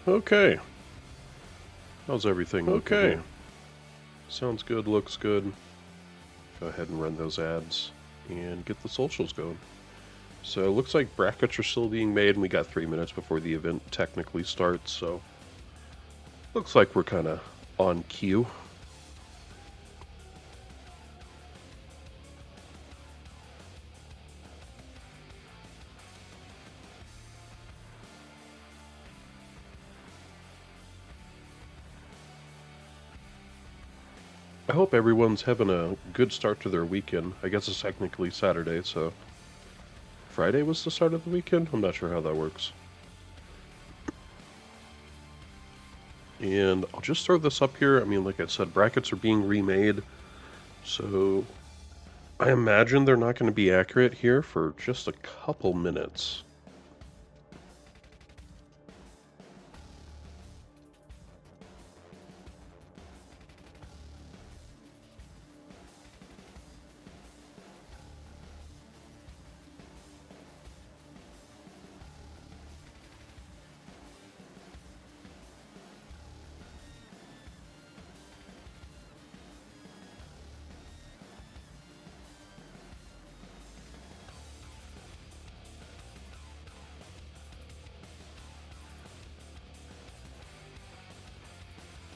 Okay. How's everything looking here? Sounds good, looks good. Go ahead and run those ads and get the socials going. So it looks like brackets are still being made, and we got 3 minutes before the event technically starts, so looks like we're kind of on cue. I hope everyone's having a good start to their weekend. I guess it's technically Saturday, so Friday was the start of the weekend? I'm not sure how that works. And I'll just throw this up here. I mean, like I said, brackets are being remade, so I imagine they're not going to be accurate here for just a couple minutes.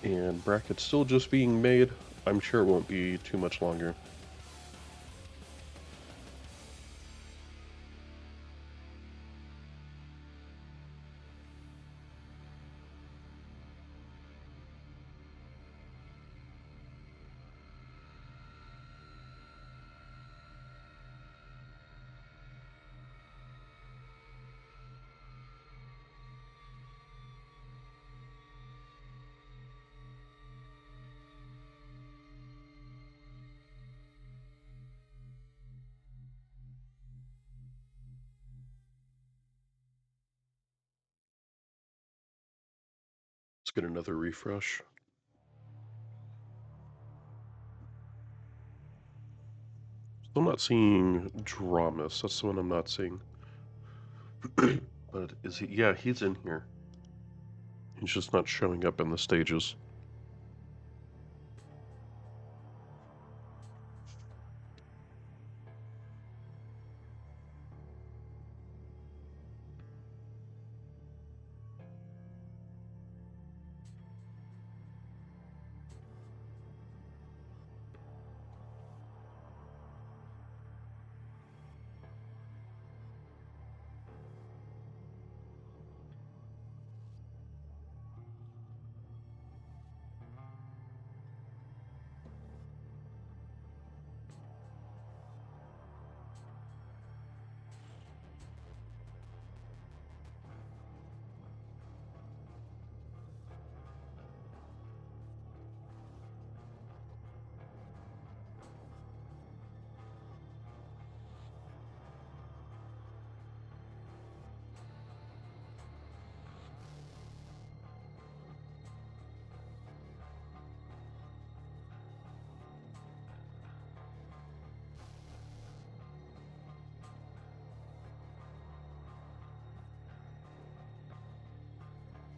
And brackets still just being made. I'm sure it won't be too much longer. Let's get another refresh. Still not seeing Dramis. That's the one I'm not seeing. But is he? Yeah, he's in here. He's just not showing up in the stages.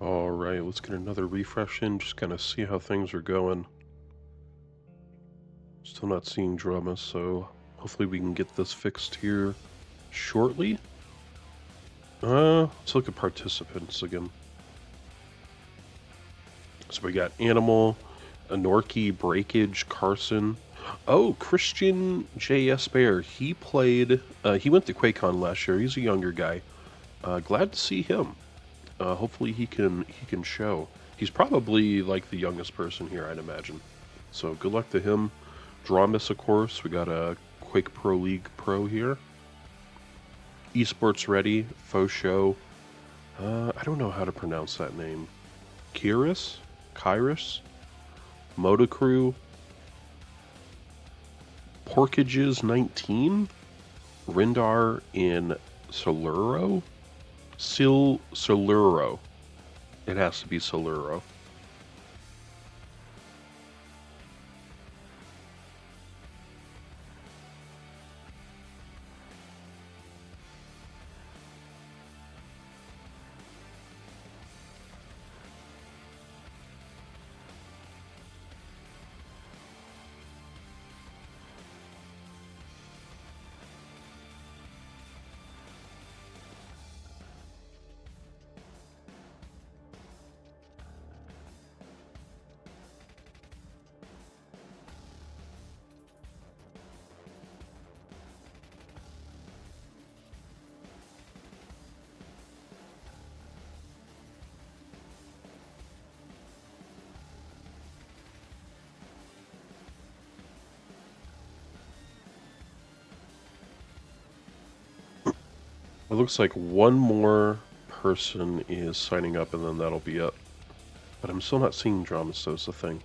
Alright, let's get another refresh in, just kind of see how things are going. Still not seeing drama, so hopefully we can get this fixed here shortly. Let's look at participants again. So we got Animal, Anorki, Breakage, Carson. Oh, Christian J.S. Bear. He played, he went to QuakeCon last year. He's a younger guy. Glad to see him. Hopefully he can show. He's probably like the youngest person here, I'd imagine. So good luck to him. Dramis, of course. We got a Quake Pro League Pro here. Esports ready. Faux show. I don't know how to pronounce that name. Kyrus? Motocrew. Porkages 19. Rendar in Siluro. Siluro. It has to be Siluro. It looks like one more person is signing up, and then that'll be it. But I'm still not seeing Dramis, so it's the thing.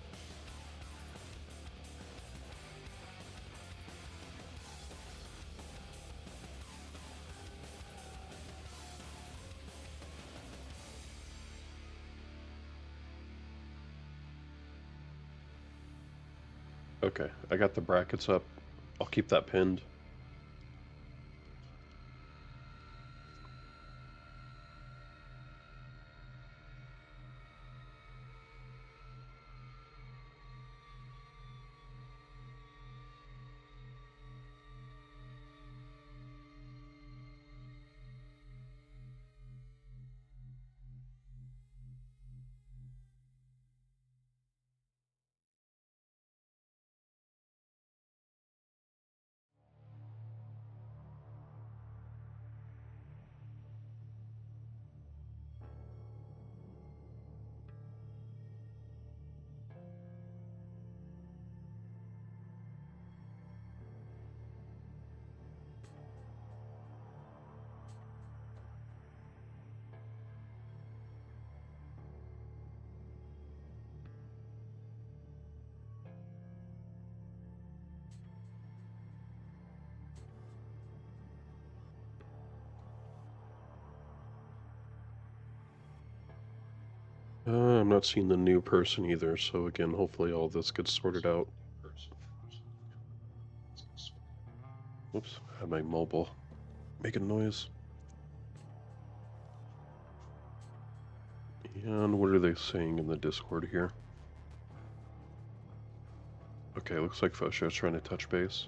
Okay, I got the brackets up. I'll keep that pinned. I'm not seeing the new person either, so again, hopefully all this gets sorted out. Whoops, I had my mobile making noise. And what are they saying in the Discord here? Okay, looks like Fosho's trying to touch base.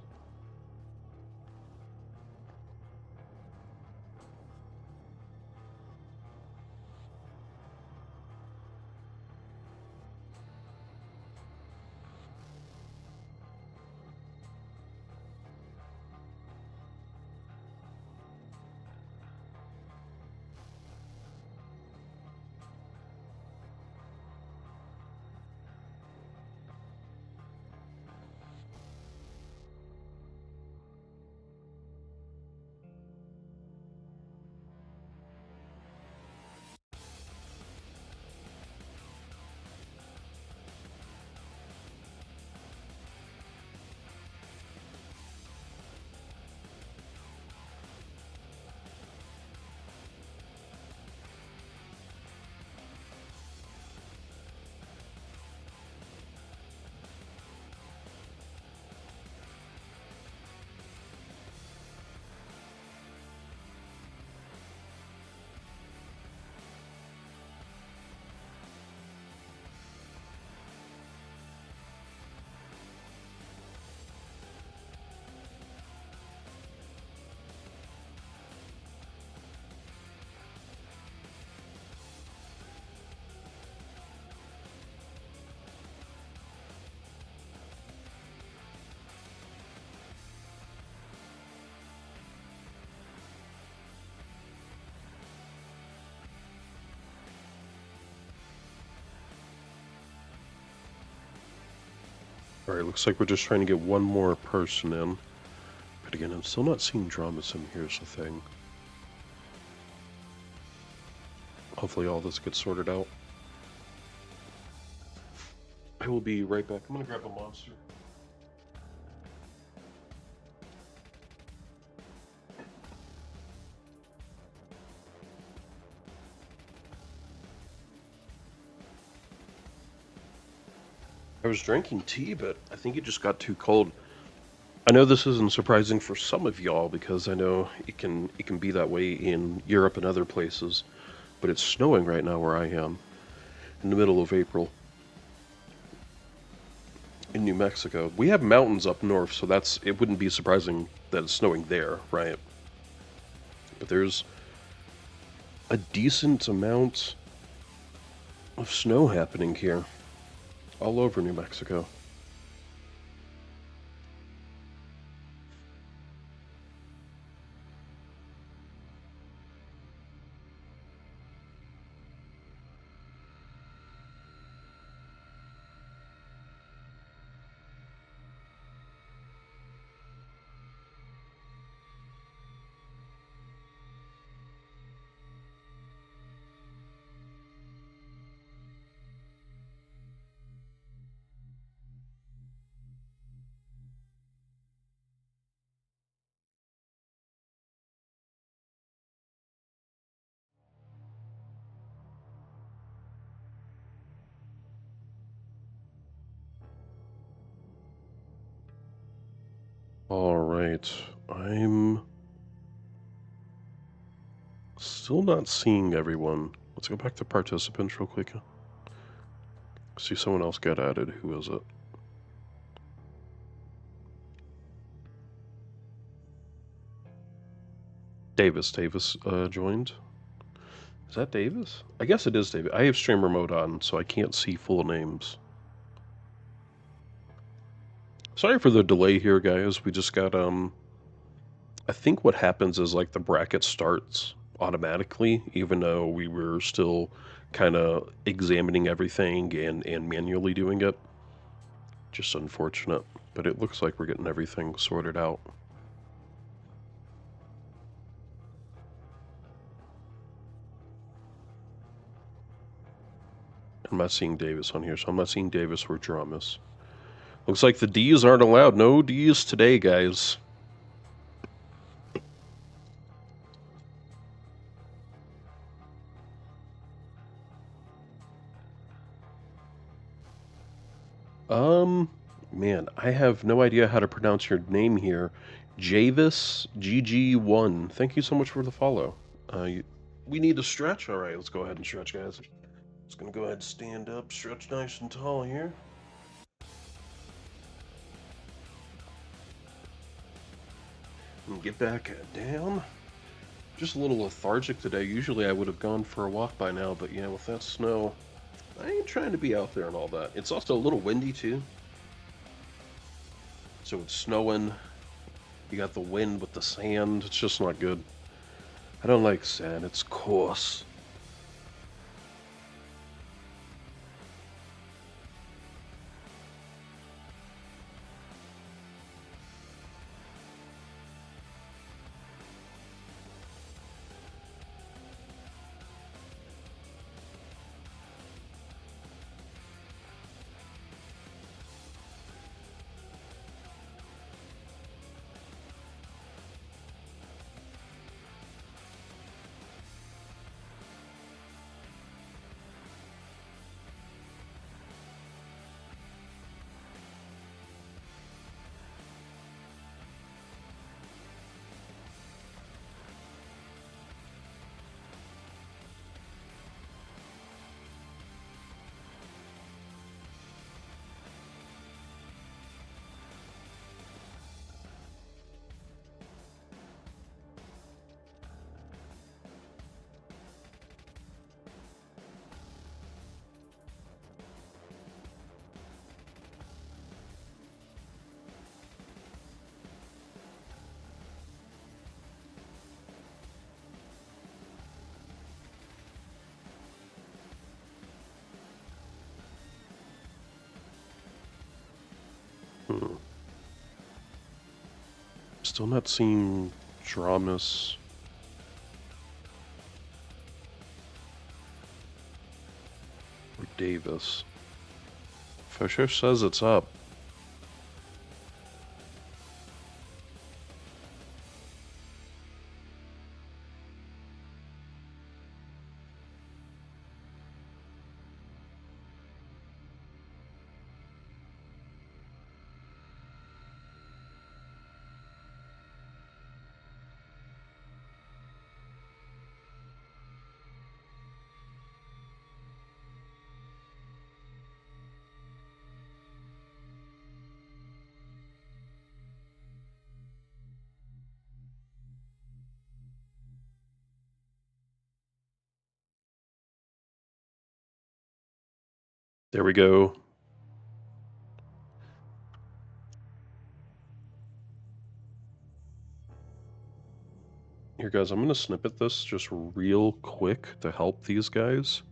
Alright, looks like we're just trying to get one more person in. But again, I'm still not seeing Dramis in here's the thing. Hopefully all this gets sorted out. I will be right back. I'm gonna grab a monster. I was drinking tea, but I think it just got too cold. I know this isn't surprising for some of y'all because I know it can be that way in Europe and other places, but it's snowing right now where I am in the middle of April in New Mexico. We have mountains up north, so it wouldn't be surprising that it's snowing there, right? But there's a decent amount of snow happening here all over New Mexico. All right. I'm still not seeing everyone. Let's go back to participants real quick. See someone else got added. Who is it? Davis. Davis joined. Is that Davis? I guess it is Davis. I have streamer mode on, so I can't see full names. Sorry for the delay here, guys. We just got, I think what happens is, like, the bracket starts automatically, even though we were still kind of examining everything and manually doing it. Just unfortunate. But it looks like we're getting everything sorted out. I'm not seeing Davis on here, so I'm not seeing Davis or Dramis. Looks like the D's aren't allowed. No D's today, guys. Man, I have no idea how to pronounce your name here. Javis GG1. Thank you so much for the follow. We need to stretch. All right, let's go ahead and stretch, guys. Just gonna go ahead and stand up, stretch nice and tall here. And get back down. Just a little lethargic today. Usually I would have gone for a walk by now, but yeah, with that snow, I ain't trying to be out there and all that. It's also a little windy too. So it's snowing. You got the wind with the sand. It's just not good. I don't like sand. It's coarse. Still not seeing Dramis. Or Davis. Fisher says it's up. There we go. Here, guys, I'm going to snippet this just real quick to help these guys.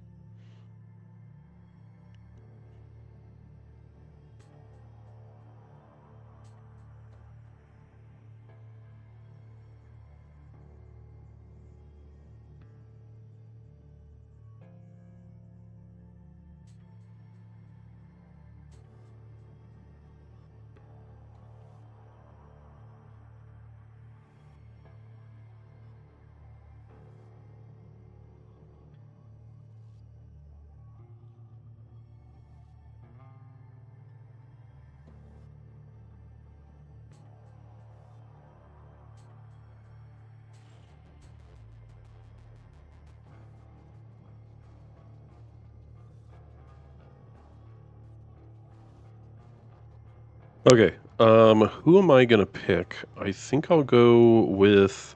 Okay, who am I gonna pick? I think I'll go with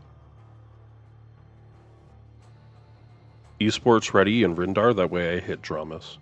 Esports Ready and Rendar. That way I hit Dramis.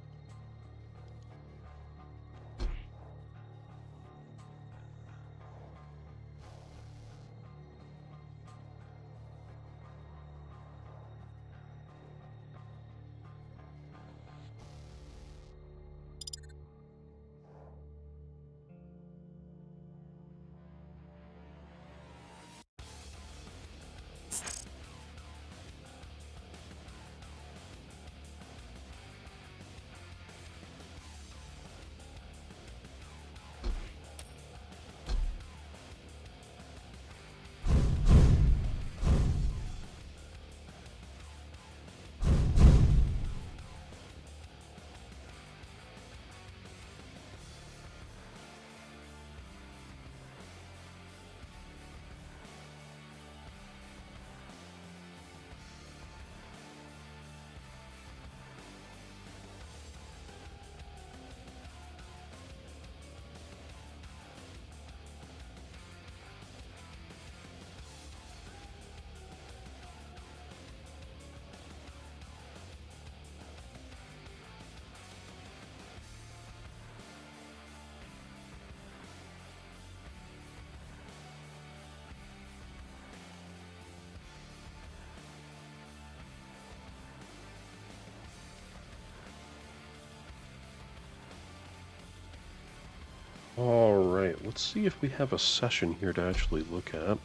All right, let's see if we have a session here to actually look at.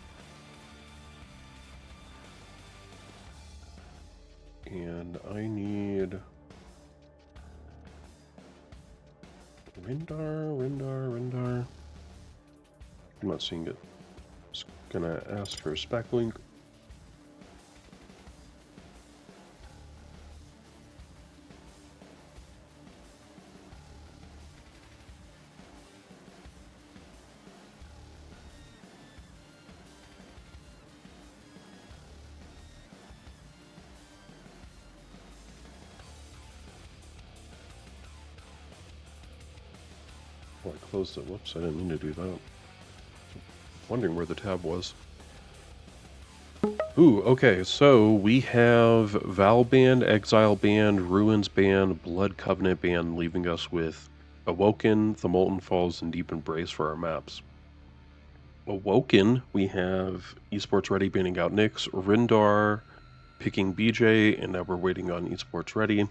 And I need Rendar. I'm not seeing it. Just gonna ask for a spec link. Oh, I closed it. Whoops, I didn't mean to do that. Wondering where the tab was. Ooh, okay, so we have Val Band, Exile Band, Ruins Band, Blood Covenant Band, leaving us with Awoken, The Molten Falls, and Deep Embrace for our maps. Awoken, we have Esports Ready banning out Nyx, Rendar picking BJ, and now we're waiting on Esports Ready.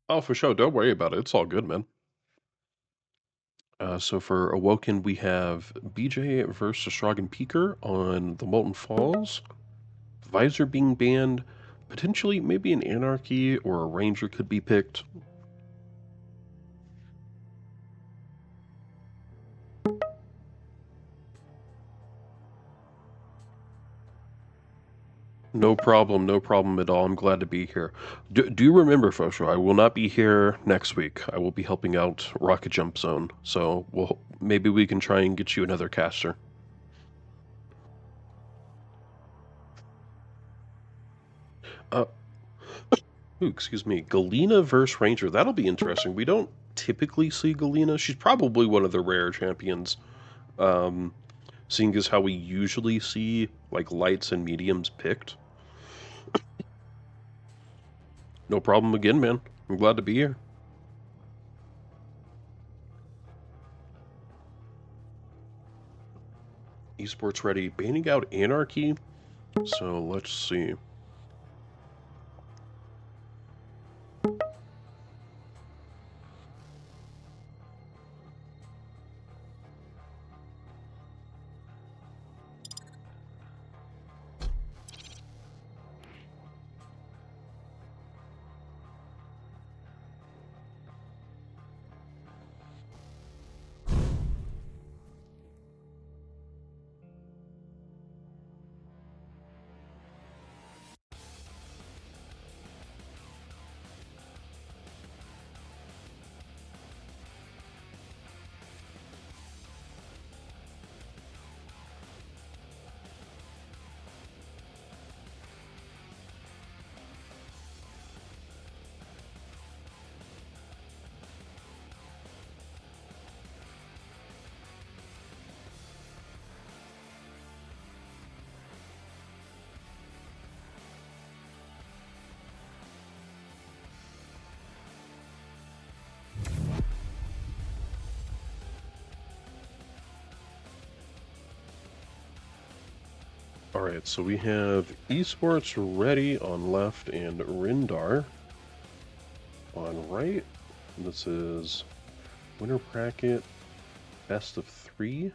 Oh, for sure. Don't worry about it. It's all good, man. So for Awoken, we have BJ versus Shrog Peaker on the Molten Falls. Visor being banned. Potentially, maybe an Anarchy or a Ranger could be picked. No problem at all. I'm glad to be here. Do remember, Fosho, I will not be here next week. I will be helping out Rocket Jump Zone, so maybe we can try and get you another caster. Uh, Ooh, excuse me. Galena versus Ranger. That'll be interesting. We don't typically see Galena. She's probably one of the rare champions. Seeing as how we usually see like lights and mediums picked. No problem again, man. I'm glad to be here. Esports Ready. Banning out Anarchy. So let's see. Alright, so we have Esports ready on left and Rendar on right. This is winner bracket, best of 3.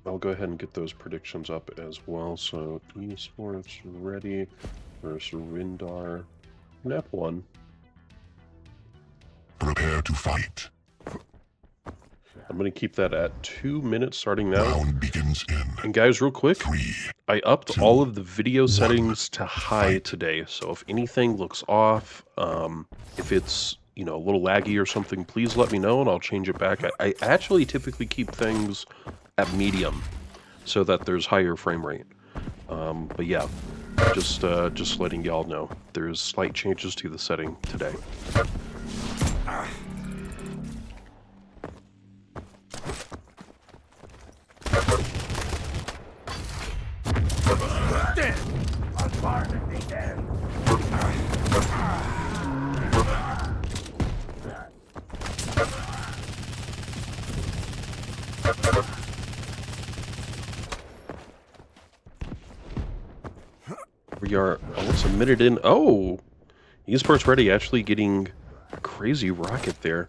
I'll go ahead and get those predictions up as well. So Esports ready versus Rendar. Nap 1. Prepare to fight. I'm going to keep that at 2 minutes starting now. Round begins in. And guys, real quick, 3, I upped 2, all of the video 1. settings to high today. So if anything looks off, if it's a little laggy or something, please let me know and I'll change it back. I actually typically keep things at medium so that there's higher frame rate. But yeah, just letting y'all know there's slight changes to the setting today. We are almost a minute in. Oh! Esports ready, actually getting a crazy rocket there.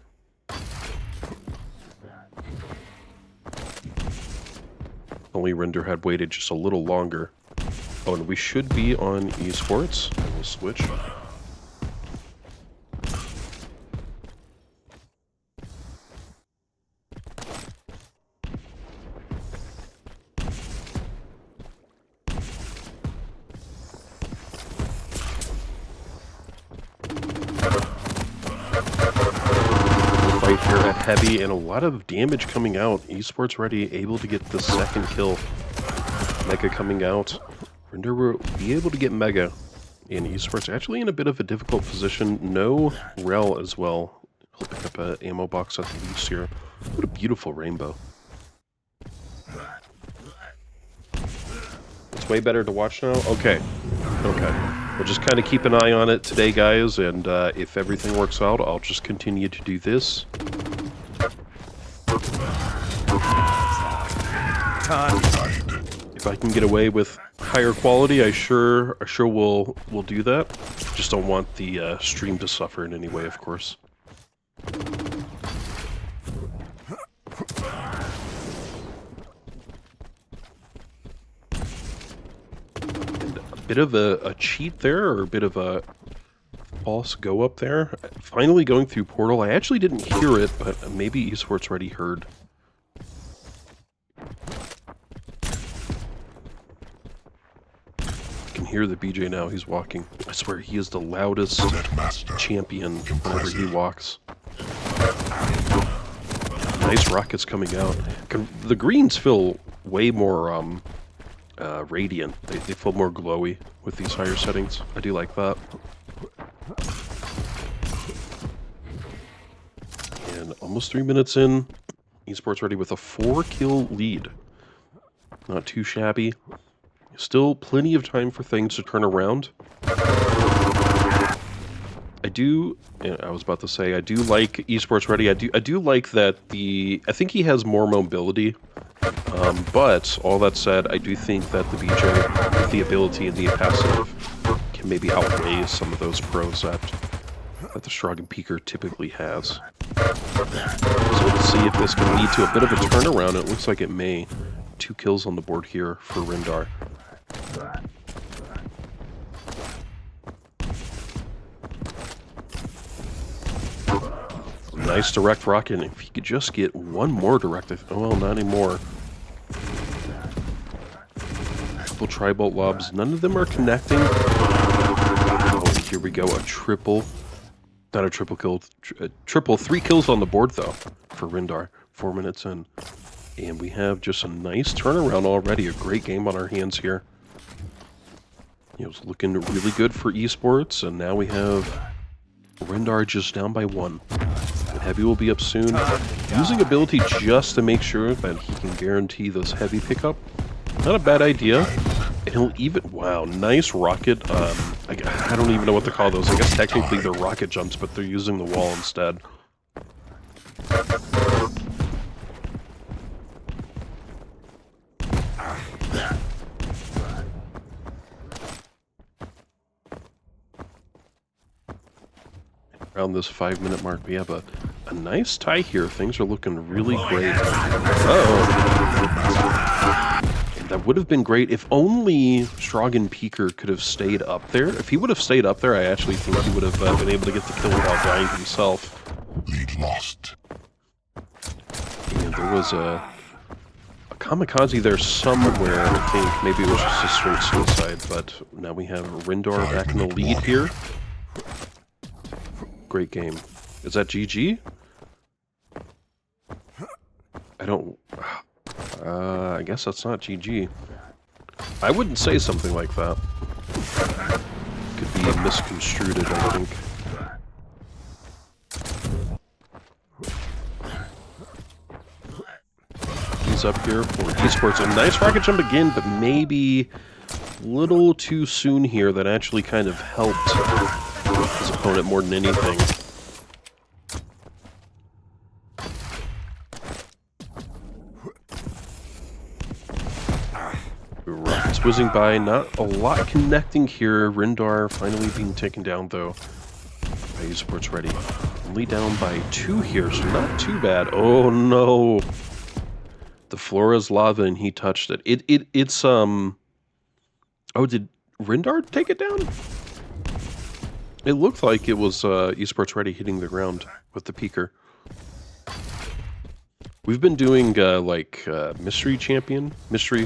Only Rendar had waited just a little longer. Oh, and we should be on Esports. I will switch. Fight here at heavy and a lot of damage coming out. Esports ready, able to get the second kill. Mega coming out. Rendar will be able to get Mega. And Esports actually in a bit of a difficult position. No Rel as well. He'll pick up an ammo box at the least here. What a beautiful rainbow. It's way better to watch now? Okay. Okay. We'll just kind of keep an eye on it today, guys, and if everything works out, I'll just continue to do this. If I can get away with higher quality, I sure will do that. Just don't want the stream to suffer in any way, of course. Bit of a cheat there, or a bit of a false go up there. Finally going through portal. I actually didn't hear it, but maybe Esports already heard. I can hear the BJ now. He's walking. I swear he is the loudest champion whenever he walks. Nice rockets coming out. The greens feel way more radiant. They feel more glowy with these higher settings. I do like that. And almost 3 minutes in, Esports ready with a 4-kill lead. Not too shabby. Still plenty of time for things to turn around. I was about to say, I do like Esports ready. I do like that I think he has more mobility. But all that said, I do think that the BJ, with the ability and the passive, can maybe outweigh some of those pros that the Strong and Peaker typically has. So let's see if this can lead to a bit of a turnaround. It looks like it may. 2 kills on the board here for Rendar. Nice direct rocket, and if he could just get one more direct, well, not anymore. Couple tri-bolt lobs, none of them are connecting. Oh, here we go, a triple. Not a triple kill, triple. 3 kills on the board, though, for Rendar. 4 minutes in. And we have just a nice turnaround already, a great game on our hands here. It was looking really good for Esports, and now we have Rendar just down by 1. Heavy will be up soon. Using ability just to make sure that he can guarantee those heavy pickup. Not a bad idea. And he'll even, wow, nice rocket. I don't even know what to call those. I guess technically they're rocket jumps, but they're using the wall instead. Around this 5-minute mark, we have a nice tie here. Things are looking really great. Uh-oh. That would have been great if only Strogan Peaker could have stayed up there. If he would have stayed up there, I actually think he would have been able to get the kill without dying himself. Lead lost. And there was a kamikaze there somewhere, I think. Maybe it was just a straight suicide, but now we have Rendar back in the lead here. Great game. Is that GG? I don't... I guess that's not GG. I wouldn't say something like that. Could be misconstrued, I think. He's up here for Esports. A nice rocket jump again, but maybe a little too soon here. That actually kind of helped his opponent more than anything. Rockets whizzing by, not a lot connecting here. Rendar finally being taken down though by Esports Ready. Only down by 2 here, so not too bad. Oh no! The floor is lava and he touched it. It's oh, did Rendar take it down? It looked like it was Esports Ready hitting the ground with the peaker. We've been doing mystery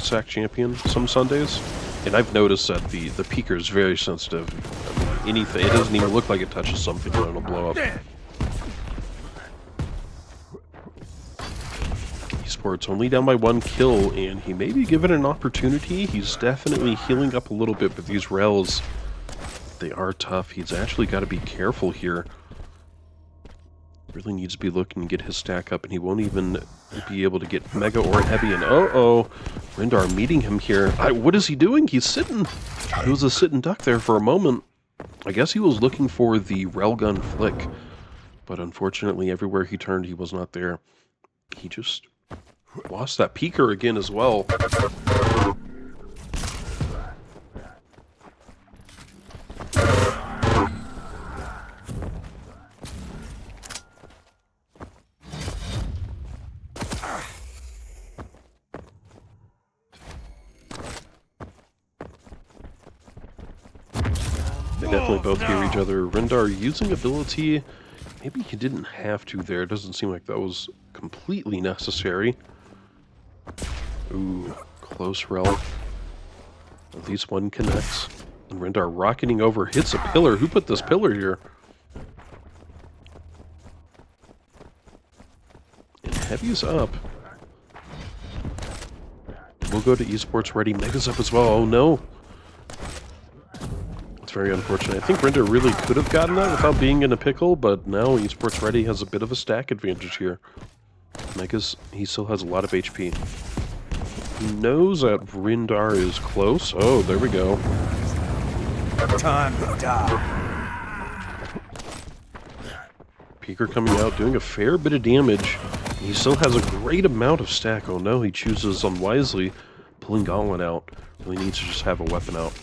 sack champion some Sundays, and I've noticed that the peaker is very sensitive. I mean, anything, it doesn't even look like it touches something and it'll blow up. Esports only down by 1 kill, and he may be given an opportunity. He's definitely healing up a little bit, but these rails, they are tough. He's actually got to be careful here. Really needs to be looking to get his stack up, and he won't even be able to get Mega or Heavy. And uh-oh, Rendar meeting him here. What is he doing? He's sitting. He was a sitting duck there for a moment. I guess he was looking for the railgun flick, but unfortunately, everywhere he turned, he was not there. He just lost that peaker again as well. They definitely both hear each other. Rendar using ability. Maybe he didn't have to there. It doesn't seem like that was completely necessary. Ooh, close rel. At least one connects. And Rendar rocketing over, hits a pillar. Who put this pillar here? And Heavy's up. We'll go to Esports Ready. Mega's up as well. Oh no. It's very unfortunate. I think Rendar really could have gotten that without being in a pickle, but now Esports Ready has a bit of a stack advantage here. Mega's, he still has a lot of HP. He knows that Rendar is close. Oh, there we go. Time to die. Peaker coming out, doing a fair bit of damage. He still has a great amount of stack. Oh no, he chooses unwisely, pulling Gauntlet out. Really needs to just have a weapon out.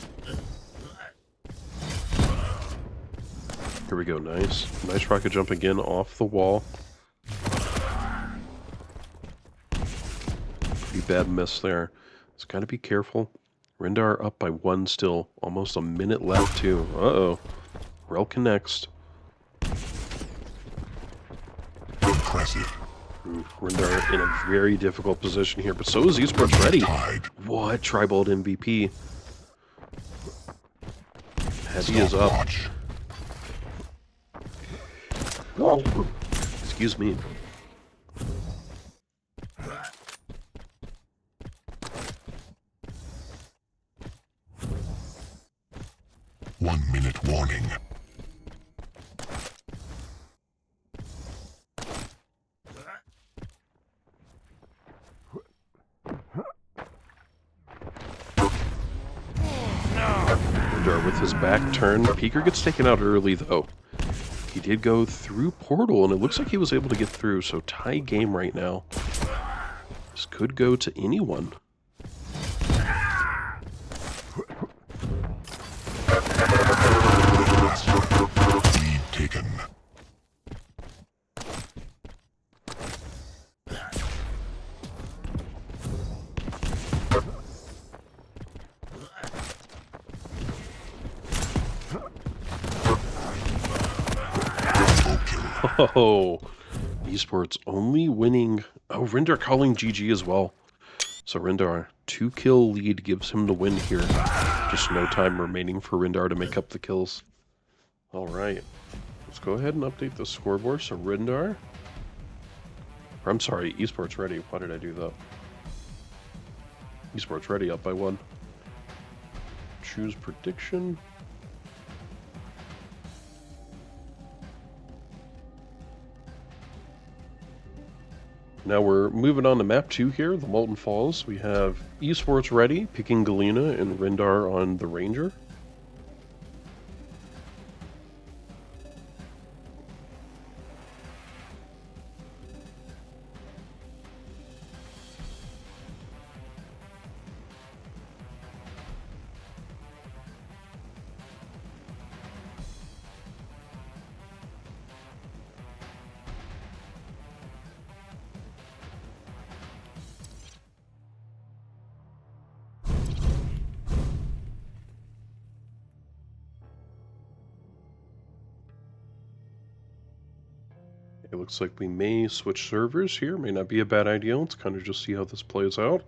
Here we go, nice. Nice rocket jump again off the wall. Pretty bad miss there. Just gotta be careful. Rendar up by 1 still. Almost a minute left too. Uh-oh. Rel connects. Impressive. Rendar in a very difficult position here, but so is Esports Ready. What? Tribolt MVP. Heavy is up. Watch. Excuse me. One-minute warning. Rendar with his back turned. Peeker gets taken out early, though. He did go through Portal, and it looks like he was able to get through, so tie game right now. This could go to anyone. Lead taken. Oh, Esports only winning. Oh, Rendar calling GG as well. So Rendar, 2-kill lead gives him the win here. Just no time remaining for Rendar to make up the kills. All right, let's go ahead and update the scoreboard. So Rendar, I'm sorry, Esports ready. Why did I do that? Esports ready, up by 1. Choose prediction. Now we're moving on to map 2 here, the Molten Falls. We have Esports ready, picking Galena and Rendar on the Ranger. It looks like we may switch servers here. May not be a bad idea. Let's kind of just see how this plays out.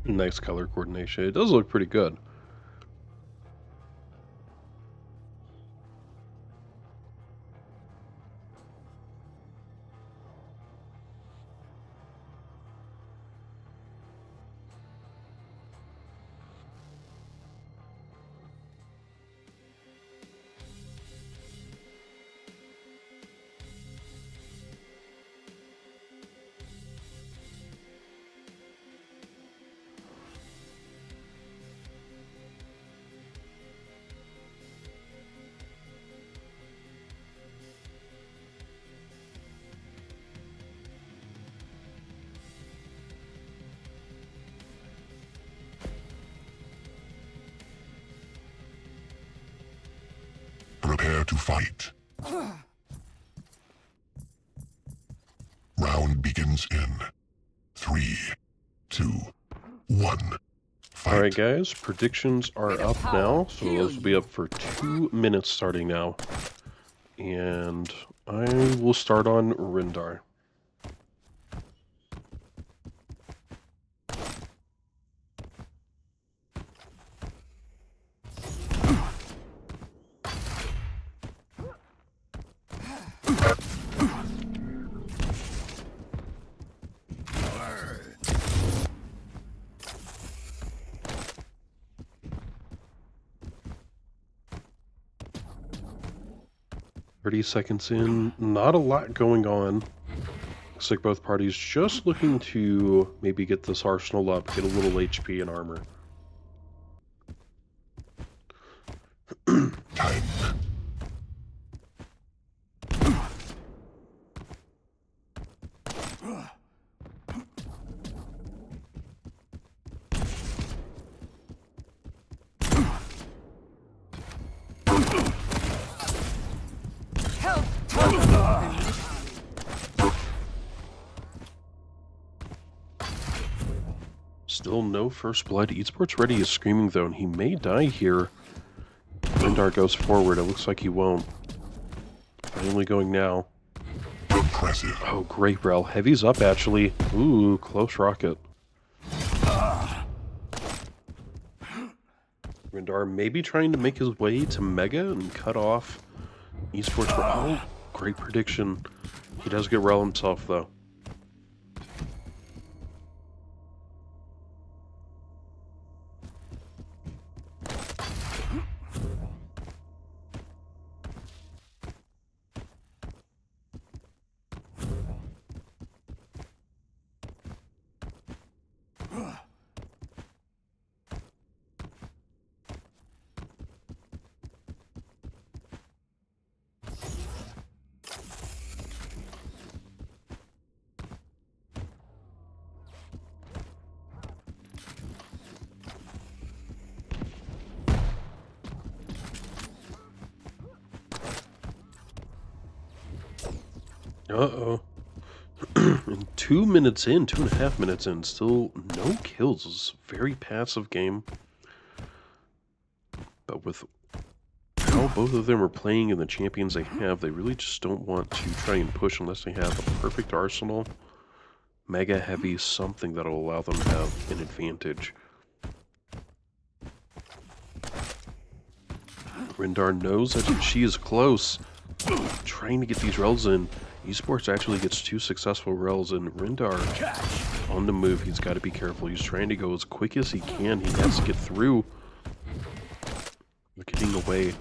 Nice color coordination. It does look pretty good. Prepare to fight. Round begins in 3, 2, 1. Fight. Alright guys, predictions are up now. So those will be up for 2 minutes starting now. And I will start on Rendar. Seconds in, not a lot going on. Looks like both parties just looking to maybe get this arsenal up, get a little HP and armor. Time. 'Still no first blood. Esports ready is screaming though, and he may die here. Rendar goes forward. It looks like he won't. Finally going now. Impressive. Impressive. Oh, great rel. Heavy's up, actually. Ooh, close rocket. Rendar maybe trying to make his way to Mega and cut off Esports. Oh, great prediction. He does get rel himself, though. Uh-oh. And 2 minutes in, 2.5 minutes in, still no kills. It's a very passive game. But with how both of them are playing and the champions they have, they really just don't want to try and push unless they have a perfect arsenal. Mega heavy, something that'll allow them to have an advantage. Rendar knows that she is close, trying to get these rels in. Esports actually gets 2 successful rels, and Rendar on the move. He's got to be careful. He's trying to go as quick as he can. He has to get through. They're getting away.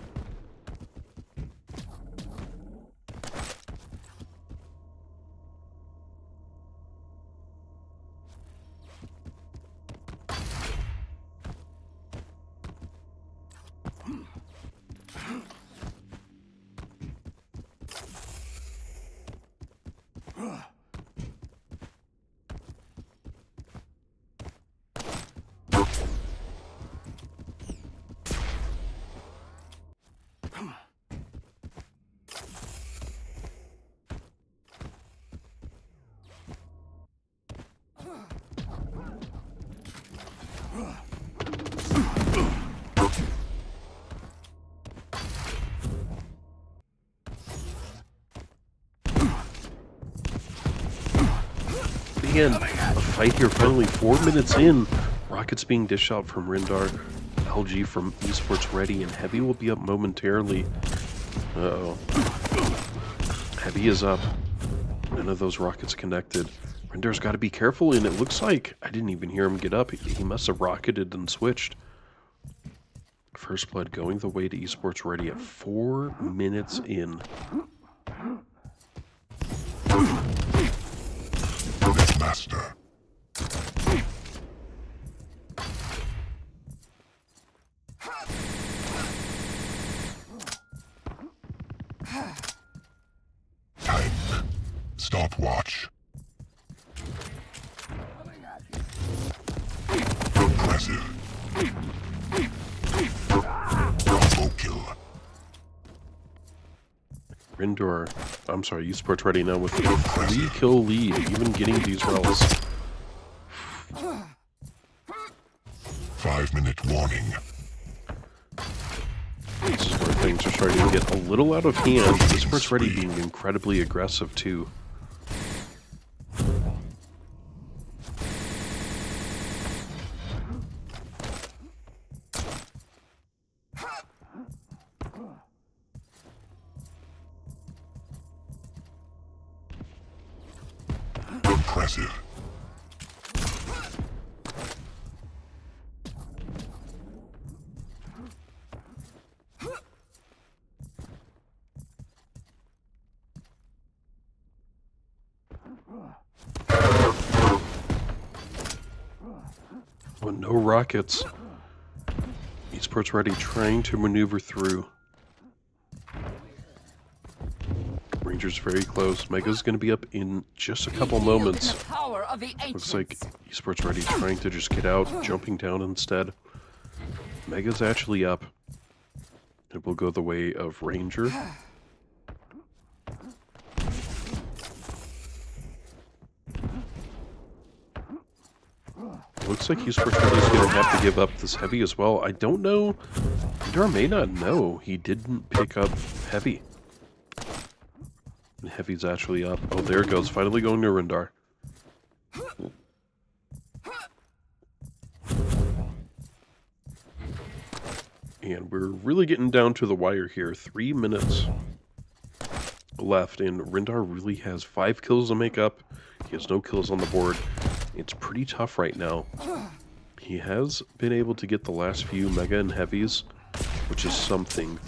Man, a fight here finally 4 minutes in. Rockets being dished out from Rendar. LG from Esports ready, and Heavy will be up momentarily. Uh-oh. Heavy is up. None of those rockets connected. Rendar's got to be careful, and it looks like I didn't even hear him get up. He must have rocketed and switched. First blood going the way to Esports ready at 4 minutes in. Master. Time. Stopwatch. Impressive. Combo kill. Rendar, I'm sorry, Esports ready now with a 3-kill lead, even getting these rels. 5-minute warning. This is where things are starting to get a little out of hand. Esports ready being incredibly aggressive too. Impressive. Well, no rockets. Esports ready trying to maneuver through. Ranger's very close. Mega's going to be up in just a couple moments. Looks like Esports ready trying to just get out, jumping down instead. Mega's actually up. It will go the way of Ranger. Looks like Esports ready is going to have to give up this Heavy as well. I don't know. Rendar may not know he didn't pick up Heavy. Heavy's actually up. Oh, there it goes. Finally going to Rendar. And we're really getting down to the wire here. 3 minutes left, and Rendar really has 5 kills to make up. He has no kills on the board. It's pretty tough right now. He has been able to get the last few Mega and Heavies, which is something.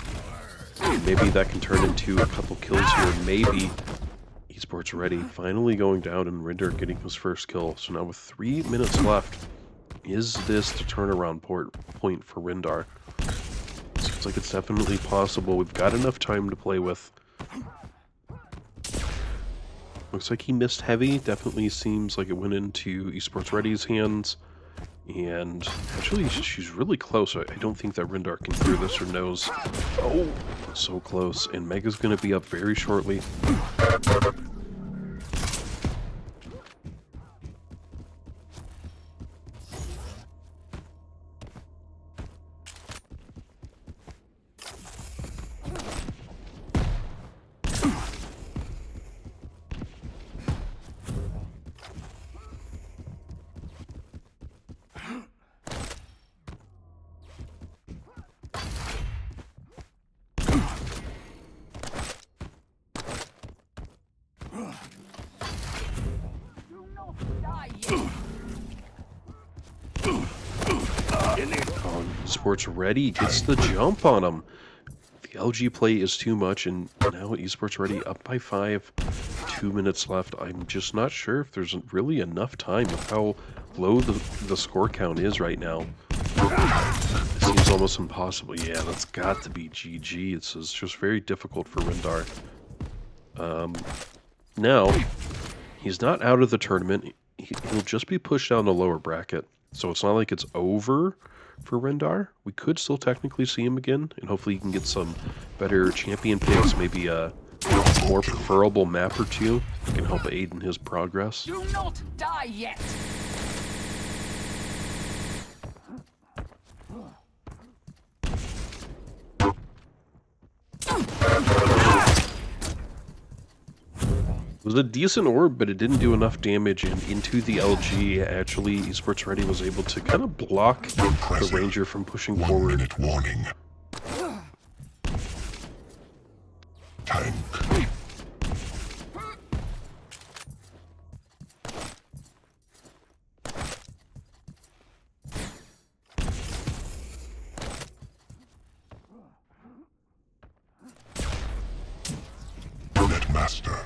Maybe that can turn into a couple kills here. Maybe Esports ready. Finally going down and Rendar getting his first kill. So now with 3 minutes left, is this the turnaround point for Rendar? Seems like it's definitely possible. We've got enough time to play with. Looks like he missed Heavy. Definitely seems like it went into Esports Ready's hands. And actually, she's really close. I don't think that Rendar can clear this or knows. Oh, so close. And Mega's going to be up very shortly. Esports Ready gets the jump on him. The LG play is too much, and now Esports Ready up by 5. 2 minutes left. I'm just not sure if there's really enough time with how low the score count is right now. It seems almost impossible. Yeah, that's got to be GG. It's just very difficult for Rendar. Now, he's not out of the tournament. He'll just be pushed down the lower bracket. So it's not like it's over for Rendar. We could still technically see him again, and hopefully he can get some better champion picks, maybe a more preferable map or two that can help aid in his progress. Do not die yet! It was a decent orb, but it didn't do enough damage, and into the LG, actually, Esports Ready was able to kind of block the Ranger from pushing 1 forward. minute warning. Tank. Master.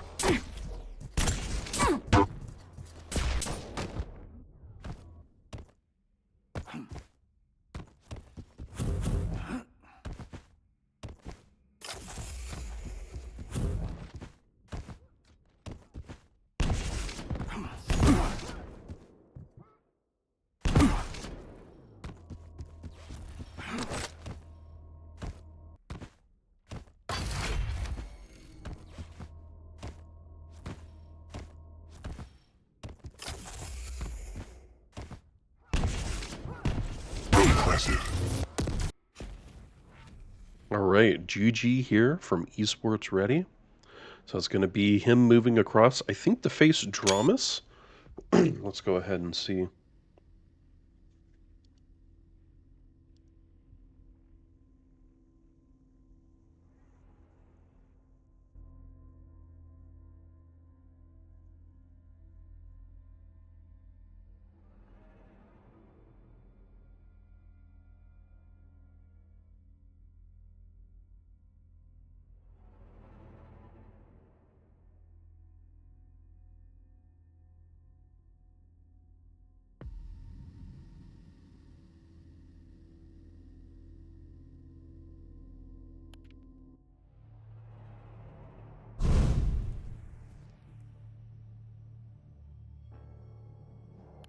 Alright, GG here from Esports Ready. So it's going to be him moving across, I think, to face Dramis. Let's go ahead and see.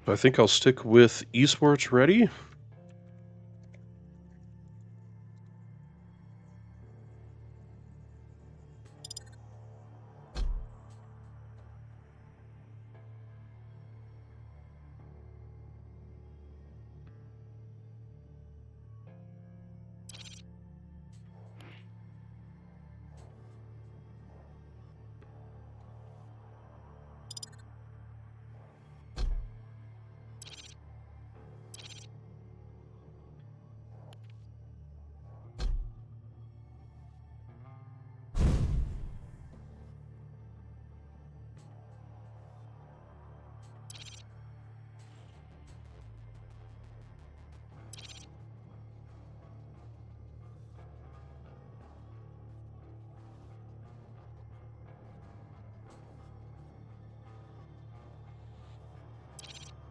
I think I'll stick with Esports Ready.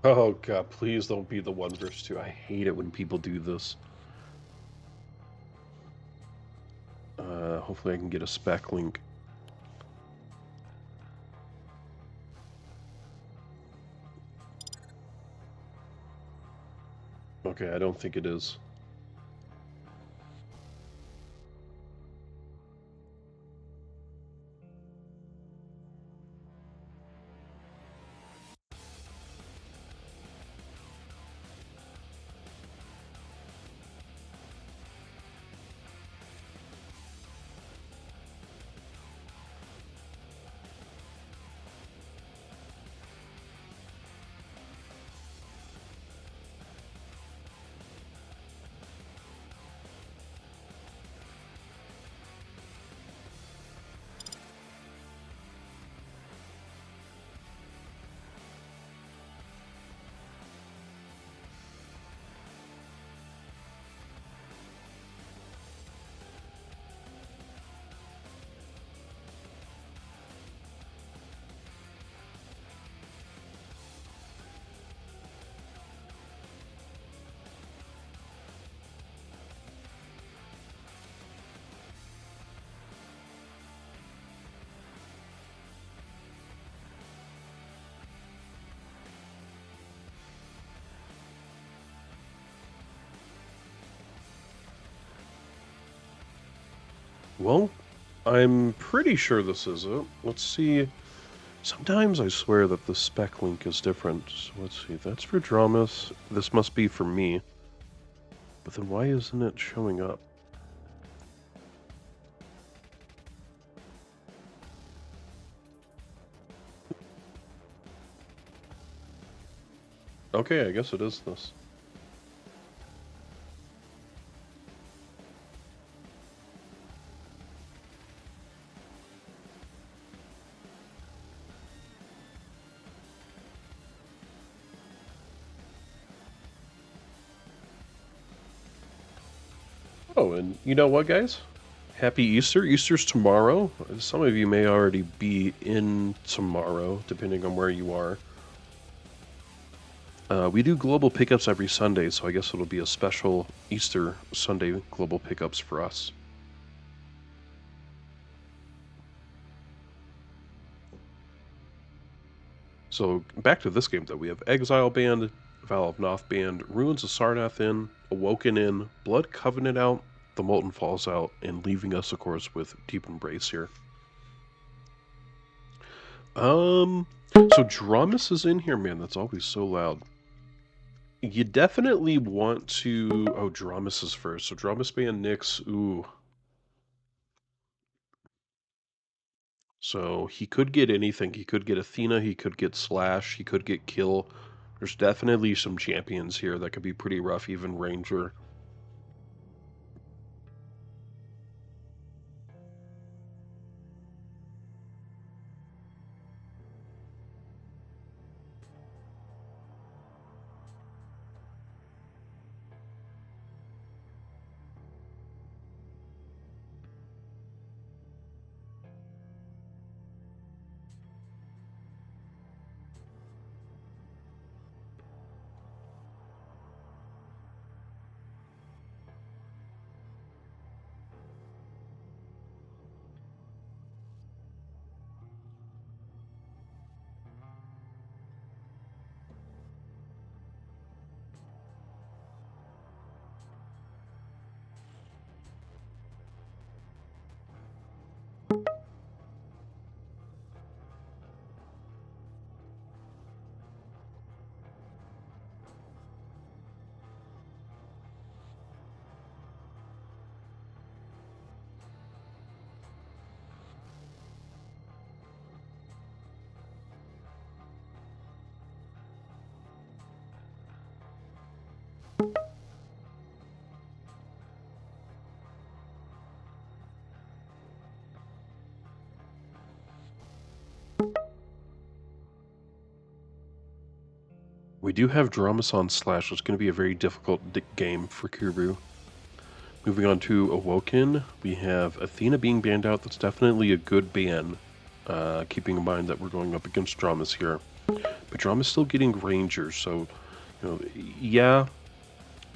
Oh god, please don't be the 1 versus 2. I hate it when people do this. Hopefully I can get a spec link. Okay, I don't think it is. Well, I'm pretty sure this is it. Let's see. Sometimes I swear that the spec link is different. So let's see. That's for Dramis. This must be for me. But then why isn't it showing up? Okay, I guess it is this. Oh, and you know what, guys? Happy Easter. Easter's tomorrow. Some of you may already be in tomorrow, depending on where you are. We do global pickups every Sunday, so I guess it'll be a special Easter Sunday global pickups for us. So back to this game, though. We have Exile Band, Vow of Noth Band, Ruins of Sarnath in, Awoken in, Blood Covenant out, The Molten Falls out, and leaving us, of course, with Deep Embrace here. So Dramis is in here, man. That's always so loud. You definitely want to... Oh, Dramis is first. So Dramis Band, Nyx, ooh. So he could get anything. He could get Athena, he could get Slash, he could get Kill. There's definitely some champions here that could be pretty rough, even Ranger. We do have Dramis on Slash, so it's going to be a very difficult game for Kubu. Moving on to Awoken, we have Athena being banned out. That's definitely a good ban, keeping in mind that we're going up against Dramis here. But Dramis still getting Rangers, so, you know, yeah,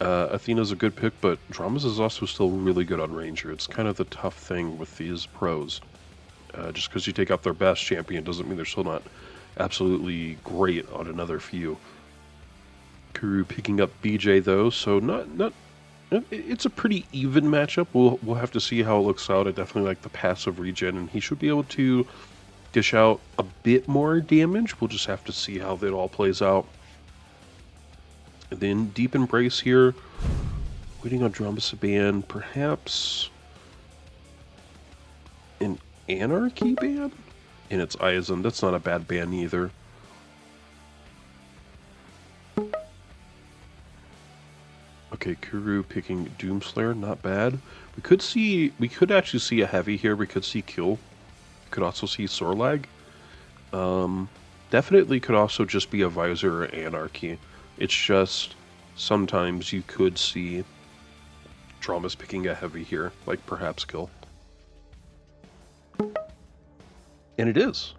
Athena's a good pick, but Dramis is also still really good on Ranger. It's kind of the tough thing with these pros. Just because you take out their best champion doesn't mean they're still not absolutely great on another few. Kuru picking up BJ though, so not. It's a pretty even matchup. We'll have to see how it looks out. I definitely like the passive regen, and he should be able to dish out a bit more damage. We'll just have to see how that all plays out. And then Deep Embrace here, waiting on Dramis to ban, perhaps an Anarchy ban? And it's Aizen, that's not a bad ban either. Okay, Kuru picking Doomslayer, not bad. We could actually see a heavy here. We could see Kill. We could also see Sorlag. Definitely could also just be a Visor or Anarchy. It's just sometimes you could see Dramis picking a heavy here, like perhaps Kill. And it is.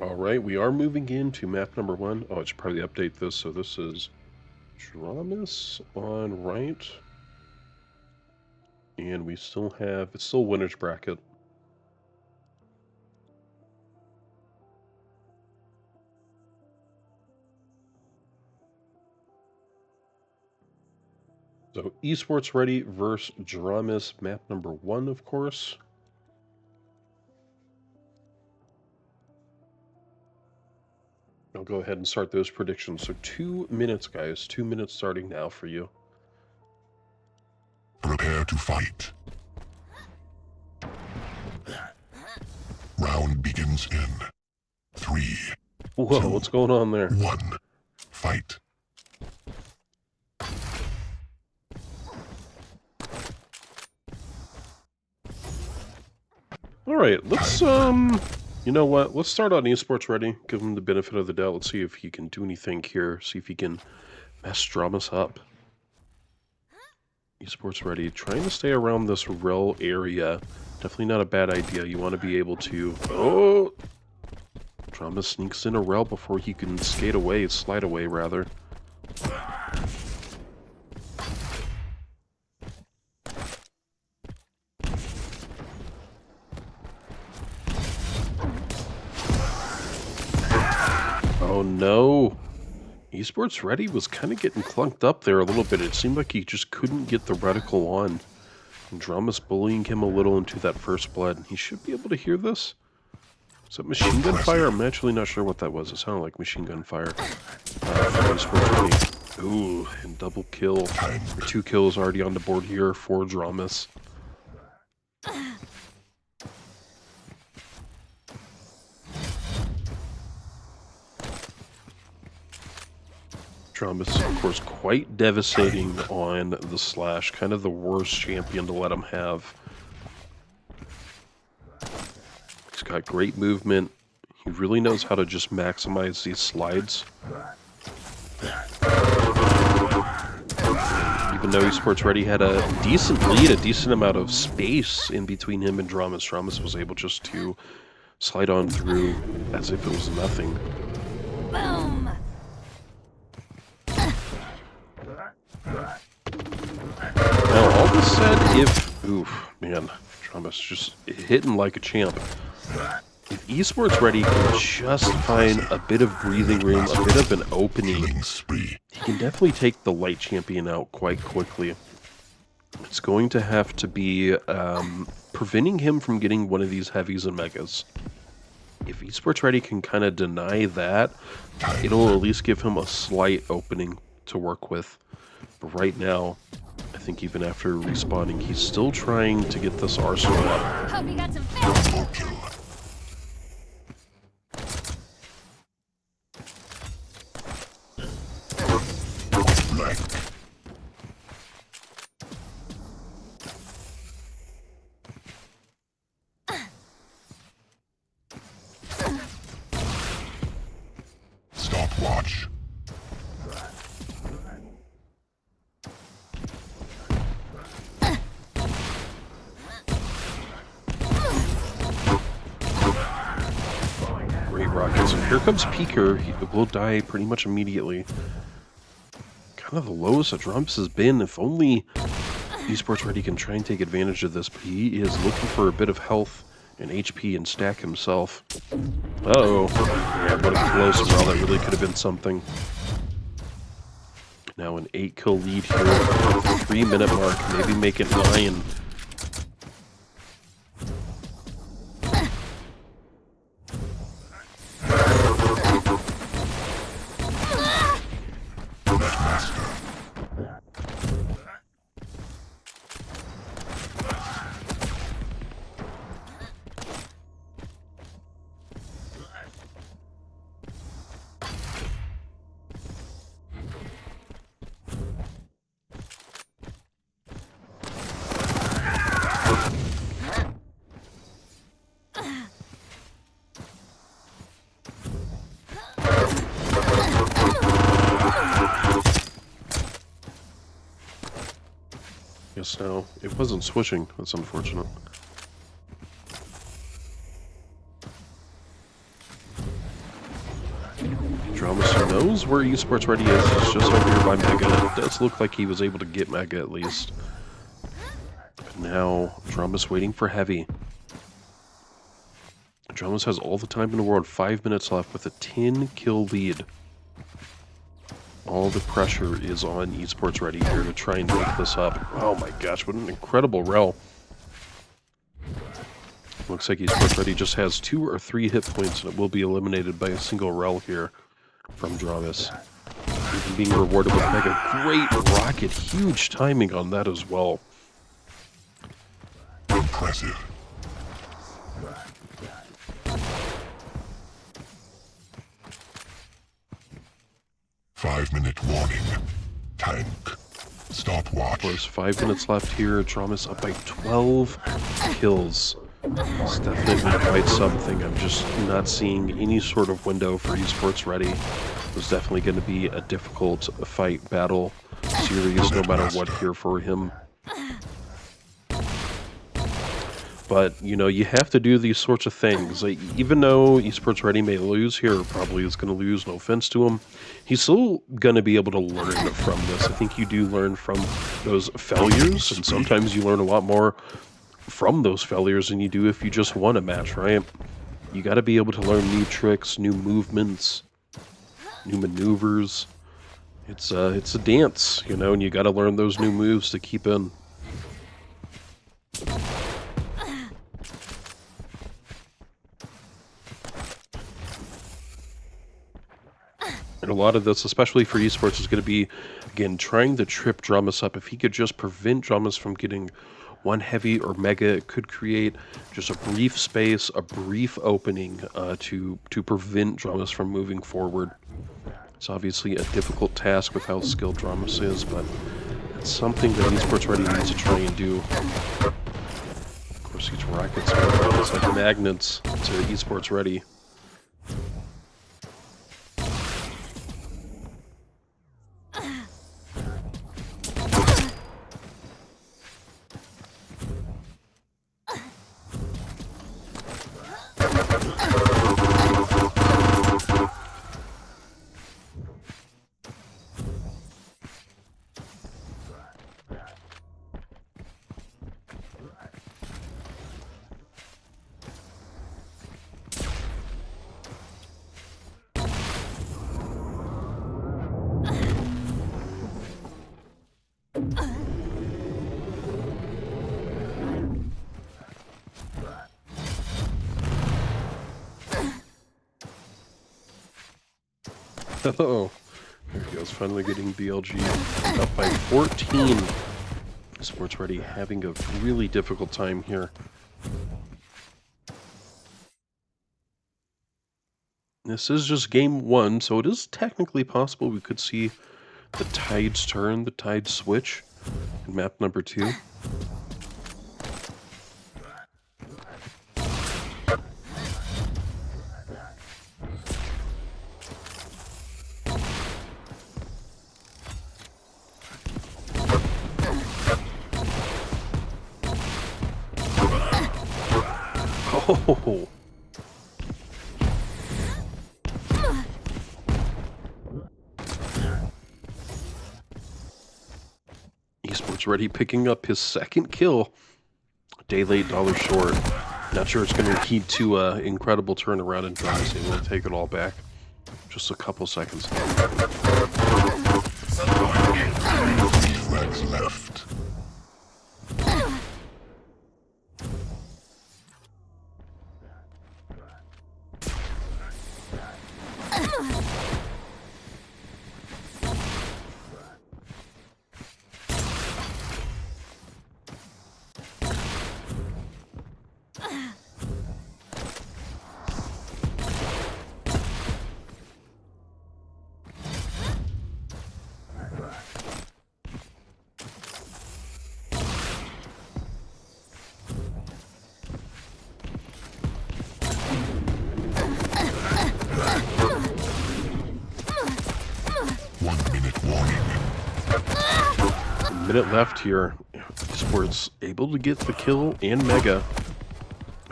Alright, we are moving into map number 1. Oh, I should probably update this. So this is Dramis on right. And we still have, it's still winner's bracket. So Esports ready versus Dramis, map number 1, of course. I'll go ahead and start those predictions. So 2 minutes, guys. 2 minutes starting now for you. Prepare to fight. Round begins in 3. Whoa, 2, what's going on there? 1. Fight. Alright, let's, you know what? Let's start on Esports ready. Give him the benefit of the doubt. Let's see if he can do anything here. See if he can mess Dramis up. Esports ready. Trying to stay around this rel area. Definitely not a bad idea. You want to be able to... Oh! Dramis sneaks in a rel before he can skate away, slide away, rather. Oh no! Esports ready was kind of getting clunked up there a little bit. It seemed like he just couldn't get the reticle on. And Dramis bullying him a little into that first blood. He should be able to hear this. Is that machine gun fire? I'm actually not sure what that was. It sounded like machine gun fire. Esports ready. Ooh, and double kill. 2 kills already on the board here for Dramis. Dramis, of course, quite devastating on the slash. Kind of the worst champion to let him have. He's got great movement. He really knows how to just maximize these slides. Even though Esports Ready had a decent lead, a decent amount of space in between him and Dramis, Dramis was able just to slide on through as if it was nothing. Boom! Now, all this said, if... Oof, man. Dramis just hitting like a champ. If Esports Ready can just find a bit of breathing room, a bit of an opening, he can definitely take the light champion out quite quickly. It's going to have to be preventing him from getting one of these heavies and megas. if Esports Ready can kind of deny that, it'll at least give him a slight opening to work with. But right now, I think even after respawning, he's still trying to get this arsenal up. Hope you got some fish. Double kill. Blank. Stopwatch. Great rockets. And here comes Quaker. He will die pretty much immediately. Kind of the lowest that Dramis has been. If only Esports Ready can try and take advantage of this, but he is looking for a bit of health and HP and stack himself. Uh-oh. Yeah, what a close roll. That really could have been something. Now an 8-kill lead here at the 3-minute mark. Maybe make it 9. Yes, no, it wasn't switching. That's unfortunate. Dramis knows where Esports Ready is. It's just over here by Mega. It does look like he was able to get Mega at least. But now, Dramis waiting for Heavy. Dramis has all the time in the world. 5 minutes left with a 10-kill lead. All the pressure is on Esports Ready here to try and make this up. Oh my gosh, what an incredible rel. Looks like Esports Ready just has 2 or 3 hit points and it will be eliminated by a single rel here from Dramis. Even being rewarded with Mega. Great rocket, huge timing on that as well. Impressive. Five-minute warning. Tank. Stopwatch. There's 5 minutes left here. Dramis up by 12 kills. It's definitely quite something. I'm just not seeing any sort of window for Esports Ready. It's definitely going to be a difficult fight, battle, series, no matter what here for him. But, you know, you have to do these sorts of things. Like, even though Esports Ready may lose here, probably is going to lose, no offense to him, he's still going to be able to learn from this. I think you do learn from those failures, and sometimes you learn a lot more from those failures than you do if you just won a match, right? You got to be able to learn new tricks, new movements, new maneuvers. It's a dance, you know, and you got to learn those new moves to keep in. And a lot of this, especially for esports, is going to be, again, trying to trip Dramis up. If he could just prevent Dramis from getting one heavy or mega, it could create just a brief space, a brief opening to prevent Dramis from moving forward. It's obviously a difficult task with how skilled Dramis is, but it's something that Esports Ready needs to try and do. Of course, these rockets are almost like magnets to Esports Ready. Oh, there he goes, finally getting BLG up by 14. Sports Ready having a really difficult time here. This is just game one, so it is technically possible we could see the tides turn, the tides switch in map number 2. Oh! Esports Ready picking up his second kill. Day late, dollar short. Not sure it's going to lead to an incredible turnaround in Dramis. They will take it all back. Just a couple seconds. 3 flags left. Minute left here. Esports able to get the kill and Mega.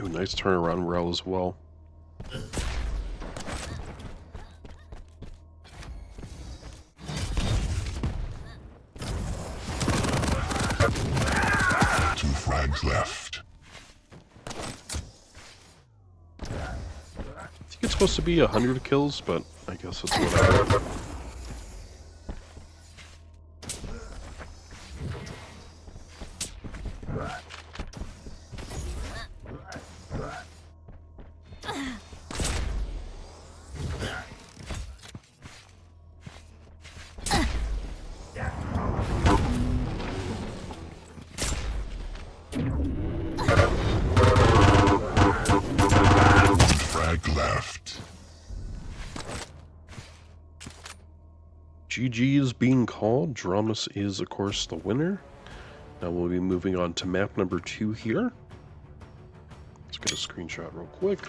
Ooh, nice turnaround rail as well. Two frags left. I think it's supposed to be 100 kills, but I guess it's whatever. Left. GG is being called. Dramis is, of course, the winner. Now we'll be moving on to map number 2 here. Let's get a screenshot real quick.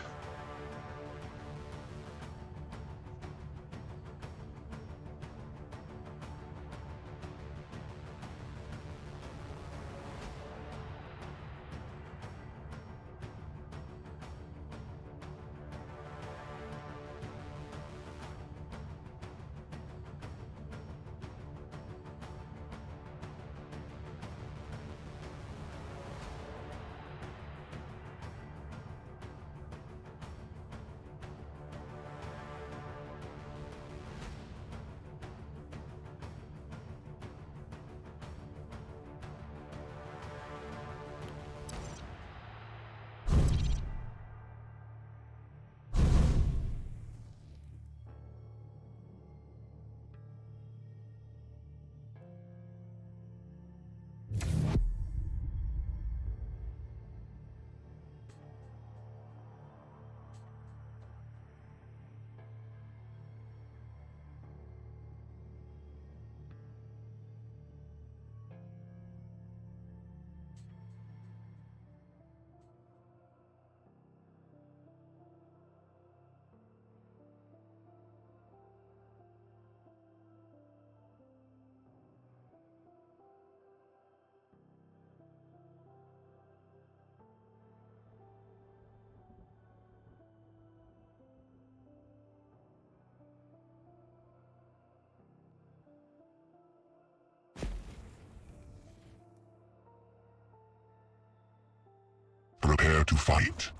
Prepare to fight.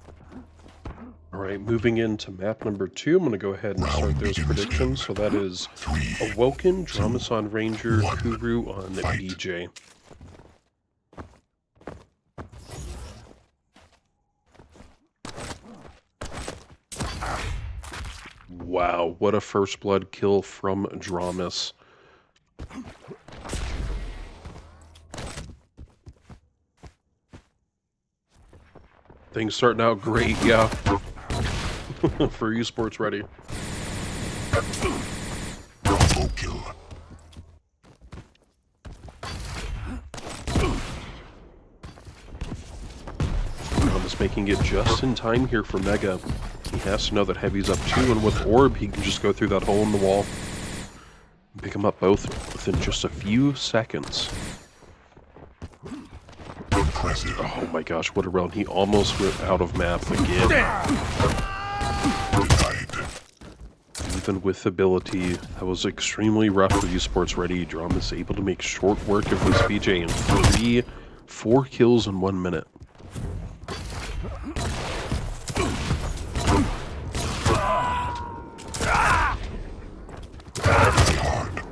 Alright, moving into map number 2, I'm going to go ahead and start Round those begins predictions. in So that is 3, Awoken, Dramis on Ranger, 1, Kuru on fight. BJ. Wow, what a first blood kill from Dramis. Things starting out great, yeah. For Esports ready. Combo kill. Dramis making it just in time here for Mega. He has to know that Heavy's up too, and with Orb, he can just go through that hole in the wall. And pick them up both within just a few seconds. Impressive. Oh my gosh, what a round. He almost went out of map again. Denied. Even with ability, that was extremely rough for Esports ready. Dramis able to make short work of this BJ in 4 kills in 1 minute. Hard.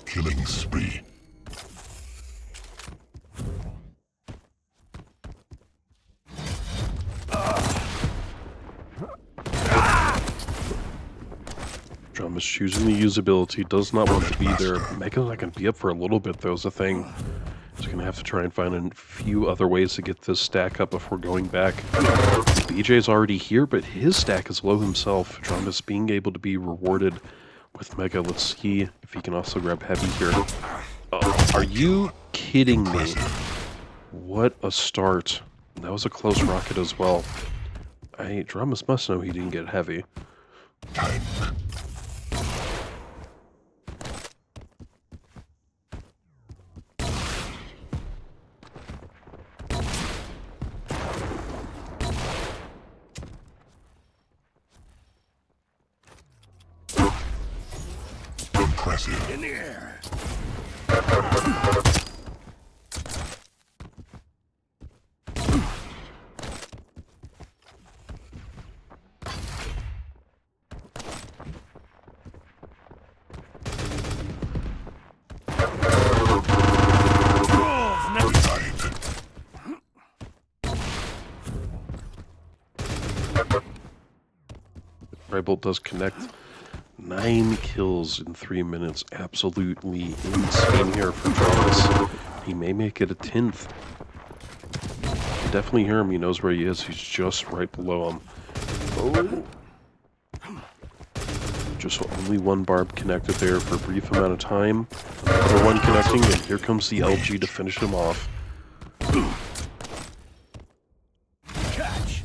Killing spree. Dramis choosing the usability, does not want to be there. Mega's not going to be up for a little bit, though, is the thing. He's going to have to try and find a few other ways to get this stack up before going back. BJ's already here, but his stack is low himself. Dramis being able to be rewarded with Mega. Let's see if he can also grab Heavy here. Are you kidding me? What a start. That was a close rocket as well. Dramis must know he didn't get Heavy. Tank. Impressive. In the air. Ribble does connect. 9 kills in 3 minutes. Absolutely insane here for Dramis. He may make it a 10th. You definitely hear him. He knows where he is. He's just right below him. Oh. Just only one barb connected there for a brief amount of time. Another one connecting, and here comes the LG to finish him off. Catch.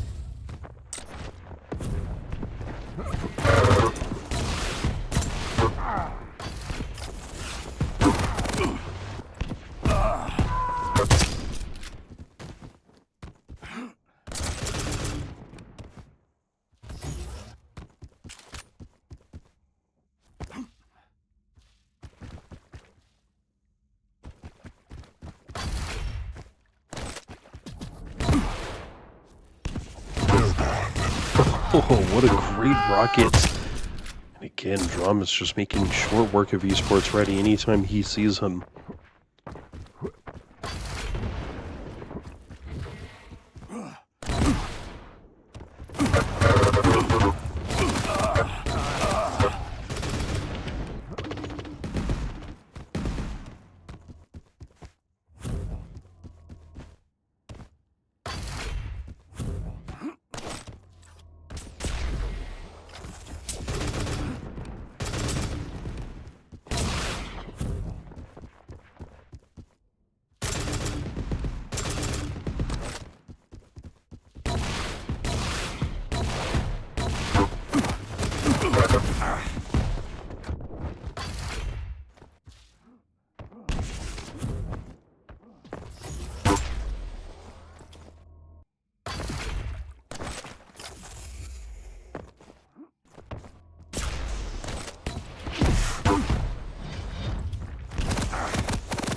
Oh, what a great rocket. And again, Dramis just making short work of Esports ready anytime he sees him.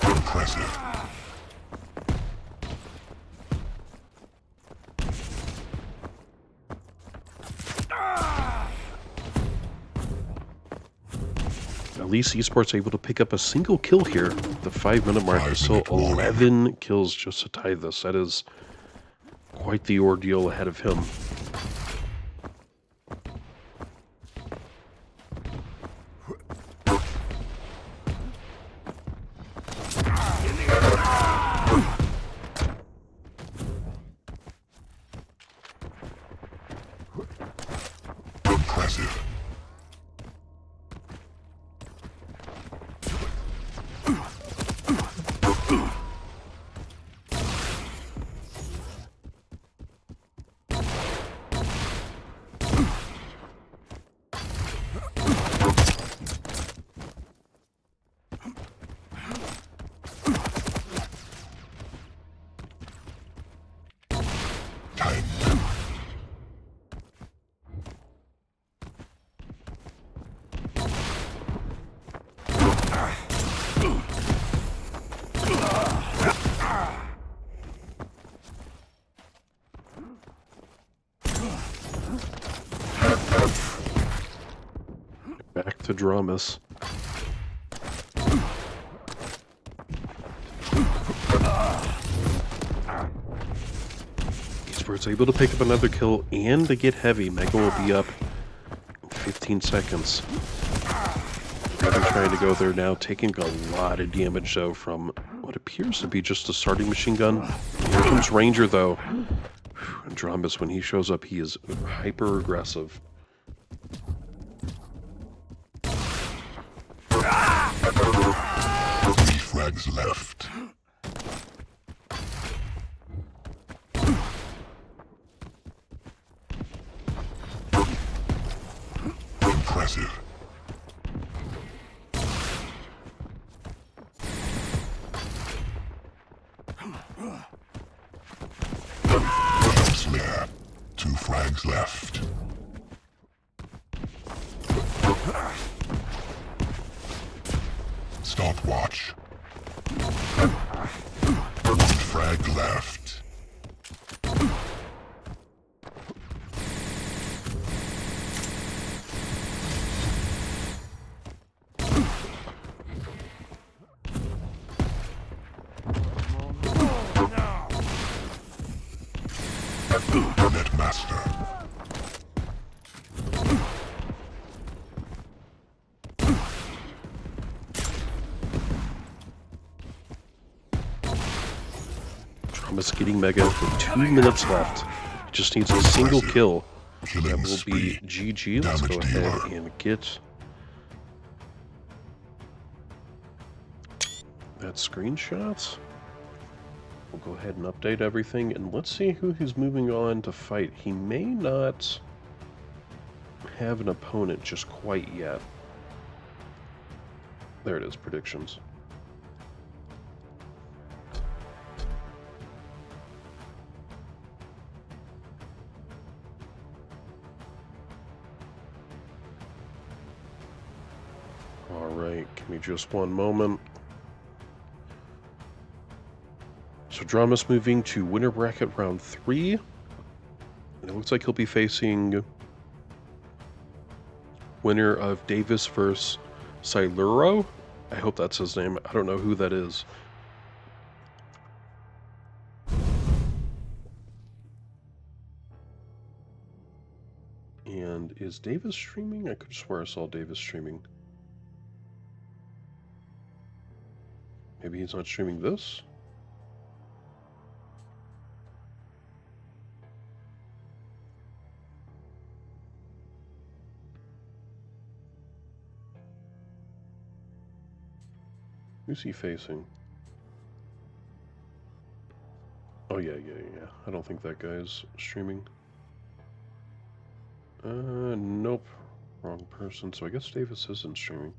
Impressive. At least Esports able to pick up a single kill here. The 5-minute mark is still 5-minute warning. 11 kills just to tie this. That is quite the ordeal ahead of him. Impressive. Timed. Back to Dramis. Esports able to pick up another kill and to get heavy. Mega will be up in 15 seconds. Mega trying to go there now, taking a lot of damage though from what appears to be just a starting machine gun. Here comes Ranger though. And Dramis, when he shows up, he is hyper aggressive. Three frags left. Impressive. Slayer. 2 frags left. Stopwatch. 1 frag left. Netmaster. Dramis getting Mega with 2 minutes left. He just needs a single kill. That Killing will be spree. GG. Let's go Damage ahead dealer. and get that screenshot. We'll go ahead and update everything, and let's see who he's moving on to fight. He may not have an opponent just quite yet. There it is, predictions. Alright, give me just one moment. So Dramis moving to winner bracket round 3. And it looks like he'll be facing winner of Davis versus Siluro. I hope that's his name. I don't know who that is. And is Davis streaming? I could swear I saw Davis streaming. Maybe he's not streaming this? Who's he facing? Oh, yeah. I don't think that guy's streaming. Nope. Wrong person. So I guess Davis isn't streaming.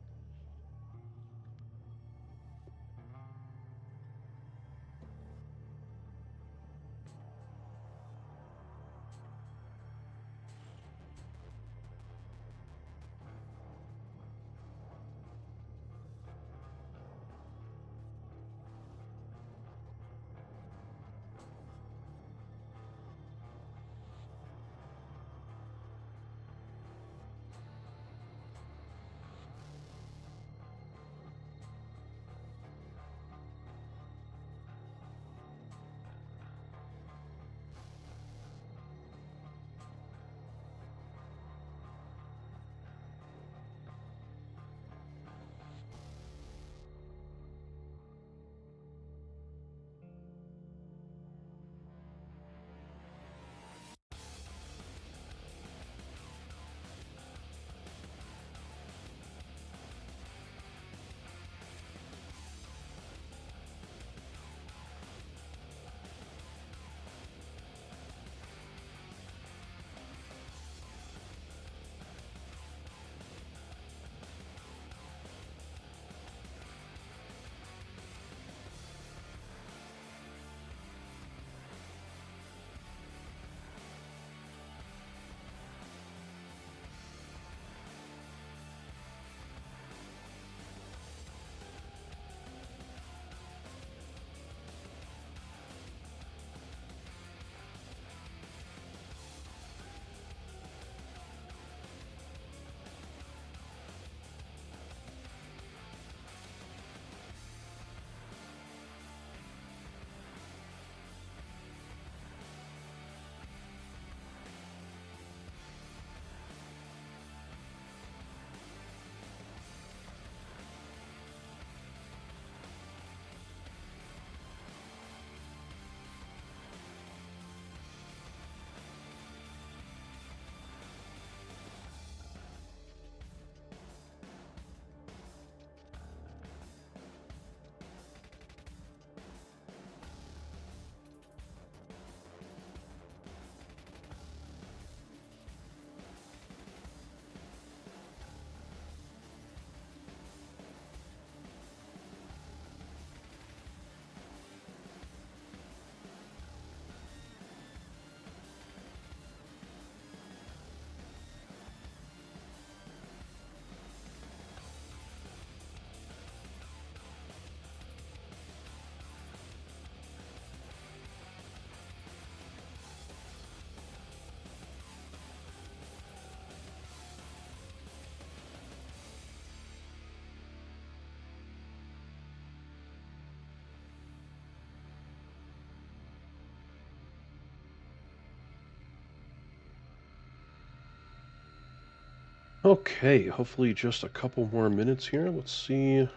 Okay, hopefully just a couple more minutes here. Let's see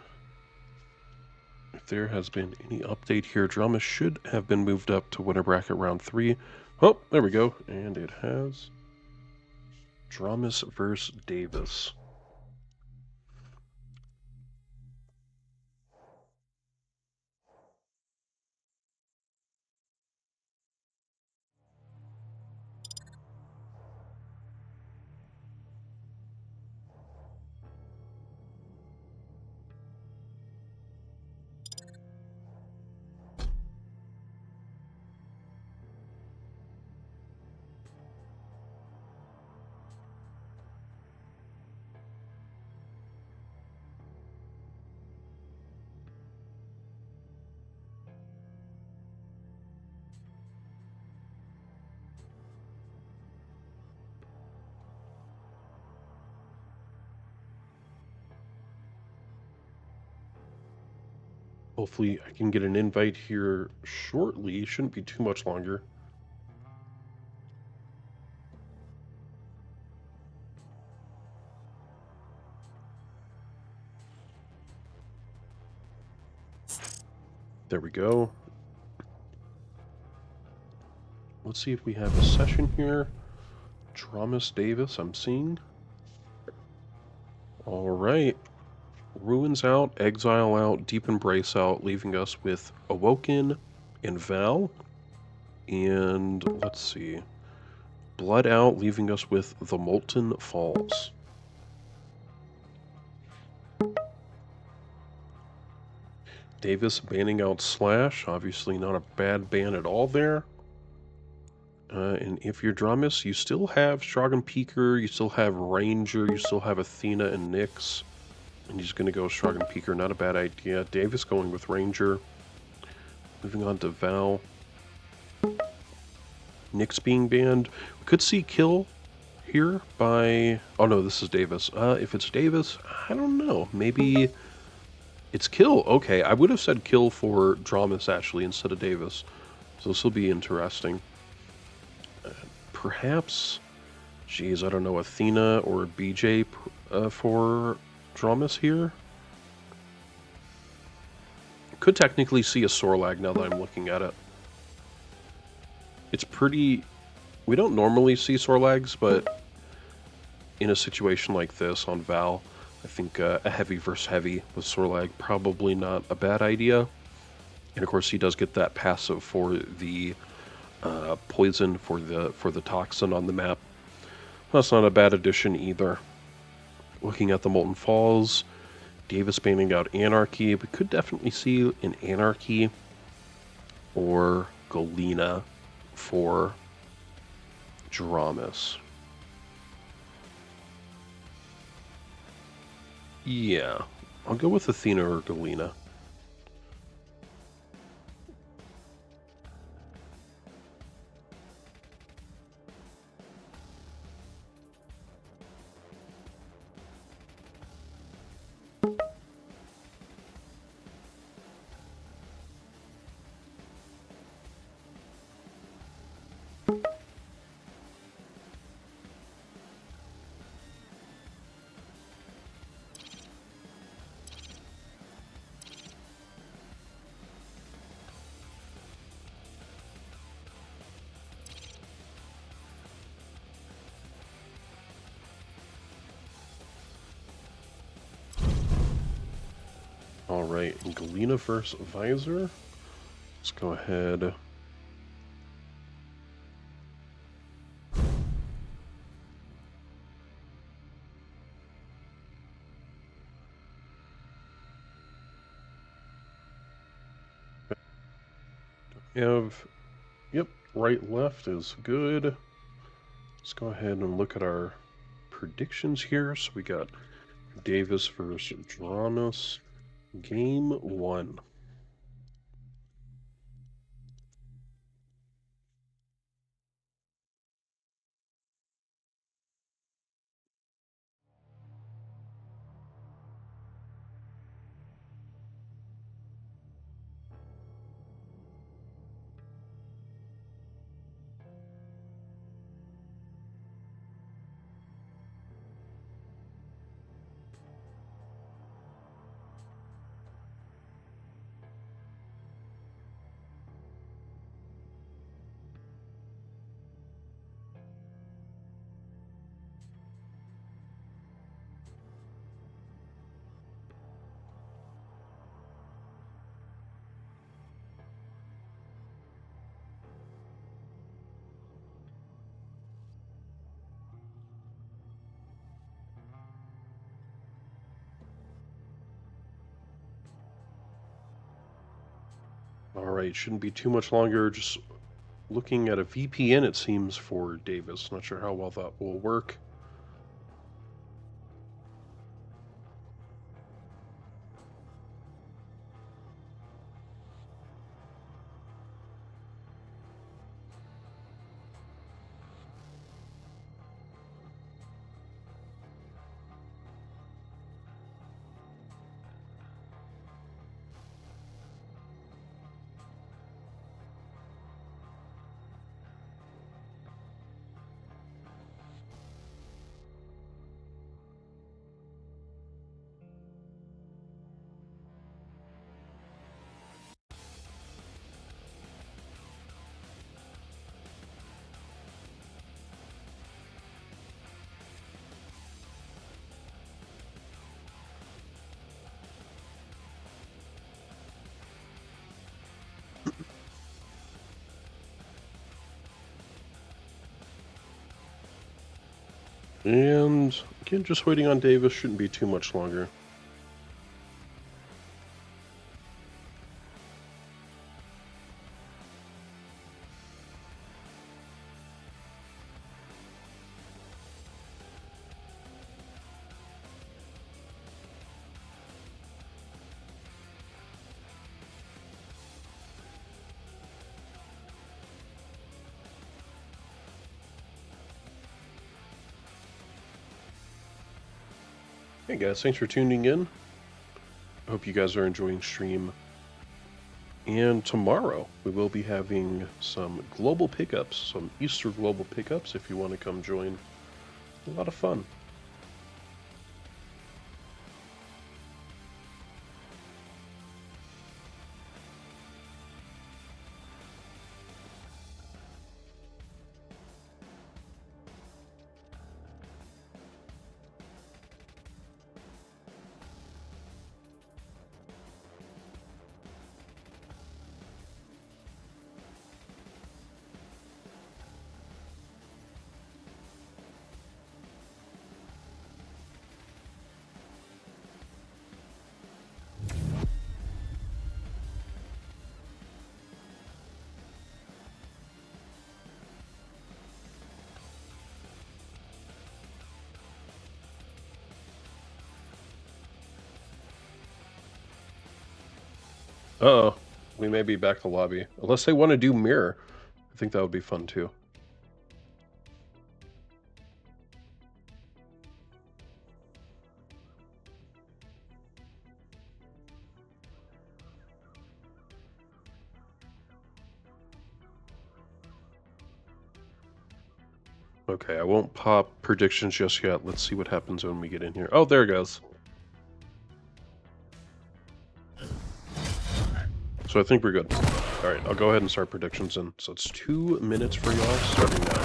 if there has been any update here. Dramis should have been moved up to winner bracket round 3. Oh, there we go. And it has. Dramis versus Davis. Hopefully I can get an invite here shortly. Shouldn't be too much longer. There we go. Let's see if we have a session here. Dramis Davis, I'm seeing. All right. Ruins out, Exile out, Deep Embrace out, leaving us with Awoken and Val. And let's see. Blood out, leaving us with the Molten Falls. Davis banning out Slash, obviously not a bad ban at all there. And if you're Dramis, you still have Stragan Peaker, you still have Ranger, you still have Athena and Nyx. And he's going to go Stragan Peaker, not a bad idea. Davis going with Ranger. Moving on to Val. Nyx being banned. We could see kill here by... Oh no, this is Davis. If it's Davis, I don't know. Maybe it's kill. Okay, I would have said kill for Dramis actually instead of Davis. So this will be interesting. Perhaps, geez, I don't know, Athena or BJ for Dramis here. Could technically see a Sorlag now that I'm looking at it. It's pretty... We don't normally see Sorlags, but in a situation like this on Val, I think a heavy versus heavy with Sorlag probably not a bad idea. And of course he does get that passive for the poison for the toxin on the map. That's not a bad addition either. Looking at the Molten Falls, Davis banning out Anarchy. We could definitely see an Anarchy or Galena for Dramis. Yeah, I'll go with Athena or Galena. Alright, Galena versus Visor. Let's go ahead. Yep, right, left is good. Let's go ahead and look at our predictions here. So we got Davis versus Dramis. Game 1. Alright, shouldn't be too much longer. Just looking at a VPN, it seems, for Davis. Not sure how well that will work. And again, just waiting on Davis. Shouldn't be too much longer. Hey guys, thanks for tuning in. I hope you guys are enjoying stream. And tomorrow we will be having some global pickups, some Easter global pickups if you want to come join. A lot of fun. Uh-oh, we may be back to lobby. Unless they want to do mirror. I think that would be fun too. Okay, I won't pop predictions just yet. Let's see what happens when we get in here. Oh, there it goes. So I think we're good. All right, I'll go ahead and start predictions in. So it's 2 minutes for y'all, starting now.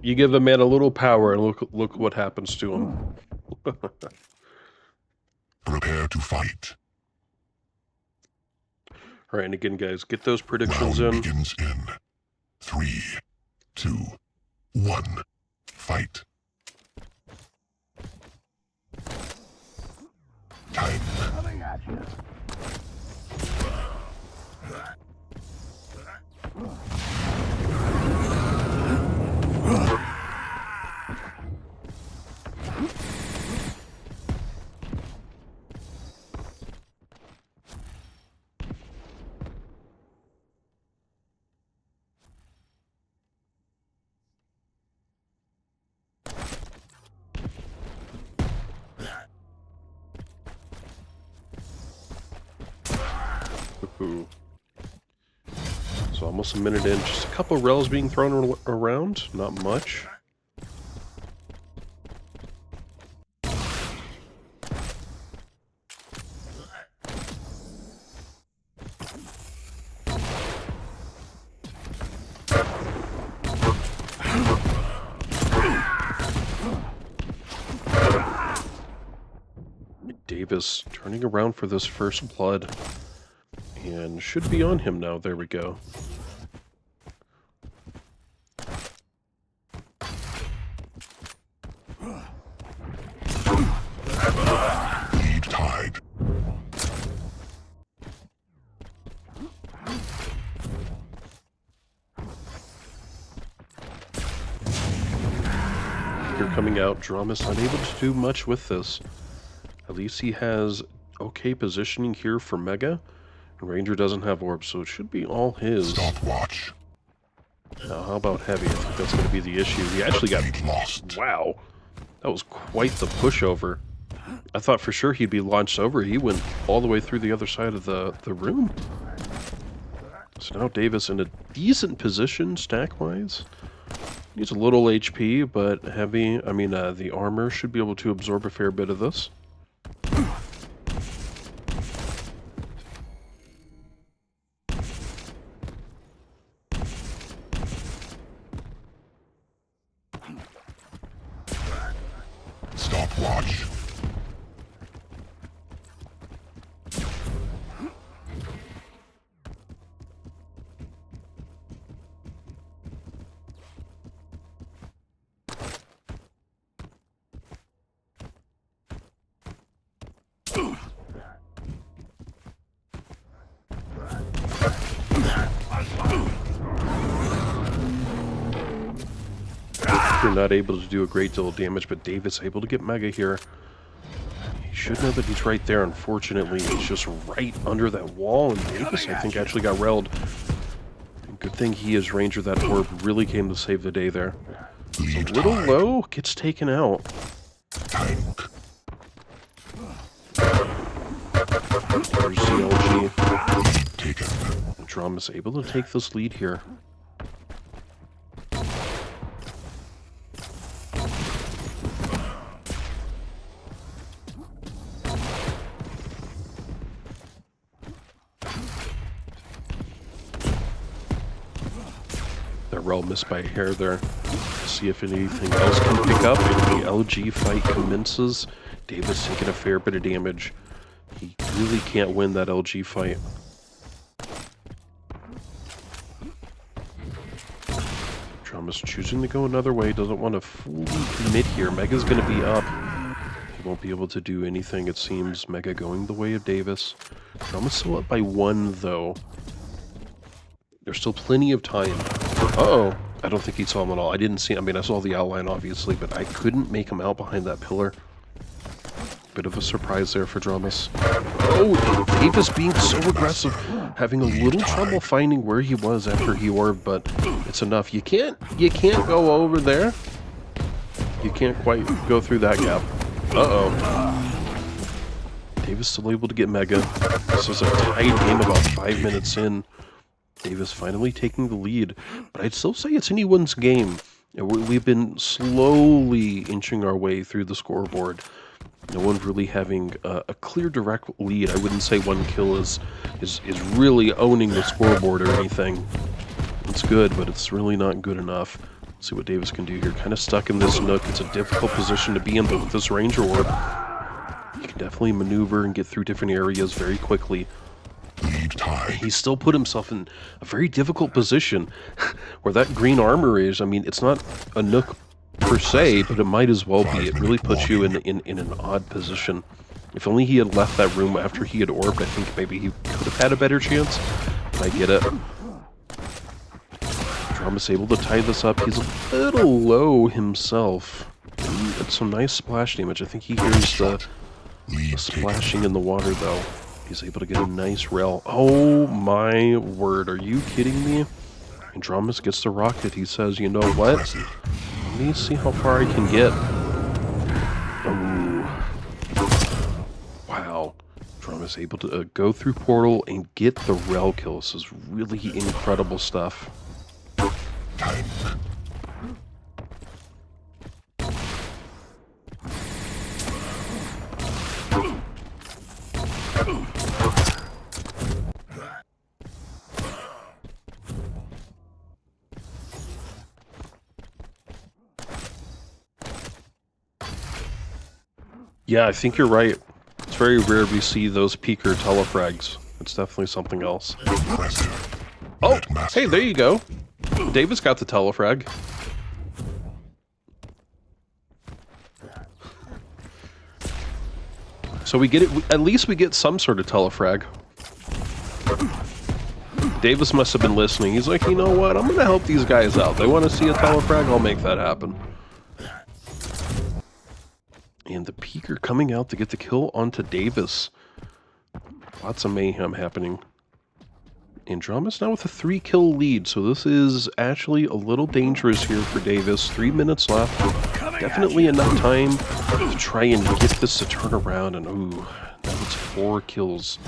You give the man a little power, and look what happens to him. Prepare to fight. All right, and again, guys, get those predictions Round in. begins in 3, 2, 1. Fight. Time. Coming at you. Ooh. So almost a minute in, just a couple rels being thrown around, not much. Davis turning around for this first blood. And should be on him now. There we go. Lead tied. Quaker coming out. Dramis unable to do much with this. At least he has okay positioning here for Mega. And Ranger doesn't have orbs, so it should be all his. Stopwatch. Now, how about Heavy? I think that's going to be the issue. He actually got... Lead lost. Wow. That was quite the pushover. I thought for sure he'd be launched over. He went all the way through the other side of the room. So now Davis in a decent position, stack-wise. Needs a little HP, but Heavy... the armor should be able to absorb a fair bit of this. Stopwatch. You're not able to do a great deal of damage, but Davis able to get Mega here. He should know that he's right there. Unfortunately, he's just right under that wall, and Davis, I think, actually got railed. Good thing he is Ranger. That orb really came to save the day there. It's a little low, gets taken out. Tank. There's CLG. Taken. Dramis able to take this lead here. That rel missed by a hair there. See if anything else can pick up. If the LG fight commences, Davis taking a fair bit of damage. He really can't win that LG fight. Dramis choosing to go another way, doesn't want to fully commit here. Mega's going to be up. He won't be able to do anything, it seems. Mega going the way of Davis. Dramis still up by 1, though. There's still plenty of time. Uh-oh. I don't think he saw him at all. I didn't see... I saw the outline, obviously, but I couldn't make him out behind that pillar. Bit of a surprise there for Dramis. Oh, Davis being so aggressive. Having a little trouble finding where he was after he orbed, but it's enough. You can't go over there. You can't quite go through that gap. Uh-oh. Davis still able to get Mega. This is a tight game about 5 minutes in. Davis finally taking the lead, but I'd still say it's anyone's game. We've been slowly inching our way through the scoreboard. No one really having a clear direct lead. I wouldn't say 1 kill is really owning the scoreboard or anything. It's good, but it's really not good enough. Let's see what Davis can do here. Kind of stuck in this nook. It's a difficult position to be in, but with this Ranger orb, you can definitely maneuver and get through different areas very quickly. He still put himself in a very difficult position where that green armor is. It's not a nook per se, but it might as well be. It really puts you in an odd position. If only he had left that room after he had orbed, I think maybe he could have had a better chance. But I get it. Dramis able to tie this up. He's a little low himself. That's some nice splash damage. I think he hears the splashing in the water, though. He's able to get a nice rel. Oh my word, are you kidding me? And Dramis gets the rocket. He says, you know what? Let me see how far I can get. Ooh. Wow. Dramis able to go through portal and get the rel kill. This is really incredible stuff. Yeah, I think you're right. It's very rare we see those peeker telefrags. It's definitely something else. Impressive. Oh, Master. hey, there you go. Davis got the telefrag. So we get it. At least we get some sort of telefrag. Davis must have been listening. He's like, you know what? I'm gonna help these guys out. They want to see a telefrag. I'll make that happen. And the peeker coming out to get the kill onto Davis. Lots of mayhem happening. And Dramis now with a 3-kill lead, so this is actually a little dangerous here for Davis. 3 minutes left. Definitely enough time to try and get this to turn around, and ooh, now it's 4 kills.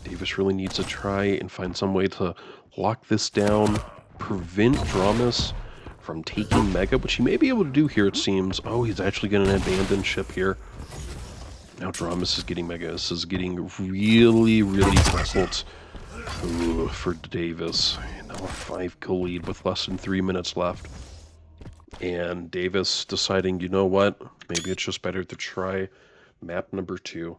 Davis really needs to try and find some way to lock this down, prevent Dramis from taking Mega, which he may be able to do here, it seems. Oh, he's actually getting an abandoned ship here. Now Dramis is getting Mega. This is getting really, really difficult for Davis. Now a 5-kill lead with less than 3 minutes left. And Davis deciding, you know what? Maybe it's just better to try map number 2.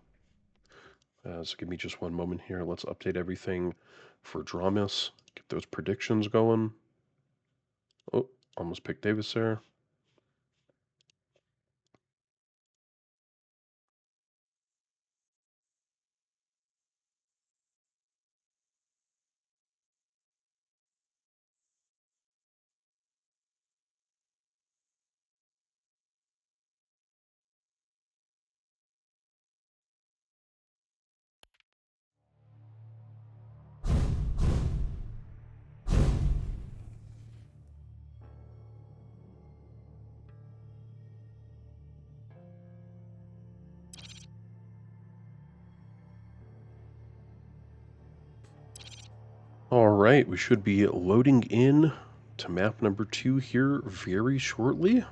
So give me just one moment here. Let's update everything for Dramis. Get those predictions going. Oh, almost picked Davis there. All right, we should be loading in to map number 2 here very shortly.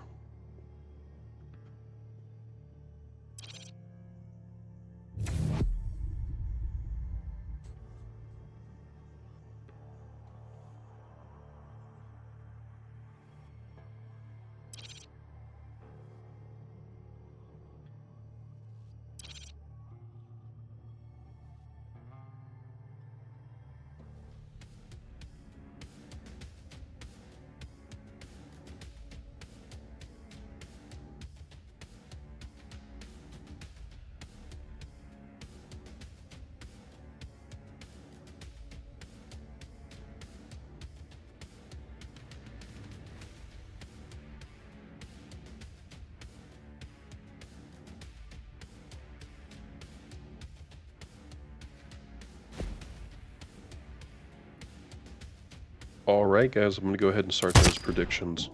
Alright guys, I'm going to go ahead and start those predictions.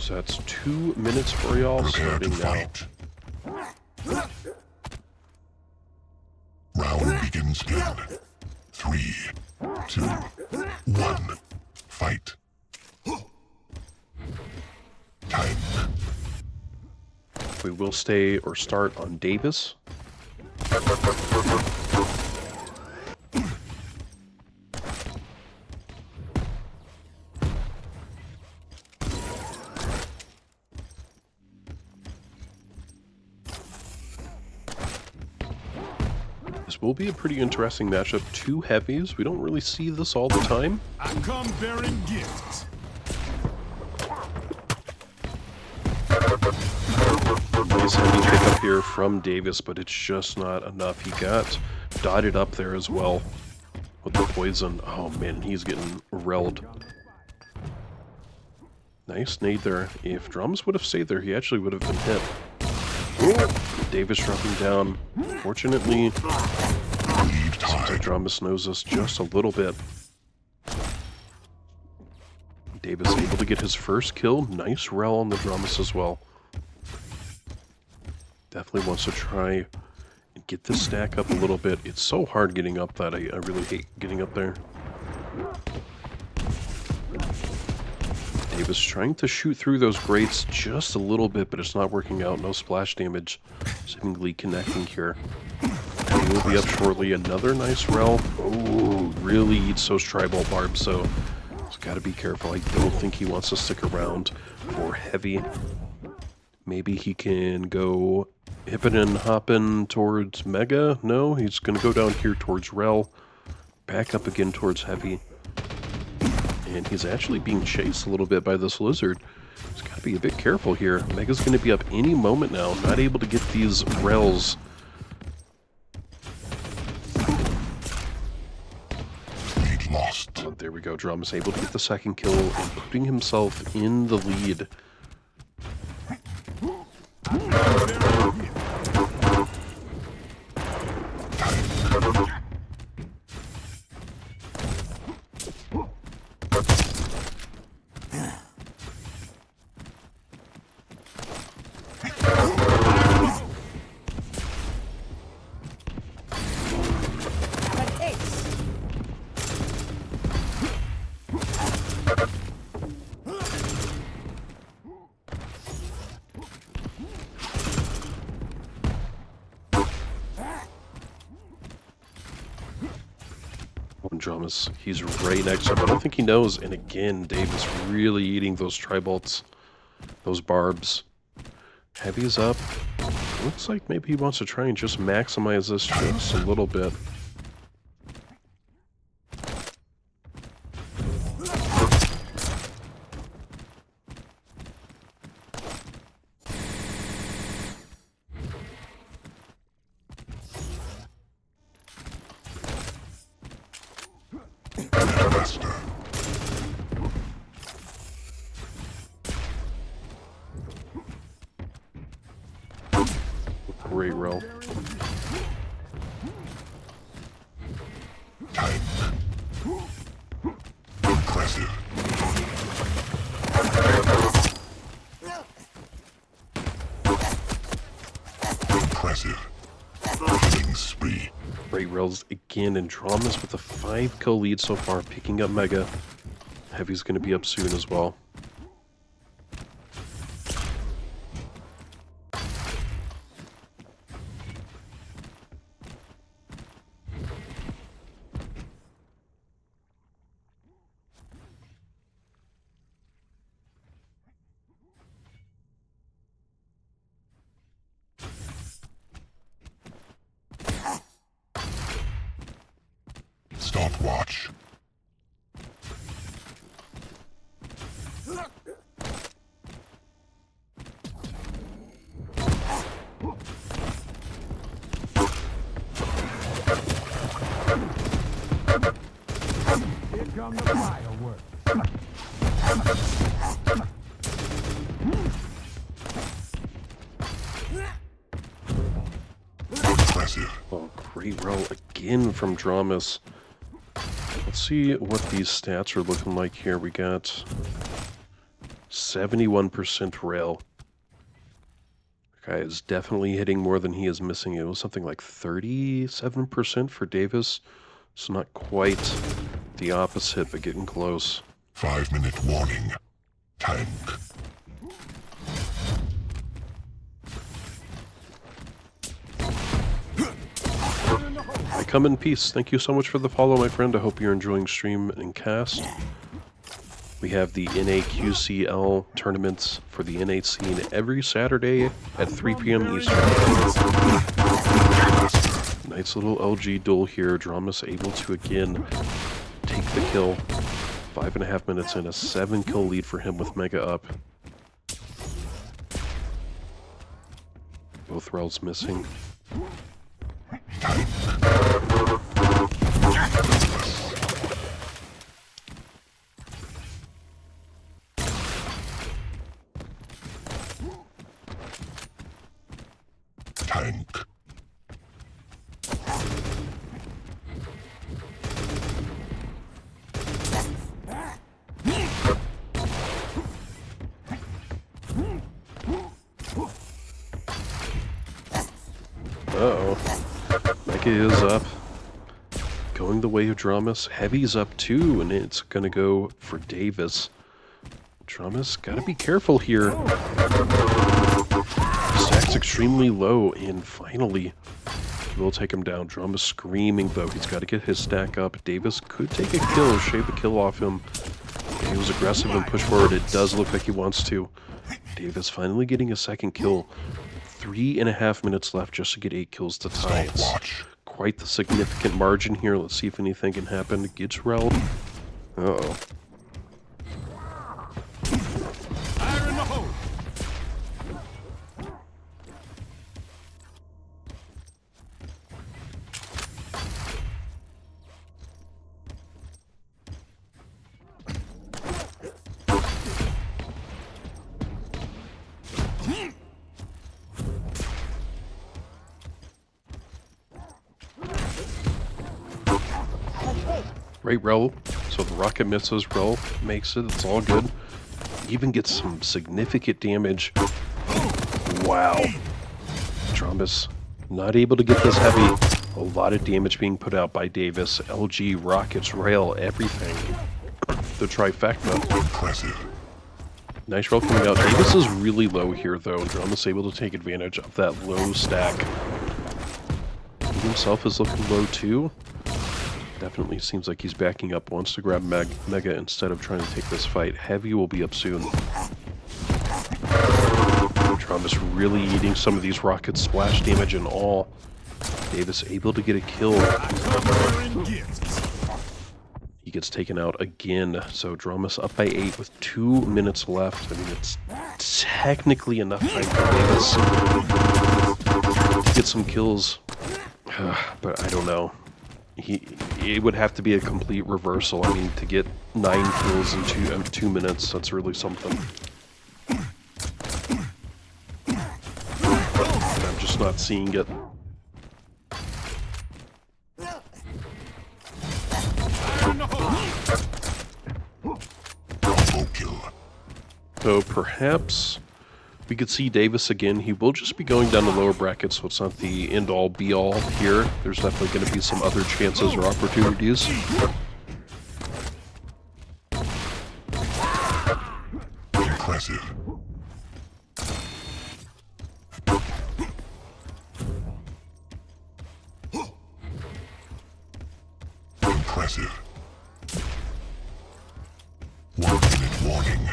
So that's 2 minutes for y'all, starting now. Round begins in 3, 2, 1. Fight. Time. We will stay or start on Davis. This will be a pretty interesting matchup. 2 heavies. We don't really see this all the time. I come bearing gifts. Nice heavy pickup here from Davis, but it's just not enough. He got dotted up there as well with the poison. Oh man, he's getting relled. Nice nade there. If Dramis would have stayed there, he actually would have been hit. Davis dropping down. Fortunately, seems like Dramis knows us just a little bit. Davis able to get his first kill. Nice rel on the Dramis as well. Definitely wants to try and get this stack up a little bit. It's so hard getting up that I really hate getting up there. Davis trying to shoot through those grates just a little bit, but it's not working out. No splash damage seemingly connecting here. He will be up shortly. Another nice rel. Oh, really eats those tribal barbs, so he's got to be careful. I don't think he wants to stick around for heavy. Maybe he can go hippin' and hoppin' towards Mega. No, he's going to go down here towards Rel. Back up again towards Heavy. And he's actually being chased a little bit by this lizard. He's got to be a bit careful here. Mega's going to be up any moment now. Not able to get these Rels. Lead lost. Oh, there we go. Dramis able to get the second kill and putting himself in the lead. Dramis, he's right next to him. I don't think he knows. And again, Davis really eating those tri-bolts, those barbs. Heavy's up. Looks like maybe he wants to try and just maximize this just a little bit. Great roll. Impressive. Impressive. Killing spree. Great rolls again, and Dramis with a 5-kill lead so far, picking up Mega. Heavy's going to be up soon as well. Stopwatch. Here come the fireworks. Impressive. Oh, great roll again from Dramis. Let's see what these stats are looking like here. We got 71% rail. Okay, is definitely hitting more than he is missing. It was something like 37% for Davis. So not quite the opposite, but getting close. 5-minute warning. Tank. I come in peace. Thank you so much for the follow, my friend. I hope you're enjoying stream and cast. We have the NAQCL tournaments for the NA scene every Saturday at 3 p.m. Eastern. Nice little LG duel here. Dramis able to again take the kill. 5.5 minutes in, a 7-kill lead for him with Mega up. Both Rels missing. Tank. Uh-oh. Mega is up. Going the way of Dramis. Heavy's up too, and it's gonna go for Davis. Dramis, gotta be careful here. Stack's extremely low, and finally, we'll take him down. Dramis screaming though. He's got to get his stack up. Davis could take a kill, shave a kill off him. He was aggressive and push forward. It does look like he wants to. Davis finally getting a second kill. 3.5 minutes left just to get 8 kills to tie. It's Stopwatch. quite the significant margin here. Let's see if anything can happen. Gets rel. Uh-oh. Fire in the hole. Right, rel. So the rocket misses, rel makes it. It's all good. Even gets some significant damage. Wow. Dramis not able to get this heavy. A lot of damage being put out by Davis. LG, rockets, rail, everything. The trifecta. Impressive. Nice roll coming out. Davis is really low here, though. Dramis able to take advantage of that low stack. He himself is looking low, too. Definitely seems like he's backing up. Wants to grab Mega instead of trying to take this fight. Heavy will be up soon. Dramis really eating some of these rockets. Splash damage and all. Davis able to get a kill. He gets taken out again. So Dramis up by 8 with 2 minutes left. I mean, it's technically enough time for Davis to get some kills. But I don't know. It would have to be a complete reversal. I mean, to get 9 kills in 2 minutes, that's really something. I'm just not seeing it. Combo kill. So perhaps we could see Davis again. He will just be going down the lower bracket, so it's not the end-all, be-all here. There's definitely going to be some other chances or opportunities. Impressive. Impressive. 1 minute warning.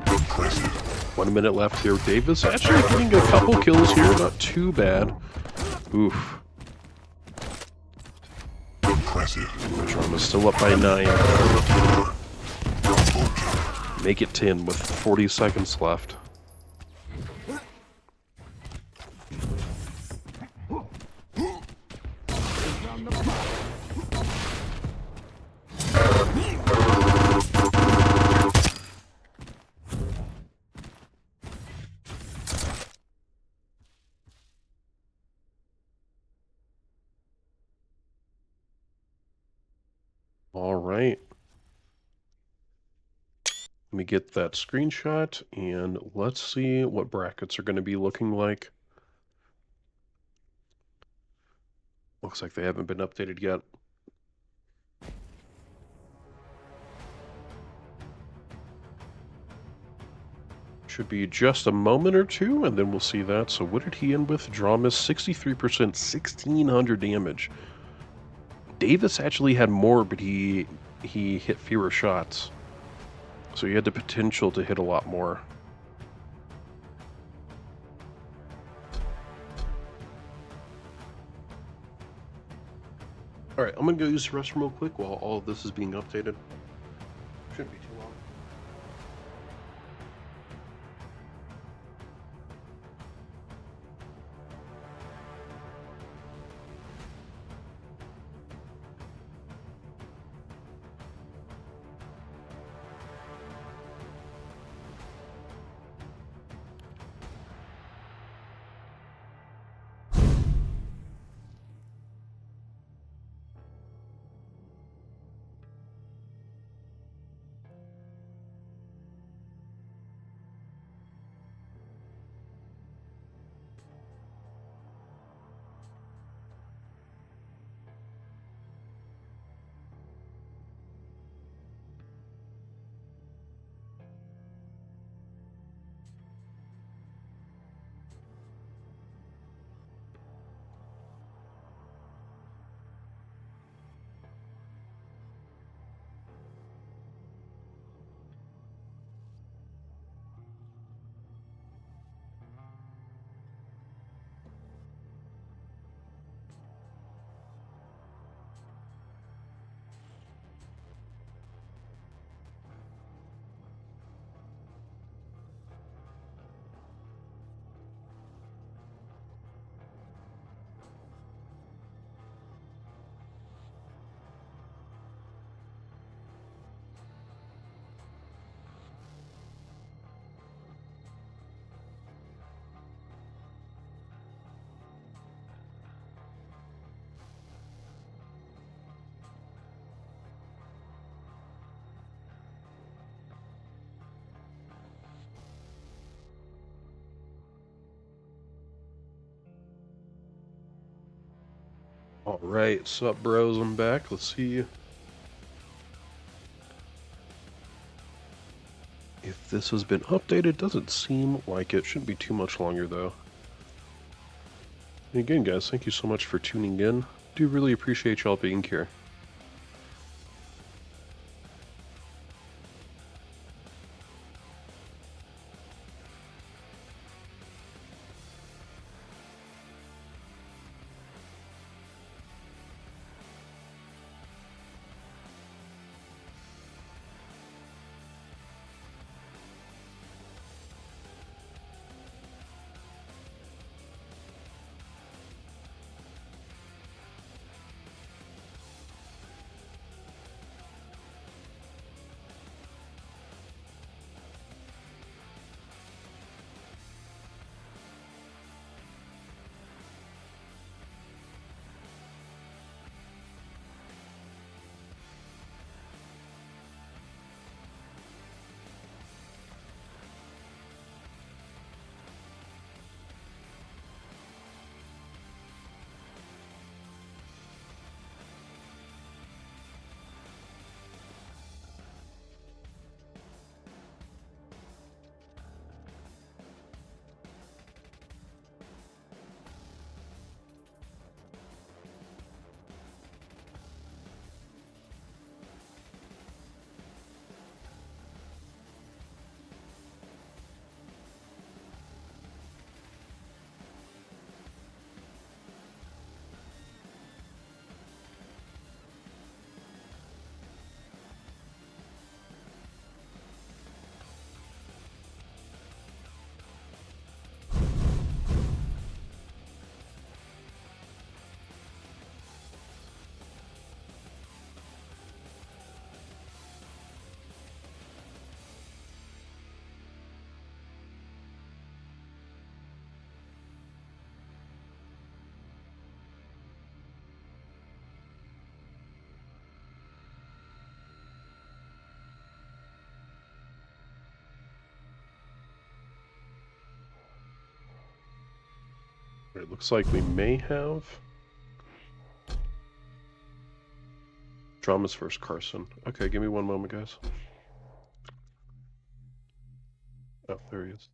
Impressive. 1 minute left here. Davis actually getting a couple kills here. Not too bad. Oof. Impressive. Dramis still up by 9. Combo kill. Make it 10 with 40 seconds left. All right. Let me get that screenshot and let's see what brackets are going to be looking like. Looks like they haven't been updated yet. Should be just a moment or two, and then we'll see that. So what did he end with? Dramis, 63%, 1,600 damage. Davis actually had more, but he hit fewer shots. So he had the potential to hit a lot more. Alright, I'm going to go use the restroom real quick while all of this is being updated. Shouldn't be too long. Alright, sup bros, I'm back. Let's see if this has been updated. Doesn't seem like it. Shouldn't be too much longer though. And again guys, thank you so much for tuning in. Do really appreciate y'all being here. It looks like we may have Dramis versus Carson. Okay, give me one moment, guys. Oh, there he is.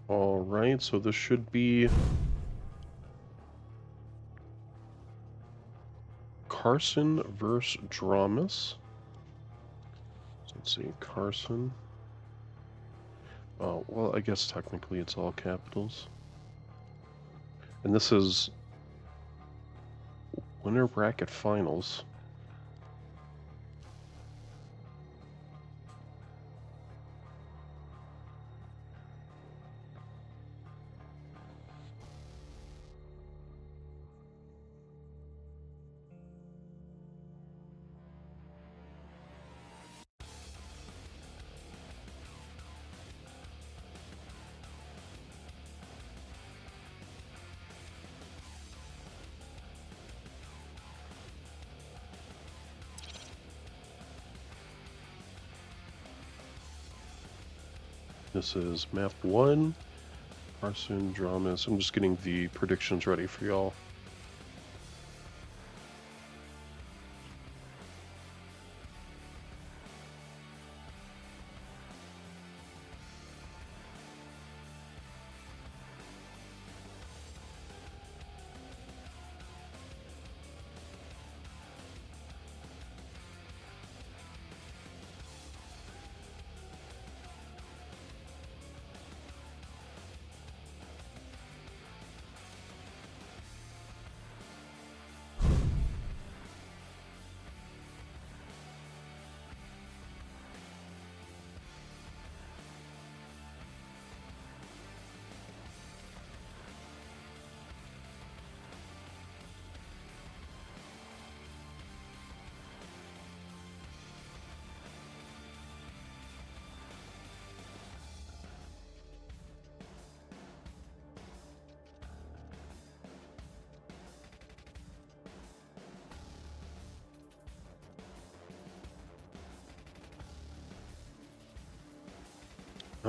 Alright, so this should be Carson versus Dramis. So let's see, Carson. Oh, well, I guess technically it's all capitals. And this is winner bracket finals. This is map 1, Carson, Dramis. I'm just getting the predictions ready for y'all.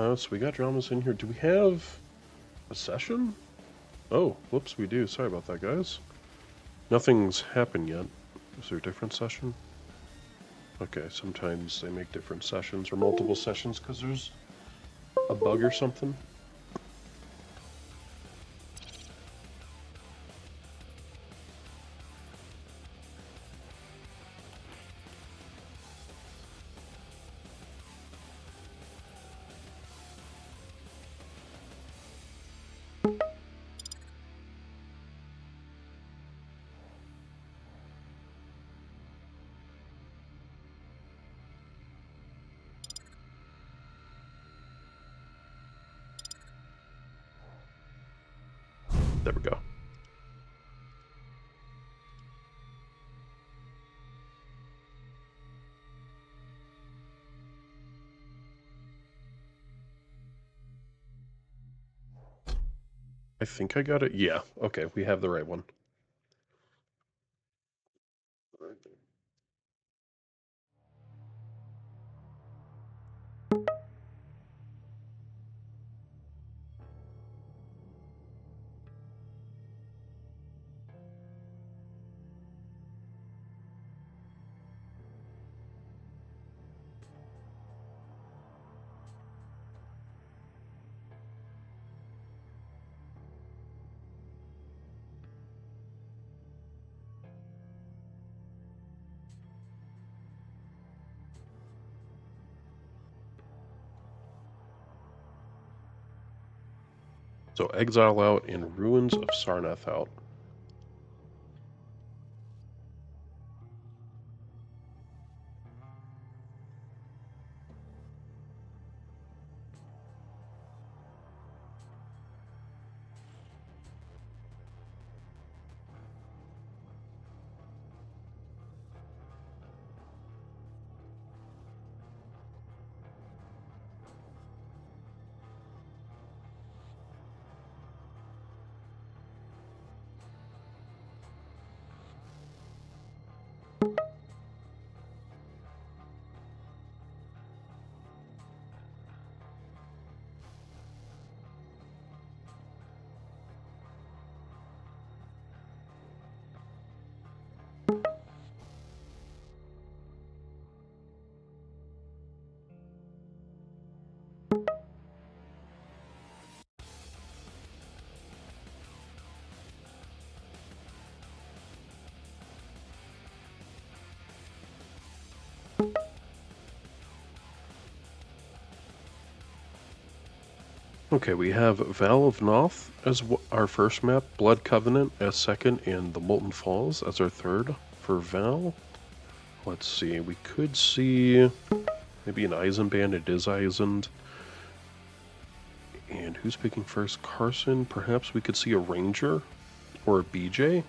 So we got Dramis in here. Do we have a session? Oh, whoops, we do. Sorry about that, guys. Nothing's happened yet. Is there a different session? Okay, sometimes they make different sessions or multiple sessions because there's a bug or something. There we go. I think I got it. Yeah, okay, we have the right one. So Exile out and Ruins of Sarnath out. Okay, we have Val of Noth as our first map, Blood Covenant as second, and the Molten Falls as our third for Val. Let's see, we could see maybe an Eisenband. It is Eisened. And who's picking first? Carson. Perhaps we could see a Ranger or a BJ.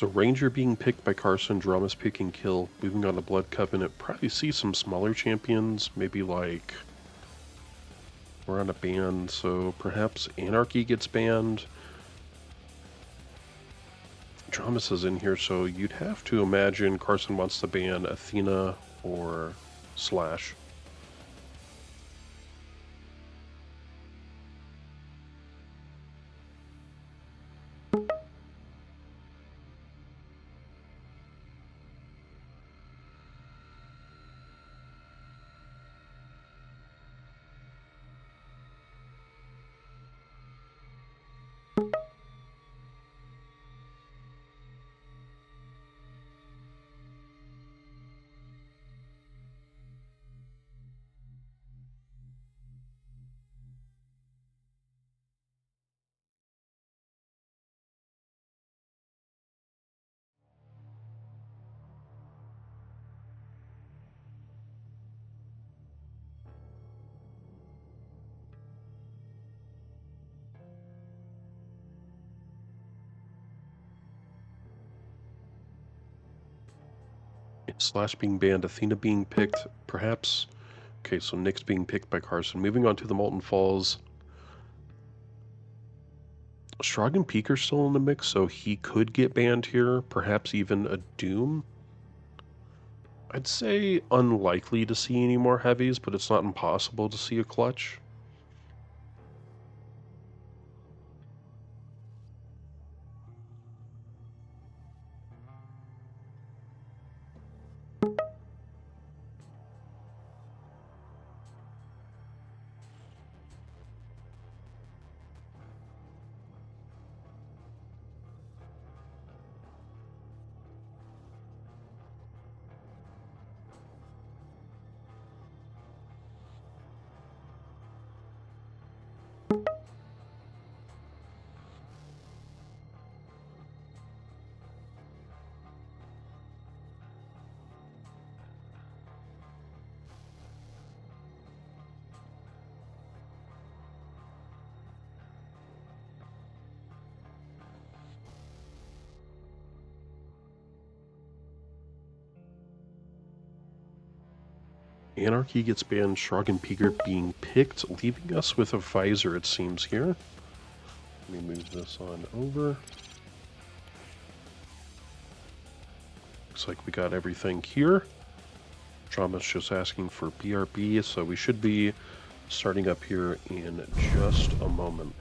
So Ranger being picked by Carson, Dramis picking Kill, moving on to Blood Covenant. Probably see some smaller champions, maybe like we're on a ban, so perhaps Anarchy gets banned. Dramis is in here, so you'd have to imagine Carson wants to ban Athena or Slash. Slash being banned, Athena being picked, perhaps. Okay, so Nick's being picked by Carson. Moving on to the Molten Falls. Strog and Peak are still in the mix, so he could get banned here. Perhaps even a Doom. I'd say unlikely to see any more heavies, but it's not impossible to see a clutch. Anarchy gets banned, Shrug and Peak are being picked, leaving us with a visor, it seems, here. Let me move this on over. Looks like we got everything here. Dramis just asking for BRB, so we should be starting up here in just a moment.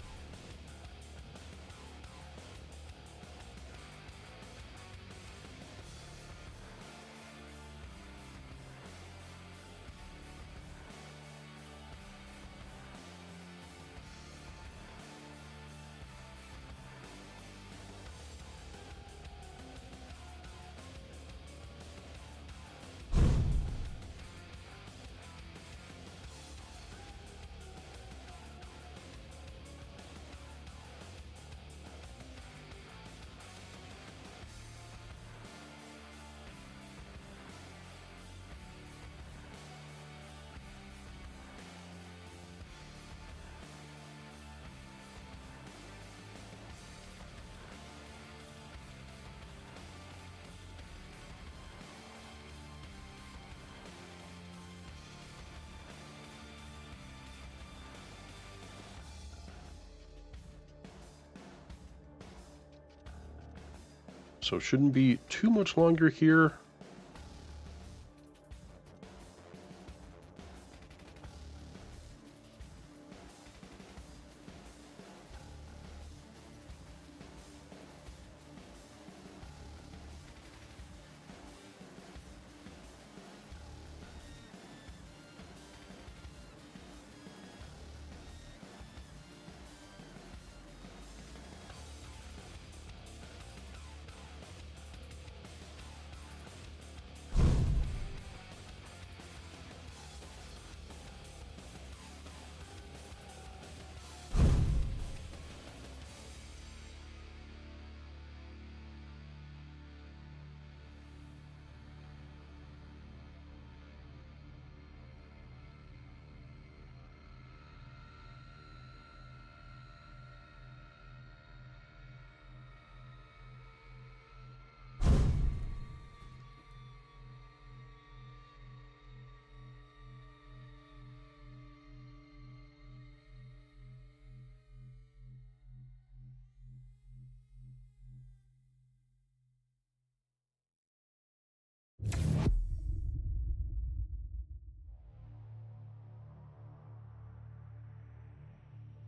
So shouldn't be too much longer here.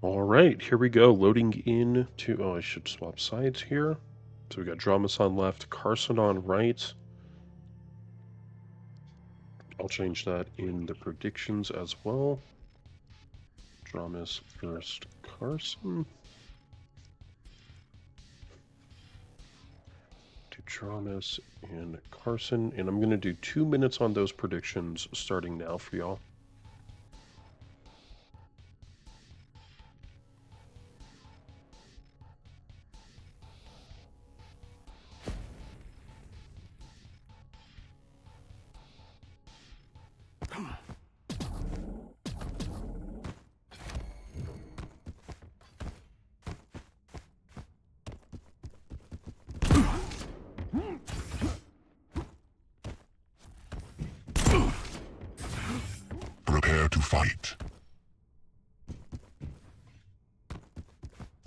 All right, here we go. Loading in to... Oh, I should swap sides here. So we got Dramis on left, Carson on right. I'll change that in the predictions as well. Dramis first, Carson. To Dramis and Carson. And I'm going to do 2 minutes on those predictions starting now for y'all. Prepare to fight.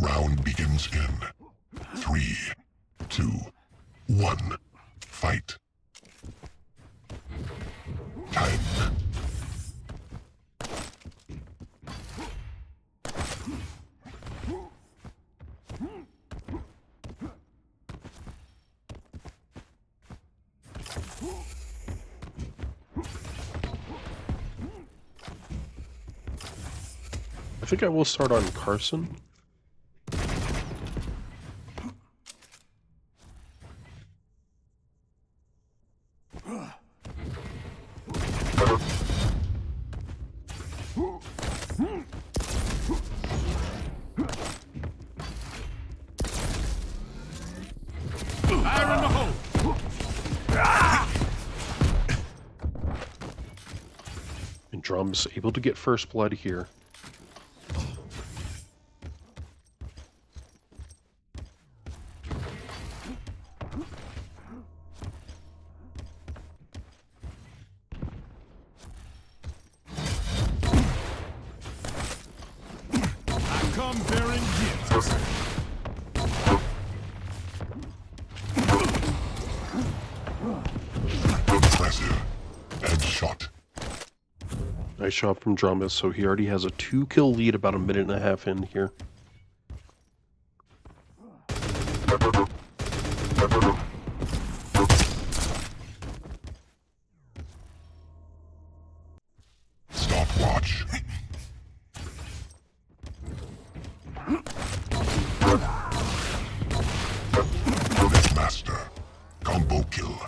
Round begins in 3, 2, 1. Fight. Time. I think I will start on Carson. Fire in the hole! And Dramis able to get first blood here. I come bearing gifts. Impressive. Headshot. Nice shot from Dramis, so he already has a 2-kill lead about a minute and a half in here. Stopwatch. Master. Combo kill.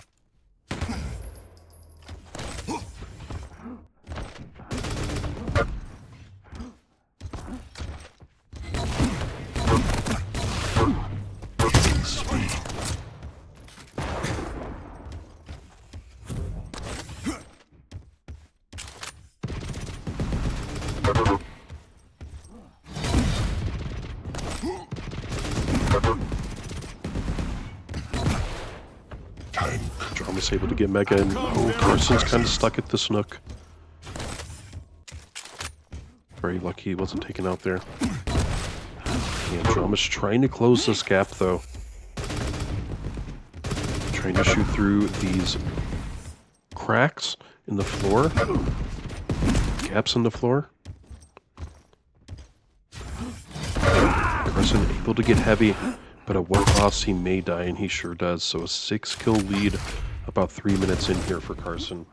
Killing spree. Time. Dramis able to get Mega, and oh, Carson's kind of stuck at this nook. Very lucky he wasn't taken out there. And Dramis trying to close this gap, though. Trying to shoot through these cracks in the floor. Gaps in the floor. Carson able to get heavy, but at what cost? He may die, and he sure does. So a 6-kill lead about 3 minutes in here for Carson.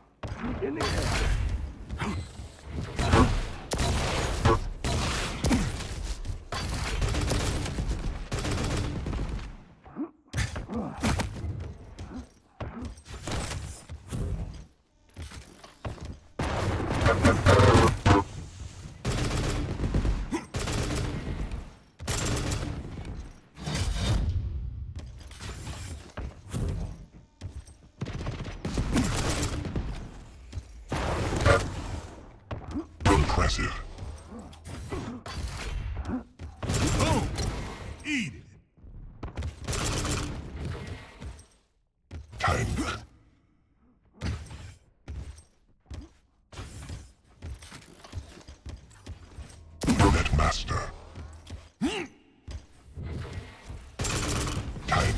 Impressive. Boom! Eat it! Time. Net master. Time.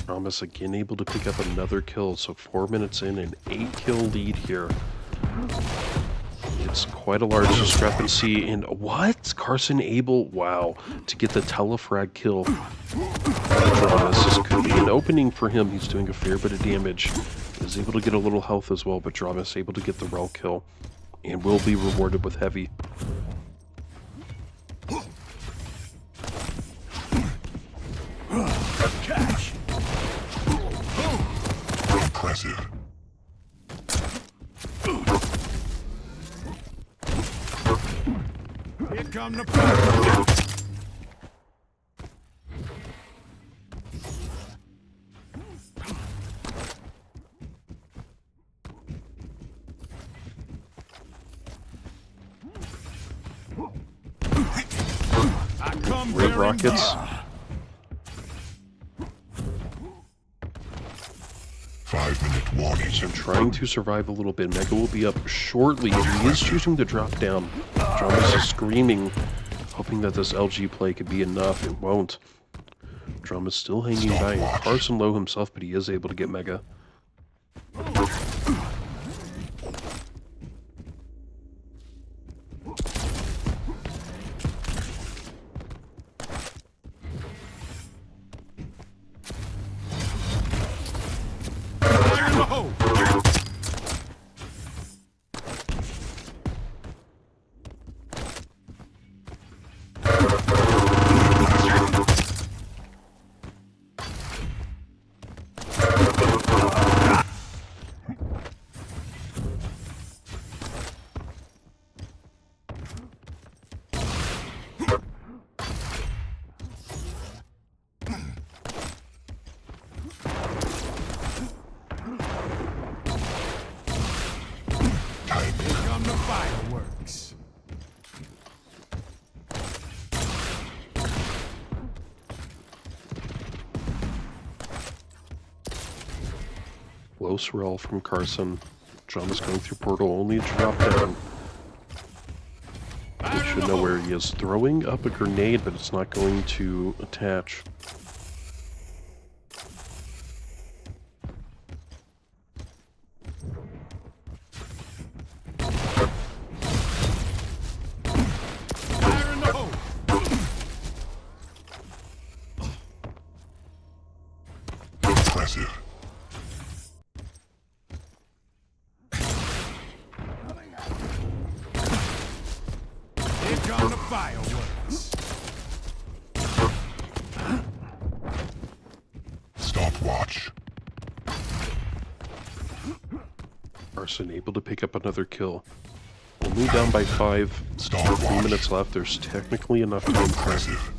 Dramis again able to pick up another kill, so 4 minutes in, an 8-kill lead here. It's quite a large discrepancy, and what? Carson able, wow, to get the telefrag kill. Dramis, this could be an opening for him. He's doing a fair bit of damage. Is able to get a little health as well, but Dramis able to get the rel kill, and will be rewarded with heavy. Catch! Impressive. Here come the fire! come Great bearing rockets. gifts. 5-minute warning. So trying to survive a little bit. Mega will be up shortly, and he is choosing to drop down. Dramis is screaming, hoping that this LG play could be enough. It won't. Dramis still hanging by. Carson low himself, but he is able to get Mega. Fire in the hole. Here come the fireworks. Close roll from Carson. Dramis going through portal, only to drop down. He should know where he is. Throwing up a grenade, but it's not going to attach. Fire in the hole. Impressive. Here come the fireworks. Stopwatch. Carson able to pick up another kill. Only down by 5. 3 minutes left. There's technically enough time for Impressive.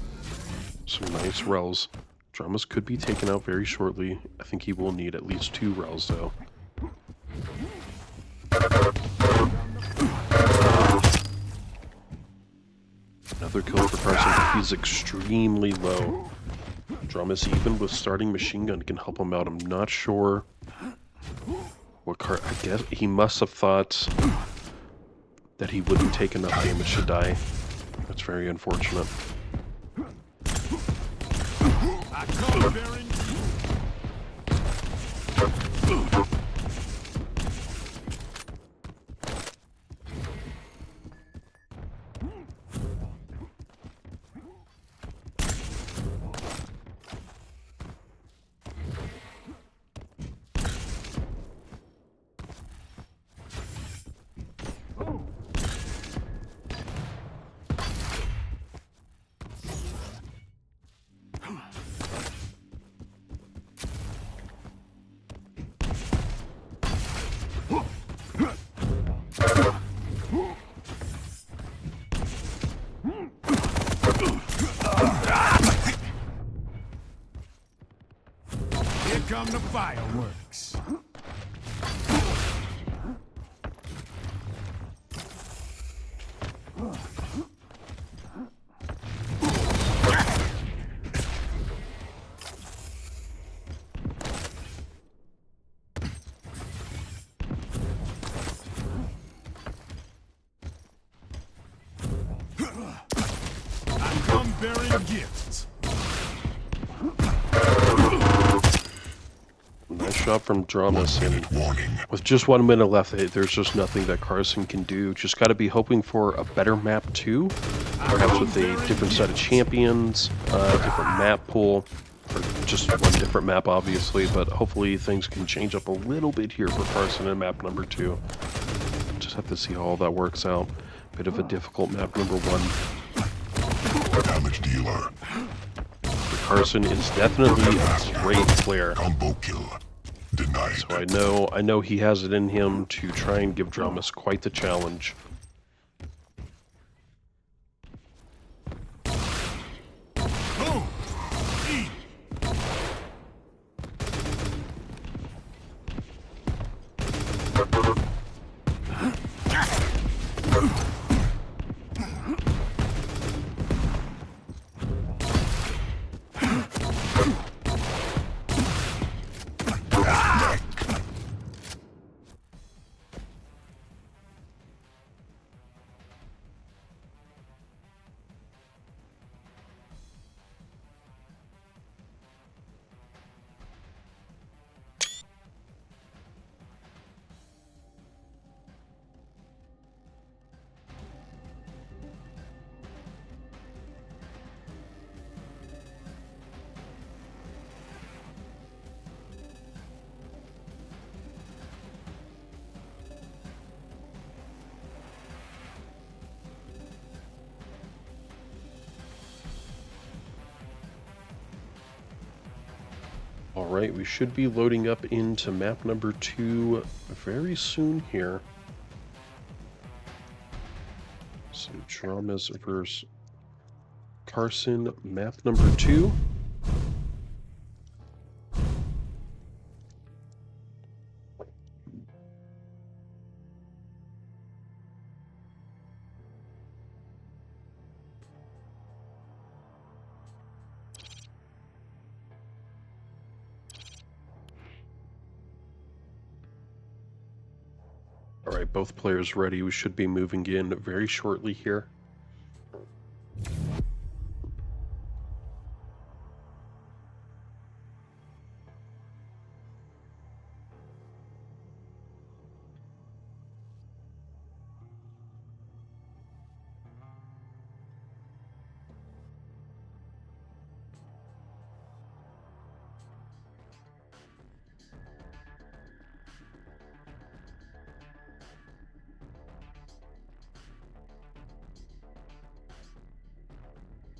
some nice rels. Dramis could be taken out very shortly. I think he will need at least 2 rels though. Another kill for Carson, but he's extremely low. Dramis, even with starting machine gun, can help him out. I'm not sure what I guess he must have thought that he wouldn't take enough damage to die. That's very unfortunate. I come bearing Here come the fireworks. I come bearing gifts. Nice shot from Dramis, and Warning. with just 1 minute left, there's just nothing that Carson can do. Just got to be hoping for a better map too, perhaps with a different set of champions, different map pool, or just one different map, obviously. But hopefully things can change up a little bit here for Carson in map number 2. Just have to see how all that works out. Bit of a difficult map number 1. Damage dealer. Carson is definitely a great player. Combo kill. Denied. So I know he has it in him to try and give Dramis quite the challenge. Boom! Eat. Alright, we should be loading up into map number 2 very soon here. So Dramis versus Carson, map number 2. Alright, both players ready. We should be moving in very shortly here.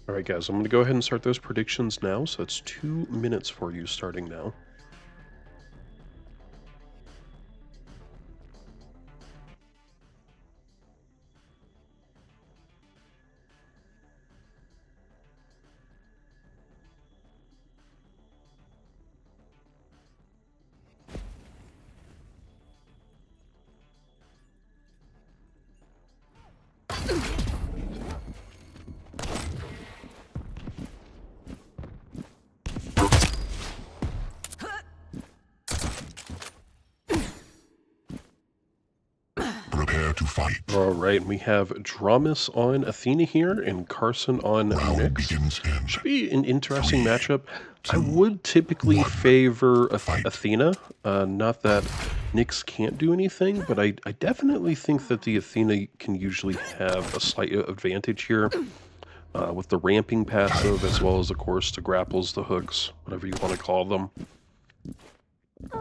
Alright guys, I'm going to go ahead and start those predictions now, so it's 2 minutes for you starting now. Prepare to fight. Alright, we have Dramis on Athena here and Carson on Round Nyx. begins in Should be an interesting 3, matchup. I 2, would typically 1. favor Fight. Athena. Not that Nyx can't do anything, but I definitely think that the Athena can usually have a slight advantage here. With the ramping passive, as well as, of course, the grapples, the hooks, whatever you want to call them.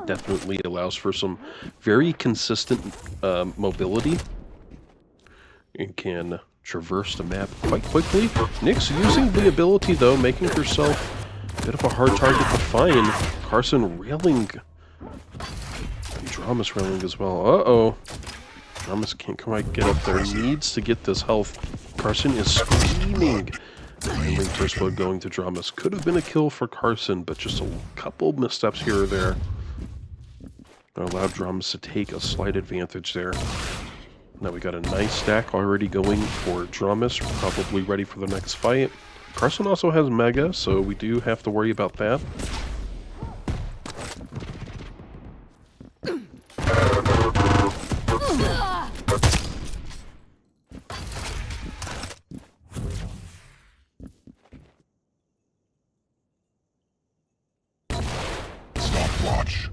Definitely allows for some very consistent mobility. And can traverse the map quite quickly. Nyx using the ability, though, making herself a bit of a hard target to find. Carson railing. And Dramis railing as well. Uh-oh. Dramis can't quite get up there. Needs to get this health. Carson is screaming. And link to explode going to Dramis. Could have been a kill for Carson, but just a couple missteps here or there allowed Dramis to take a slight advantage there. Now we got a nice stack already going for Dramis, probably ready for the next fight. Carson also has Mega, so we do have to worry about that. stopwatch.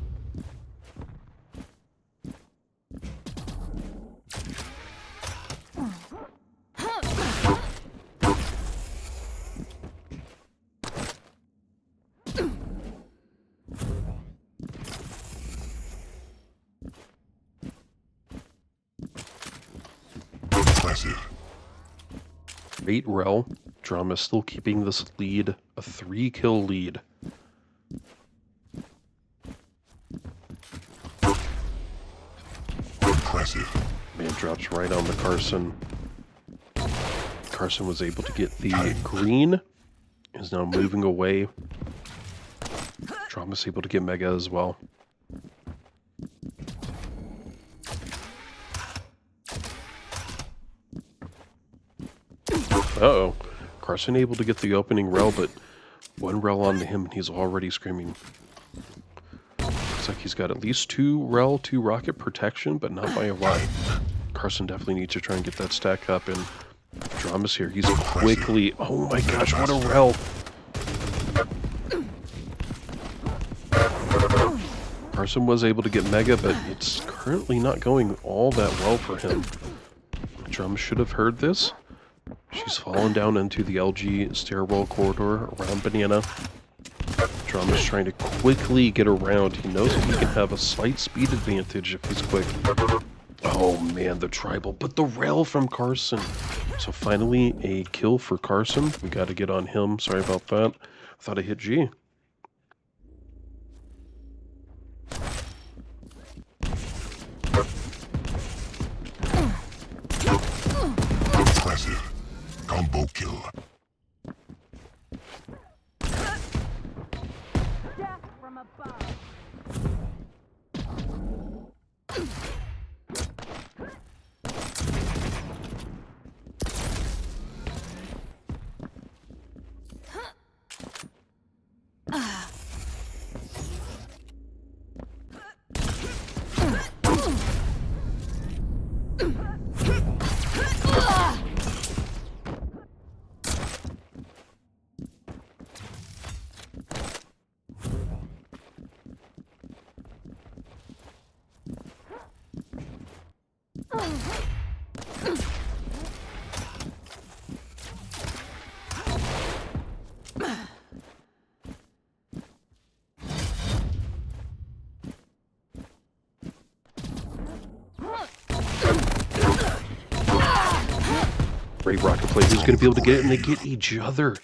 Impressive. 8 rel. Drama still keeping this lead, a 3-kill lead. Impressive. Man drops right on the Carson. Carson was able to get the green. Is now moving away. Drama's able to get Mega as well. Uh-oh. Carson able to get the opening rel, but 1 rel onto him and he's already screaming. Looks like he's got at least 2 rel, 2 rocket protection, but not by a lot. Carson definitely needs to try and get that stack up, and Drama's here. He's quickly... Oh my gosh, what a rel! Carson was able to get Mega, but it's currently not going all that well for him. Drum should have heard this. She's fallen down into the LG stairwell corridor around Banana. Drum is trying to quickly get around. He knows that he can have a slight speed advantage if he's quick. Oh man, the tribal, but the rail from Carson. So finally a kill for Carson. We got to get on him. Sorry about that. I thought I hit G. impressive. Combo kill. Death from above. Great rocket play. Who's going to be able to get it? And they get each other.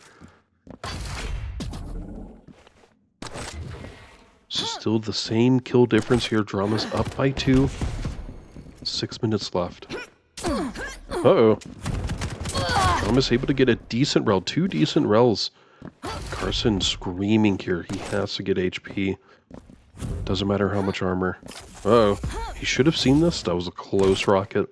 So still the same kill difference here. Dramis up by 2. 6 minutes left. Uh-oh. Dramis able to get a decent rel. 2 decent rels. Carson screaming here. He has to get HP. Doesn't matter how much armor. Uh-oh. He should have seen this. That was a close rocket.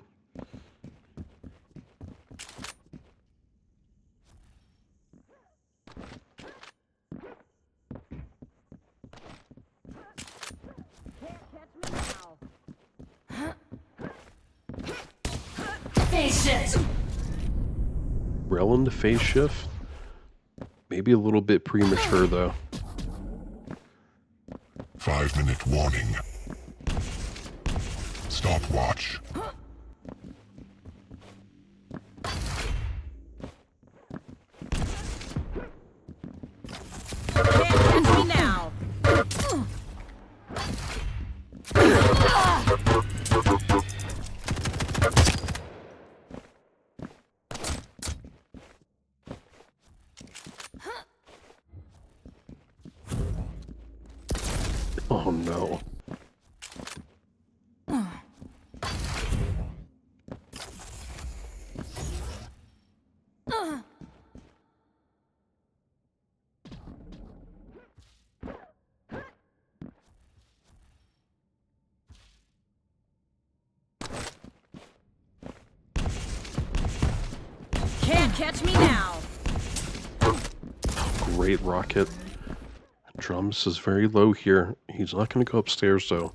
Rel into phase shift. Maybe a little bit premature though. 5-minute warning. Stopwatch. Can't catch me now. Oh no. Can't catch me now. Great rocket. Dramis is very low here. He's not going to go upstairs though.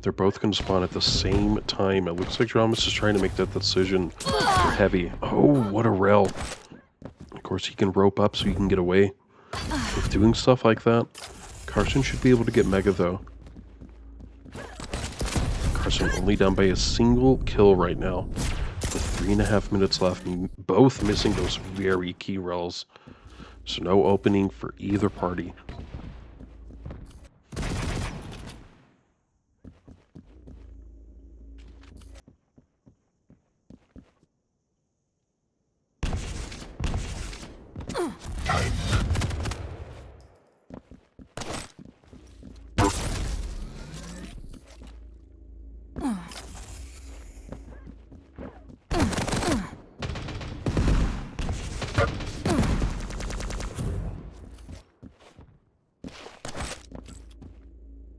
They're both going to spawn at the same time. It looks like Dramis is trying to make that decision for heavy. Oh, what a rel. Of course, he can rope up so he can get away with doing stuff like that. Carson should be able to get mega though. Carson only down by a single kill right now. With 3.5 minutes left. Both missing those very key rels. So no opening for either party.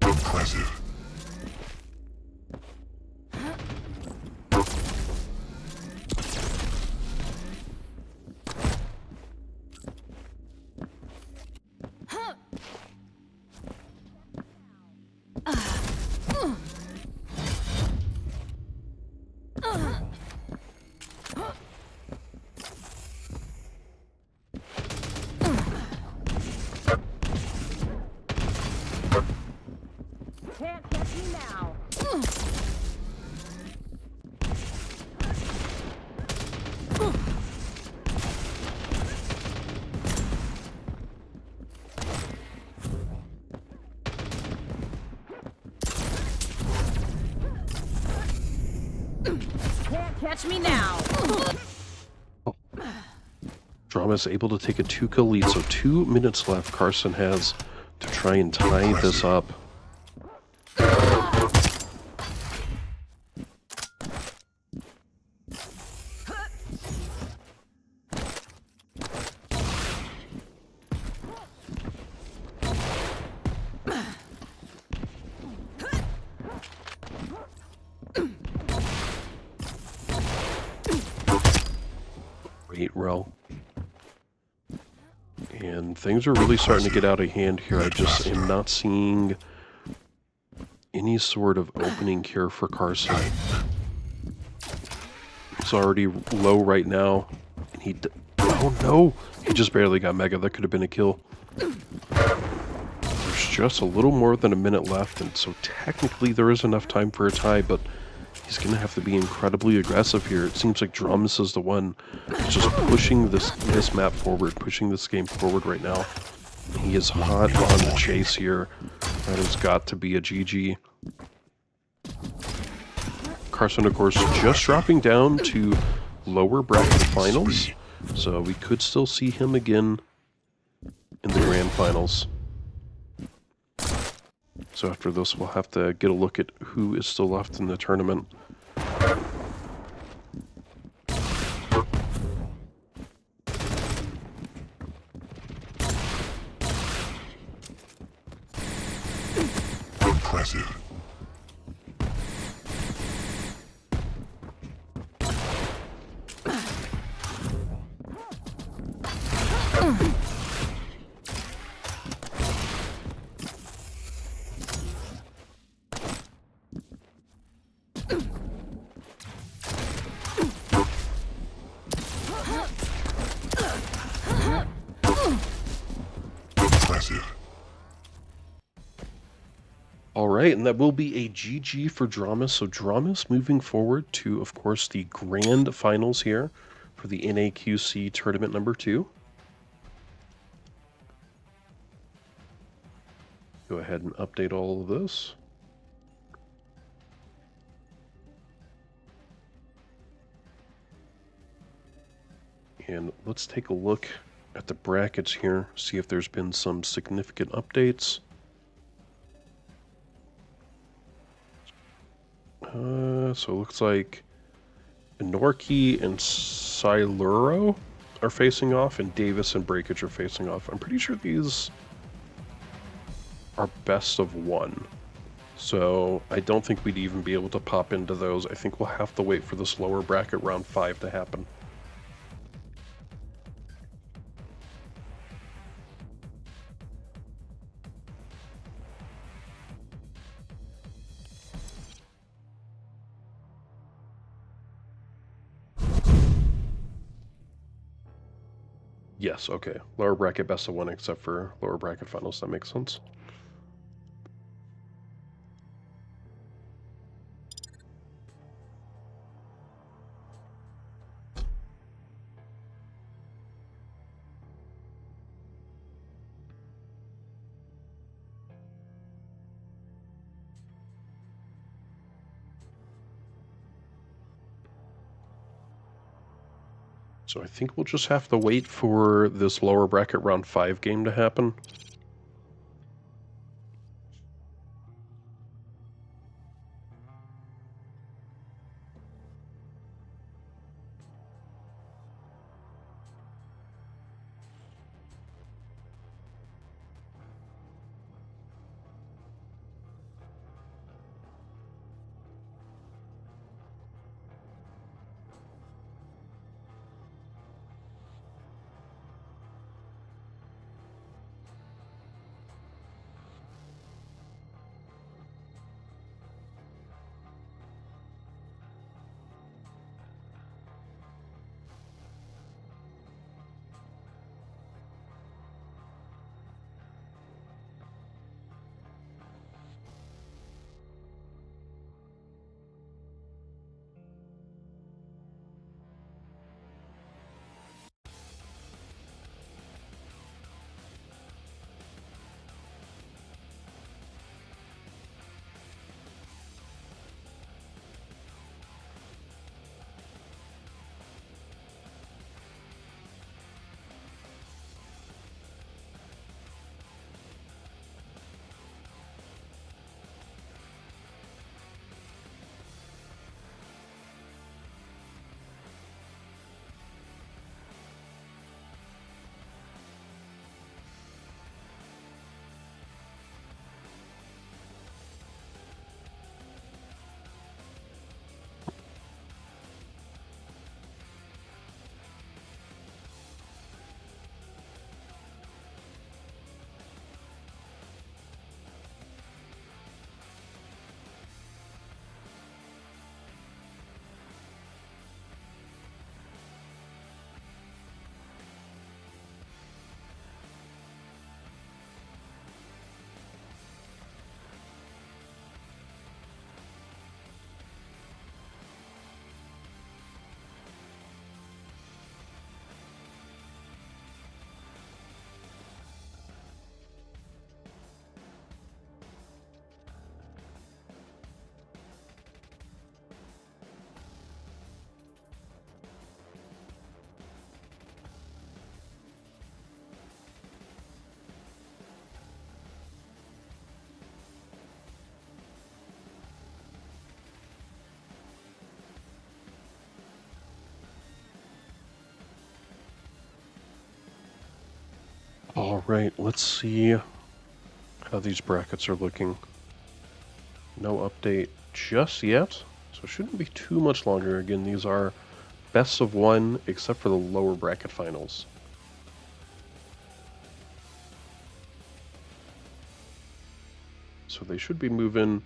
Impressive. Can't catch me now. Can't catch me now. Dramis able to take a 2-kill lead, so 2 minutes left Carson has to try and tie this up. Wait, Rel. And things are really starting to get out of hand here. I just am not seeing any sort of opening here for Carson. He's already low right now. And oh no! He just barely got Mega. That could have been a kill. There's just a little more than a minute left, and so technically there is enough time for a tie, but he's going to have to be incredibly aggressive here. It seems like Dramis is the one who's just pushing this map forward, pushing this game forward right now. He is hot on the chase here. That has got to be a GG. Carson, of course, just dropping down to lower bracket finals, so we could still see him again in the grand finals. So after this, we'll have to get a look at who is still left in the tournament. Impressive. Alright, and that will be a GG for Dramis. So Dramis moving forward to, of course, the grand finals here for the NAQC tournament number 2. Go ahead and update all of this. And let's take a look at the brackets here, see if there's been some significant updates. So it looks like Norky and Siluro are facing off, and Davis and Breakage are facing off. I'm pretty sure these are best of 1. So I don't think we'd even be able to pop into those. I think we'll have to wait for this lower bracket round 5 to happen. Yes, okay. Lower bracket best of 1 except for lower bracket finals. That makes sense. So I think we'll just have to wait for this lower bracket round 5 game to happen. Alright, let's see how these brackets are looking. No update just yet, so it shouldn't be too much longer. Again, these are best of one, except for the lower bracket finals. So they should be moving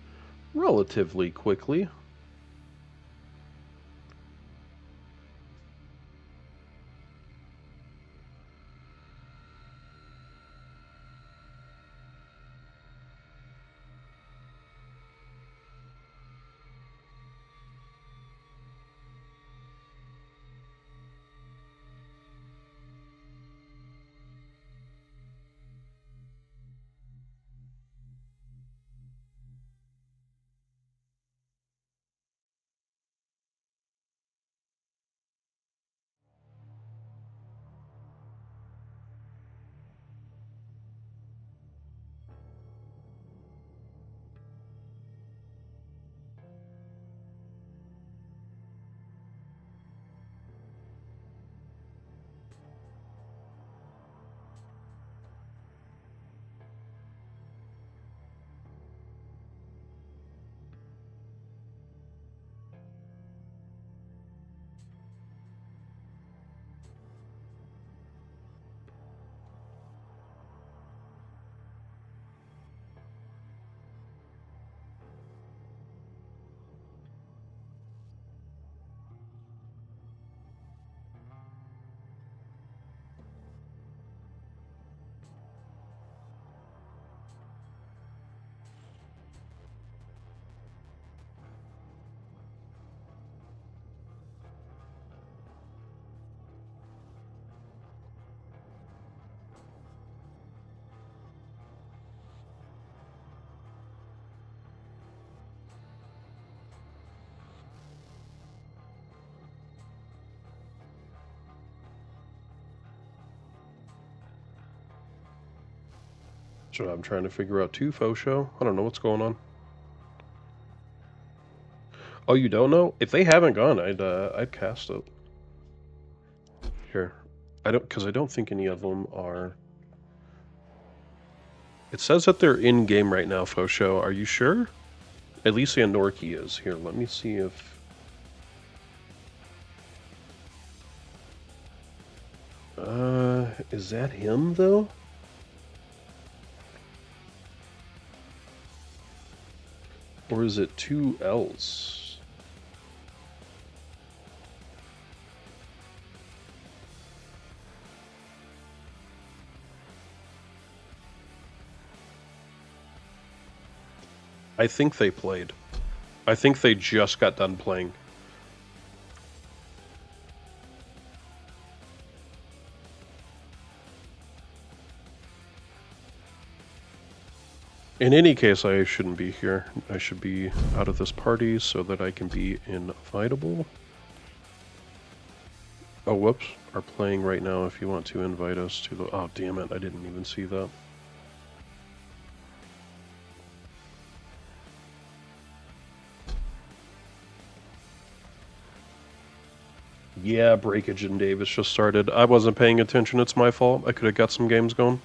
relatively quickly. So I'm trying to figure out too, Fosho. I don't know what's going on. Oh, you don't know? If they haven't gone, I'd cast it. Here. Because I don't think any of them are. It says that they're in game right now, Fosho. Are you sure? At least Anorki is. Here, let me see if... is that him, though? Or is it two L's? I think they played. I think they just got done playing. In any case, I shouldn't be here. I should be out of this party so that I can be invitable. Oh, whoops. Are playing right now if you want to invite us to the... Oh, damn it. I didn't even see that. Yeah, Breakage and Davis just started. I wasn't paying attention. It's my fault. I could have got some games going.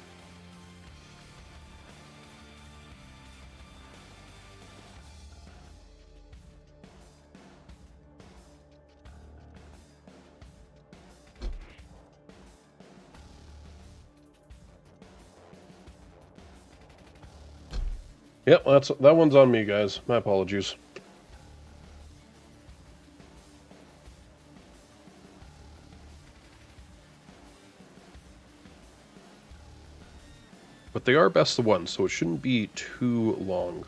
Yep, that one's on me, guys. My apologies. But they are best of one, so it shouldn't be too long.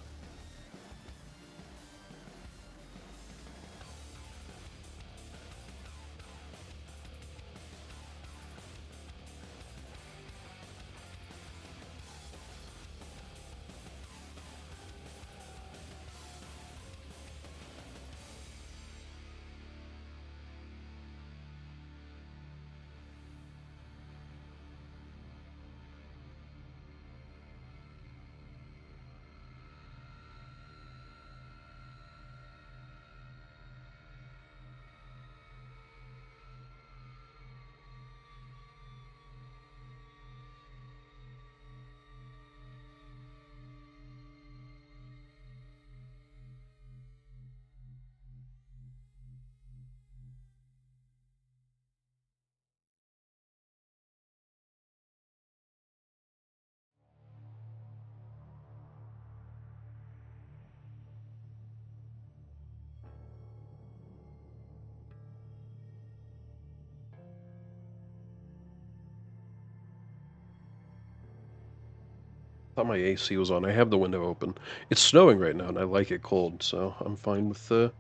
Thought my AC was on. I have the window open. It's snowing right now, and I like it cold, so I'm fine with the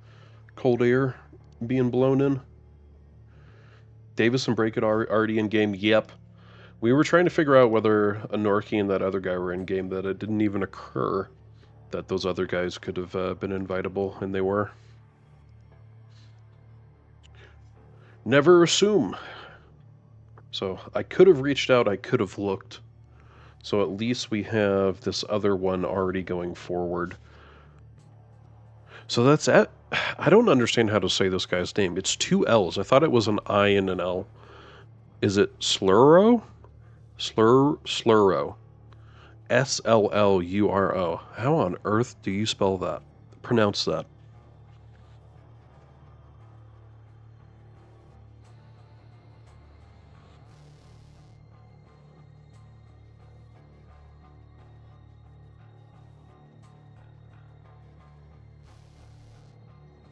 cold air being blown in. Davis and Break It are already in game. Yep. We were trying to figure out whether a Norky and that other guy were in game. That it didn't even occur that those other guys could have been invitable, and they were. Never assume. So I could have reached out. I could have looked. So at least we have this other one already going forward. So that's it. I don't understand how to say this guy's name. It's two L's. I thought it was an I and an L. Is it Siluro? Siluro. Slluro. How on earth do you spell that? Pronounce that.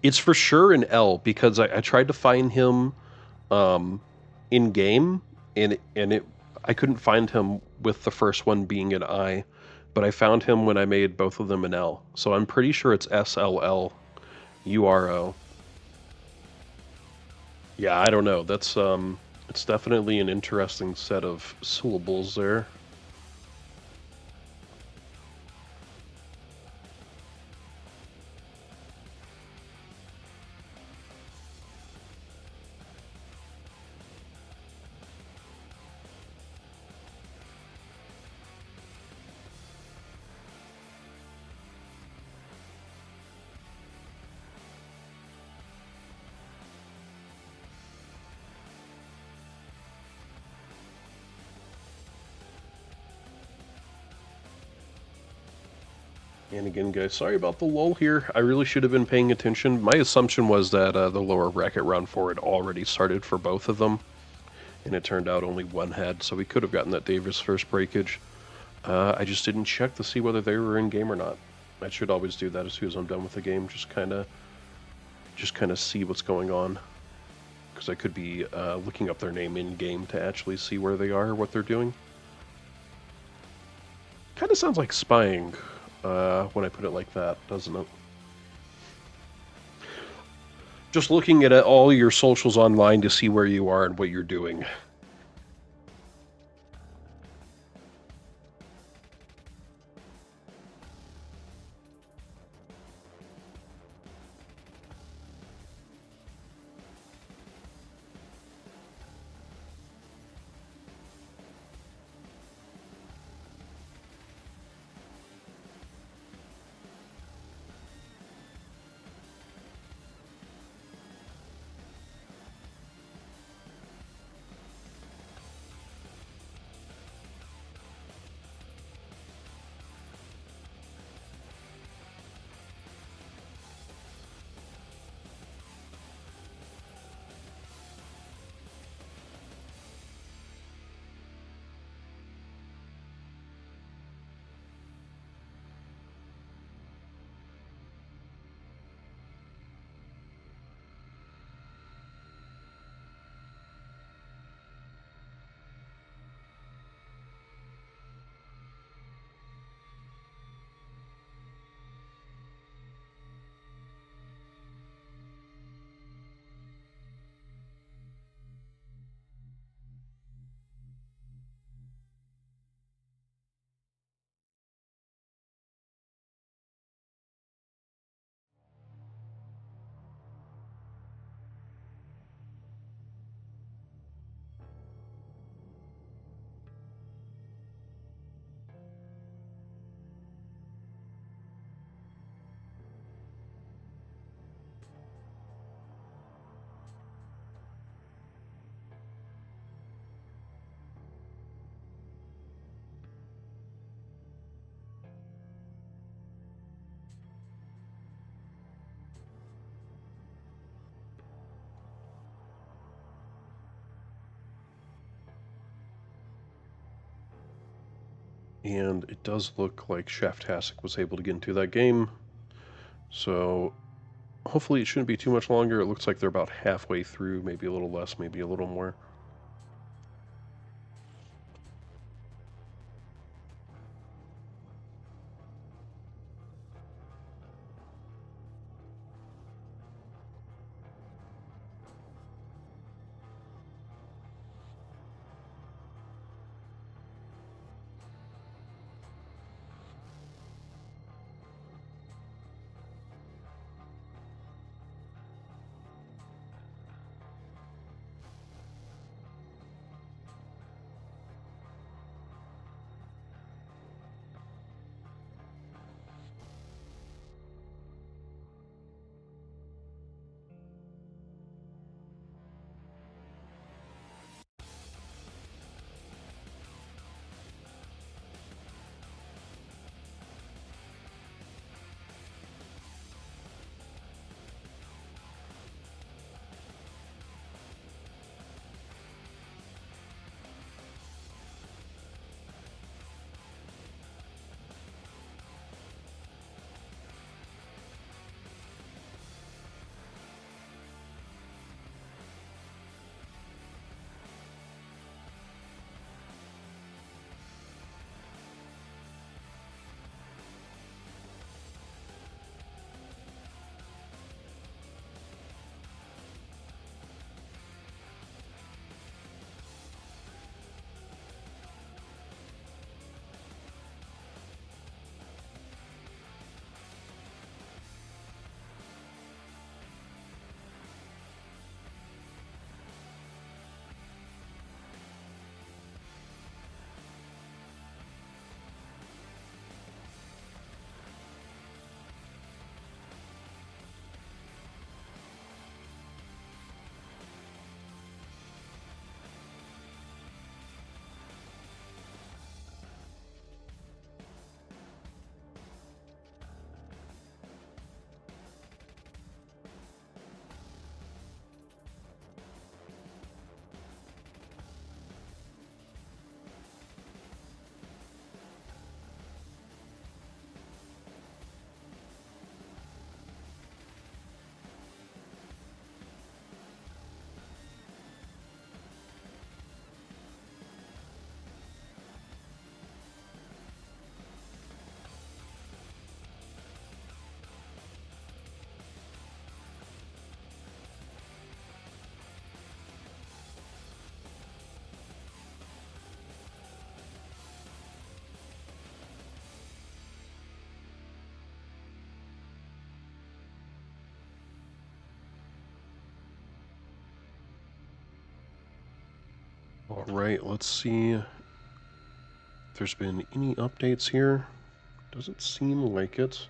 It's for sure an L because I tried to find him in game and I couldn't find him with the first one being an I, but I found him when I made both of them an L. So I'm pretty sure it's Slluro. Yeah, I don't know. That's it's definitely an interesting set of syllables there. And again, guys, sorry about the lull here. I really should have been paying attention. My assumption was that the lower bracket round 4 had already started for both of them, and it turned out only one had, so we could have gotten that Davis first breakage. I just didn't check to see whether they were in game or not. I should always do that as soon as I'm done with the game, just kind of see what's going on, because I could be looking up their name in game to actually see where they are or what they're doing. Kind of sounds like spying. When I put it like that, doesn't it? Just looking at all your socials online to see where you are and what you're doing. And it does look like Cheftastic was able to get into that game. So hopefully it shouldn't be too much longer. It looks like they're about halfway through, maybe a little less, maybe a little more. All right, let's see if there's been any updates here. Doesn't seem like it.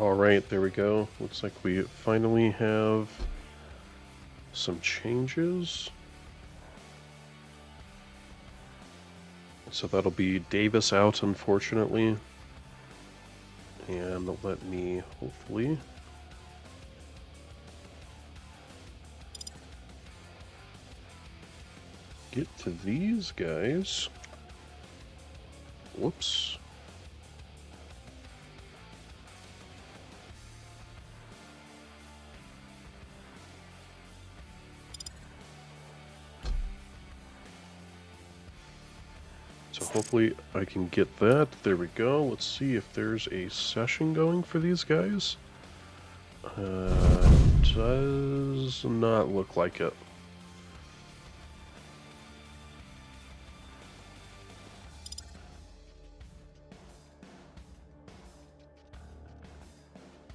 All right, there we go. Looks like we finally have some changes. So that'll be Davis out, unfortunately. And let me hopefully get to these guys. Whoops. So hopefully I can get that. There we go. Let's see if there's a session going for these guys. Does not look like it.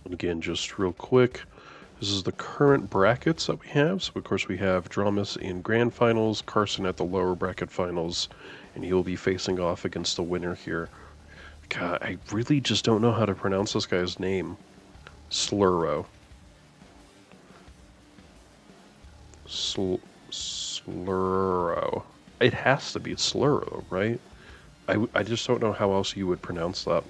And again, just real quick, this is the current brackets that we have. So of course we have Dramis in grand finals, Carson at the lower bracket finals, and he'll be facing off against the winner here. God, I really just don't know how to pronounce this guy's name. Siluro. Siluro. It has to be Siluro, right? I just don't know how else you would pronounce that.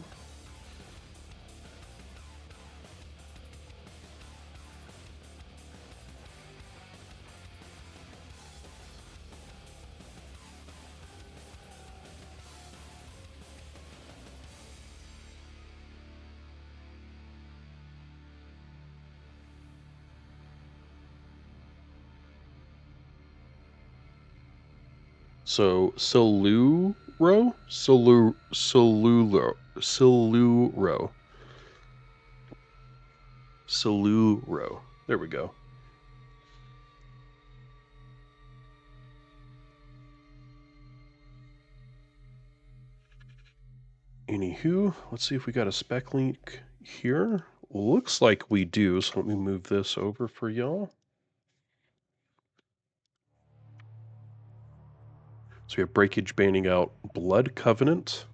So Siluro, Siluro. There we go. Anywho, let's see if we got a spec link here. Looks like we do, so let me move this over for y'all. So we have Breakage banning out Blood Covenant.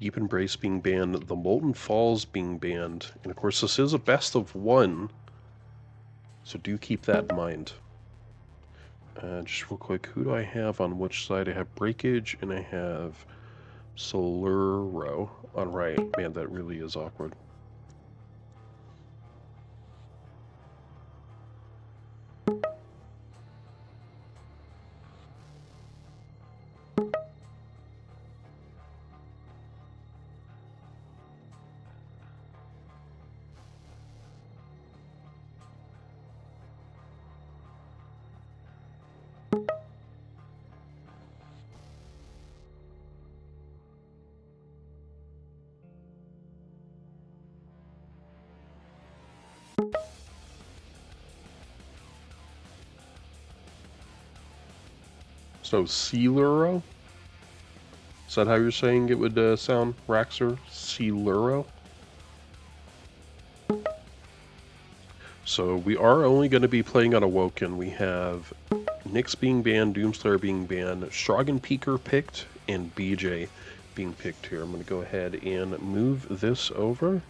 Deep Embrace being banned, the Molten Falls being banned, and of course this is a best of one, so do keep that in mind. Just real quick, who do I have on which side? I have Breakage and I have Siluro on right. Man, that really is awkward. So, Siluro? Is that how you're saying it would sound, Raxer? Siluro? So, we are only going to be playing on Awoken. We have Nyx being banned, Doomslayer being banned, Stragan Peeker picked, and BJ being picked here. I'm going to go ahead and move this over.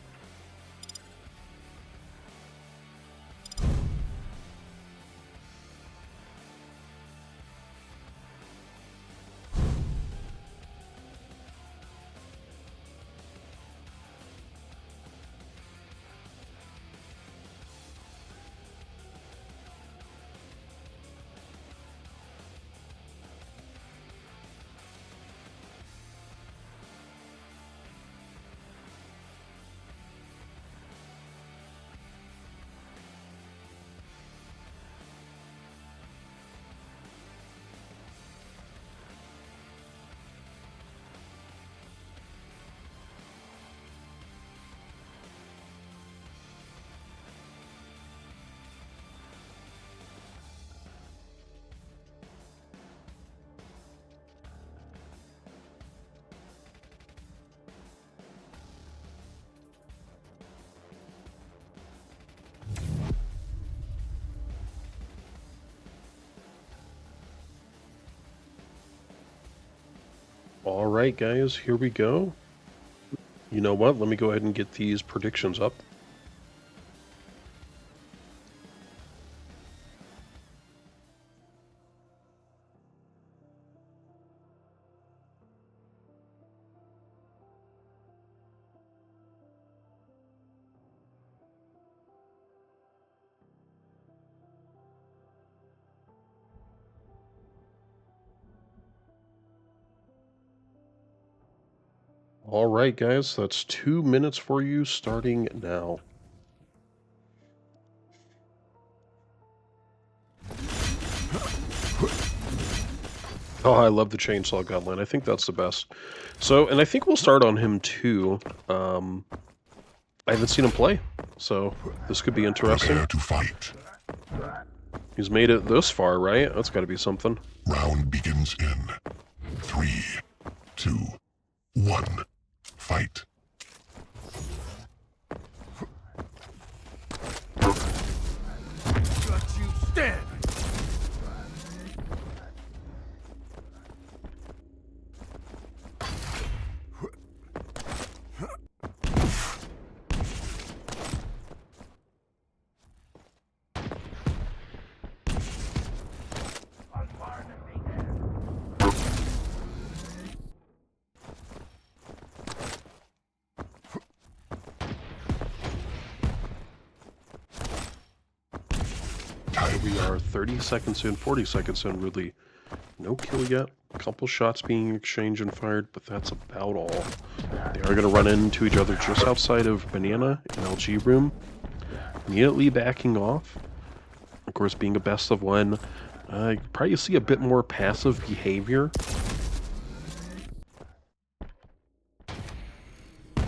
Alright guys, here we go. You know what, let me go ahead and get these predictions up. Alright guys, that's 2 minutes for you starting now. Oh, I love the Chainsaw Goblin. I think that's the best. So, and I think we'll start on him too. I haven't seen him play, so this could be interesting. Prepare to fight. He's made it this far, right? That's gotta be something. Round begins in 3, 2, 1. Fight. Got you standing. We are 30 seconds in, 40 seconds in, really. No kill yet. A couple shots being exchanged and fired, but that's about all. They are going to run into each other just outside of Banana in LG room. Immediately backing off. Of course, being a best of one, probably see a bit more passive behavior. I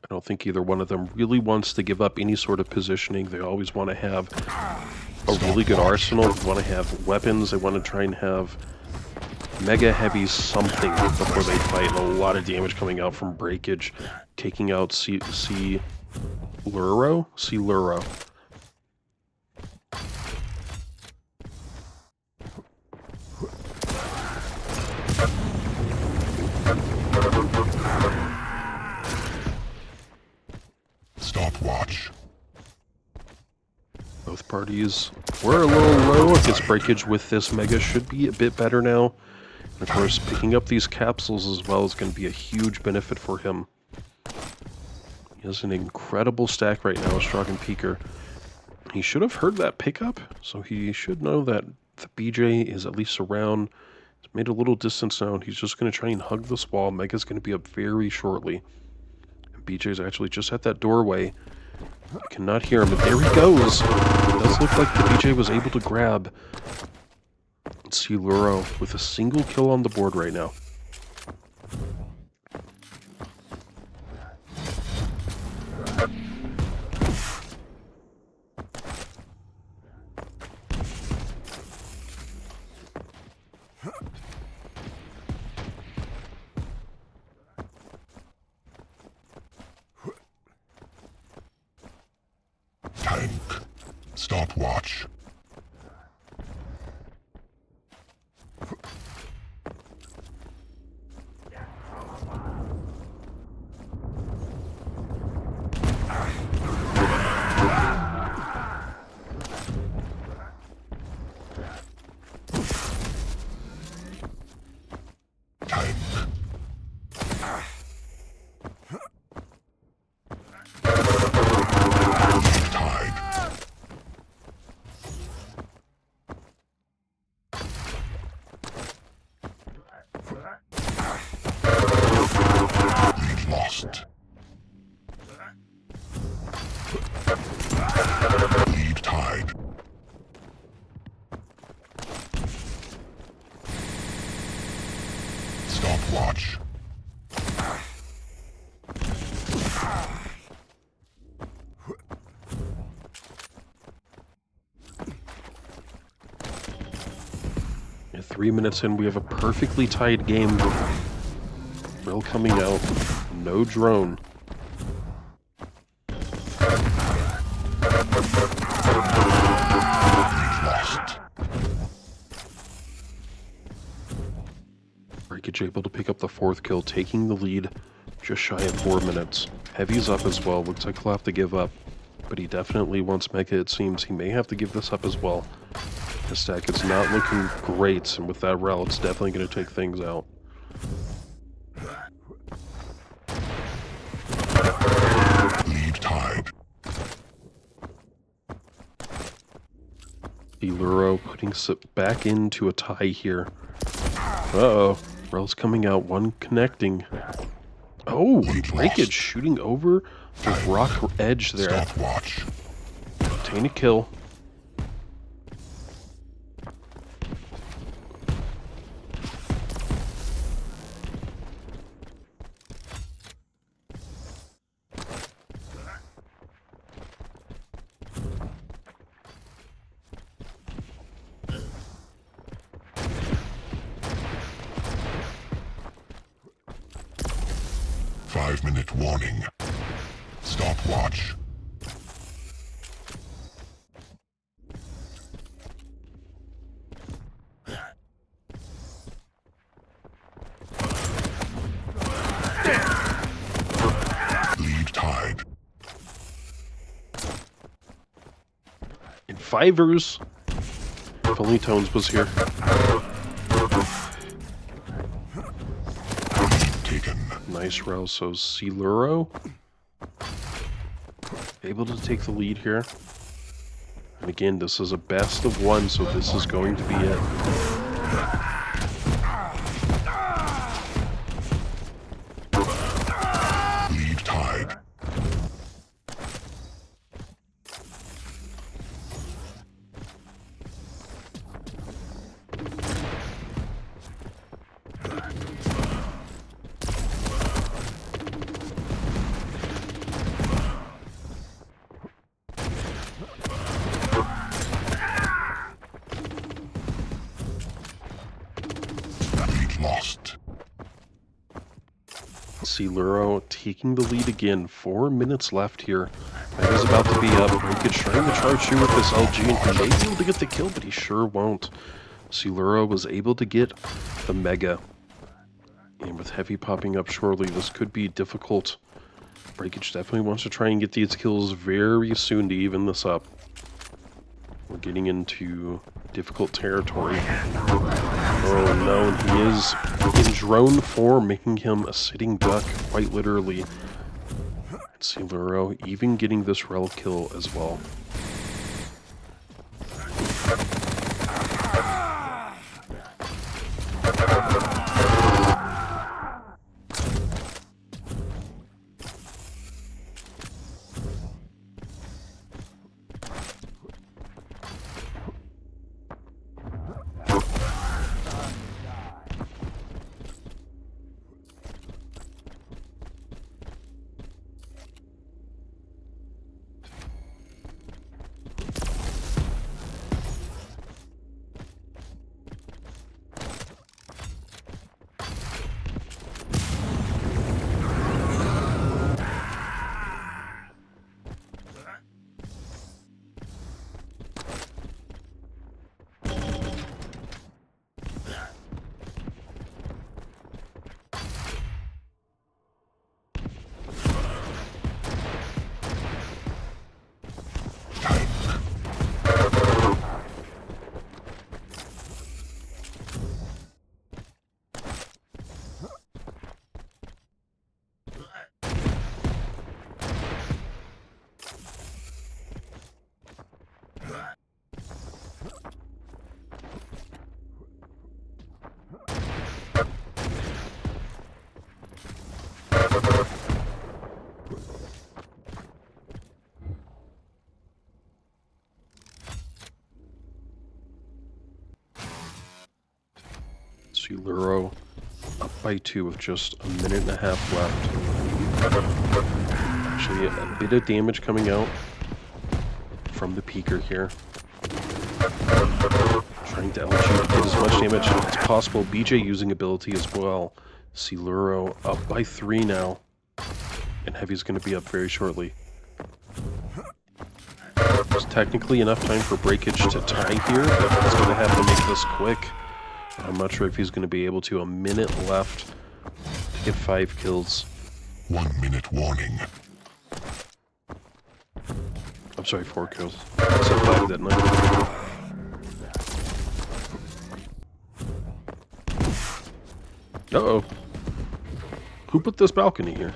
don't think either one of them really wants to give up any sort of positioning. They always want to have a really good arsenal. They want to have weapons. They want to try and have mega heavy something before they fight. And a lot of damage coming out from breakage, taking out Siluro. Both parties were a little low. I guess breakage with this Mega should be a bit better now. And of course, picking up these capsules as well is going to be a huge benefit for him. He has an incredible stack right now, Stragan Peaker. He should have heard that pickup, so he should know that the BJ is at least around. He's made a little distance now, and he's just going to try and hug this wall. Mega's going to be up very shortly. And BJ's actually just at that doorway. I cannot hear him, but there he goes. It does look like the BJ was able to grab Siluro with a single kill on the board right now. Tank. Stopwatch. Tank. Tide. Lead lost. Lead tied. Stopwatch. At 3 minutes in, we have a perfectly tied game. Rel coming out. No drone. Lost. Breakage able to pick up the 4th kill, taking the lead just shy of 4 minutes. Heavy's up as well. Looks like he'll have to give up. But he definitely wants Mega, it seems. He may have to give this up as well. His stack is not looking great, and with that Rel, it's definitely going to take things out. Lead tied. Siluro putting back into a tie here. Uh-oh. Rel's coming out, one connecting. Oh, breakage shooting over the rock edge there. Stopwatch. Obtain a kill. Five-minute warning. Stopwatch. Lead tied. In fivers. If only Tones was here. Taken. Nice Rel, so Siluro able to take the lead here. And again, this is a best of one, so this is going to be it. Lead tied. Lead lost. Siluro taking the lead again. 4 minutes left here. Mega's about to be up. Breakage trying to charge through with this LG, and he may be able to get the kill, but he sure won't. Siluro was able to get the Mega. And with Heavy popping up shortly, this could be difficult. Breakage definitely wants to try and get these kills very soon to even this up. We're getting into difficult territory. Oh no, and he is in drone form, making him a sitting duck, quite literally. And Siluro even getting this relic kill as well. Siluro up by 2 with just a minute and a half left. Actually, a bit of damage coming out from the peeker here. Trying to LG to get as much damage as possible. BJ using ability as well. Siluro up by 3 now. And Heavy's going to be up very shortly. There's technically enough time for breakage to tie here, but he's going to have to make this quick. I'm not sure if he's going to be able to. A minute left to get 5 kills. 1 minute warning. I'm sorry, 4 kills. I said 5, didn't I? Uh-oh. Who put this balcony here?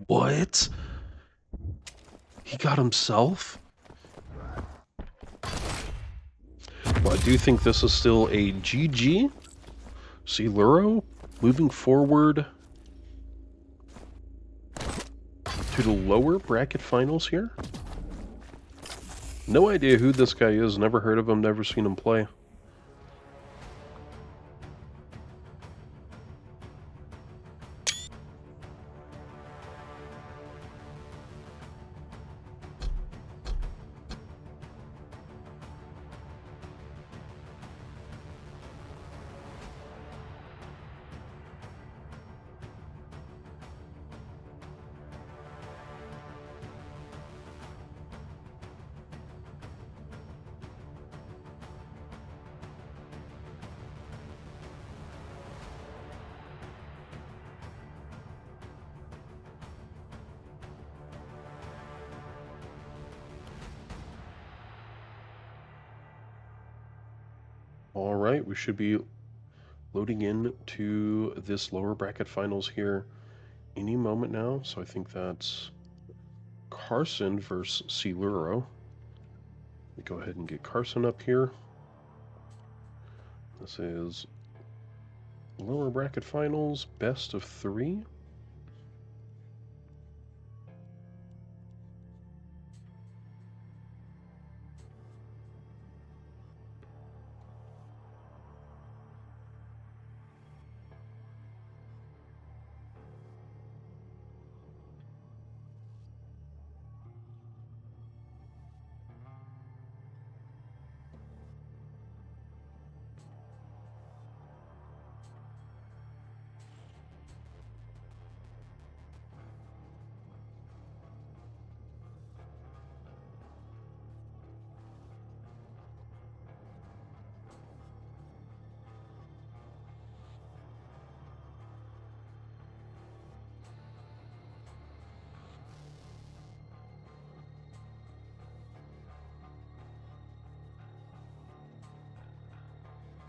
What? He got himself? Well, I do think this is still a GG. Siluro moving forward to the lower bracket finals here. No idea who this guy is. Never heard of him, never seen him play. All right, we should be loading in to this lower bracket finals here any moment now. So I think that's Carson versus Siluro. We go ahead and get Carson up here. This is lower bracket finals, best of 3.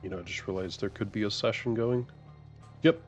You know, I just realized there could be a session going. Yep.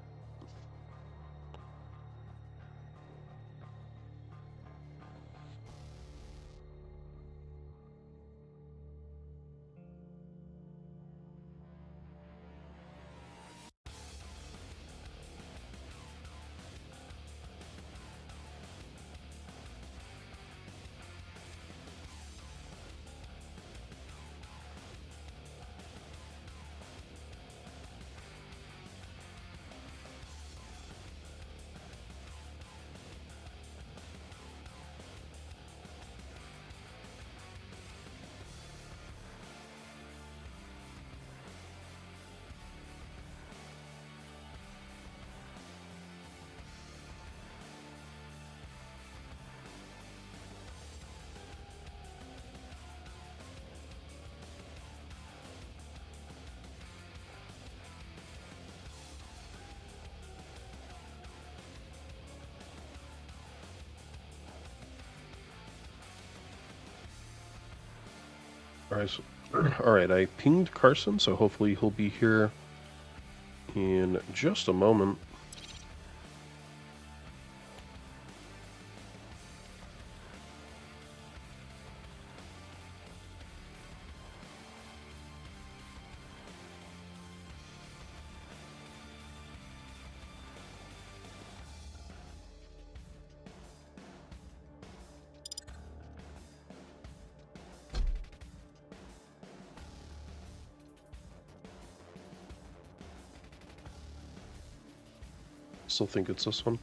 Alright, so, alright, I pinged Carson, so hopefully he'll be here in just a moment. Still think it's this one.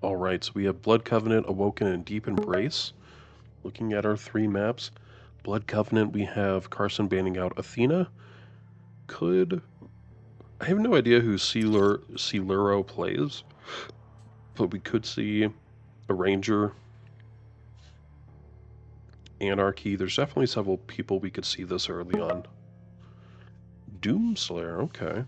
Alright, so we have Blood Covenant, Awoken, and Deep Embrace. Looking at our 3 maps. Blood Covenant, we have Carson banning out Athena. I have no idea who Siluro plays, but we could see a Ranger, Anarchy. There's definitely several people we could see this early on. Doomslayer, okay.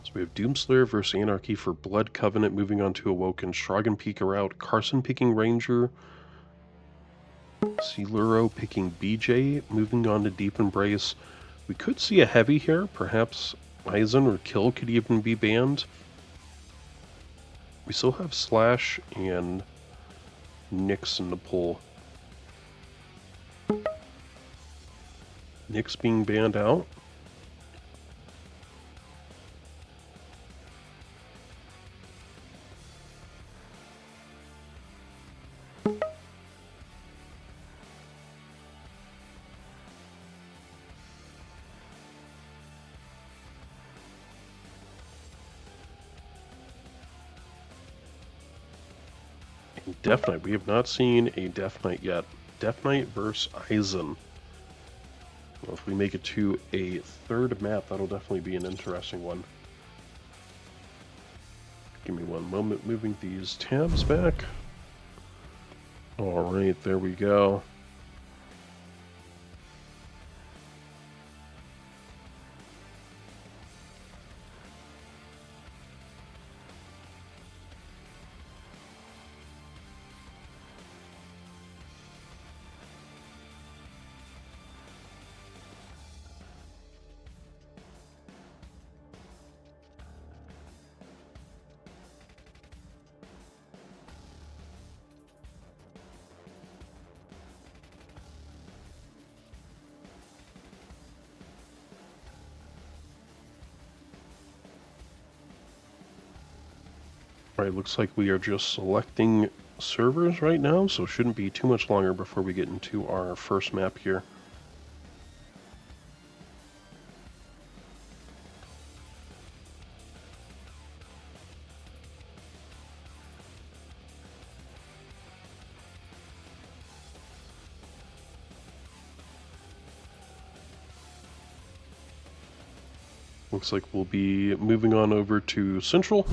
So we have Doomslayer versus Anarchy for Blood Covenant, moving on to Awoken. Shragan Peeker out. Carson picking Ranger. Siluro picking BJ, moving on to Deep Embrace. We could see a heavy here. Perhaps Eisen or Kill could even be banned. We still have Slash and Nyx in the pool. Nyx being banned out. Death Knight. We have not seen a Death Knight yet. Death Knight versus Eisen. Well, if we make it to a third map, that'll definitely be an interesting one. Give me one moment, moving these tabs back. Alright, there we go. Alright, looks like we are just selecting servers right now, so it shouldn't be too much longer before we get into our first map here. Looks like we'll be moving on over to Central.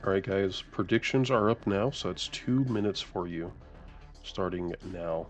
Alright guys, predictions are up now, so that's 2 minutes for you, starting now.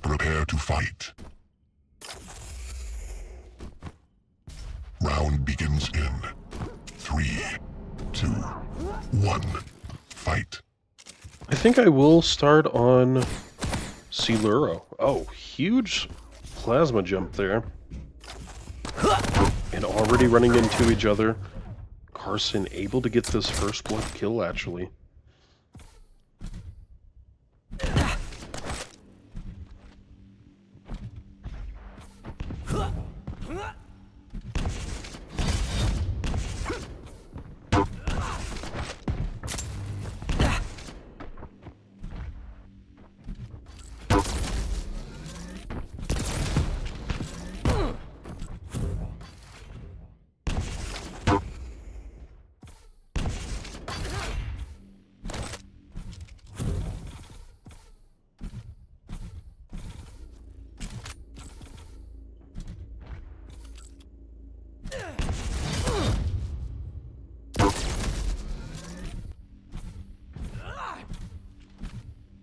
Prepare to fight. Round begins in 3, 2, 1. Fight. I think I will start on Siluro. Oh, huge plasma jump there. And already running into each other. Carson able to get this first blood kill, actually.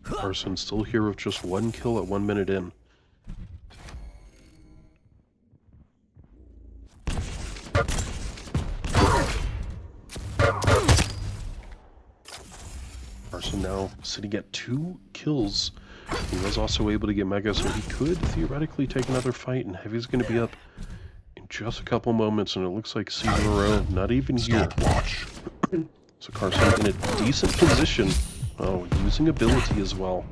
Carson still here with just 1 kill at 1 minute in. Carson now sitting at 2 kills. He was also able to get Mega, so he could theoretically take another fight, and Heavy's going to be up in just a couple moments, and it looks like Siluro not even here. Stopwatch. So Carson in a decent position. Oh, using ability as well.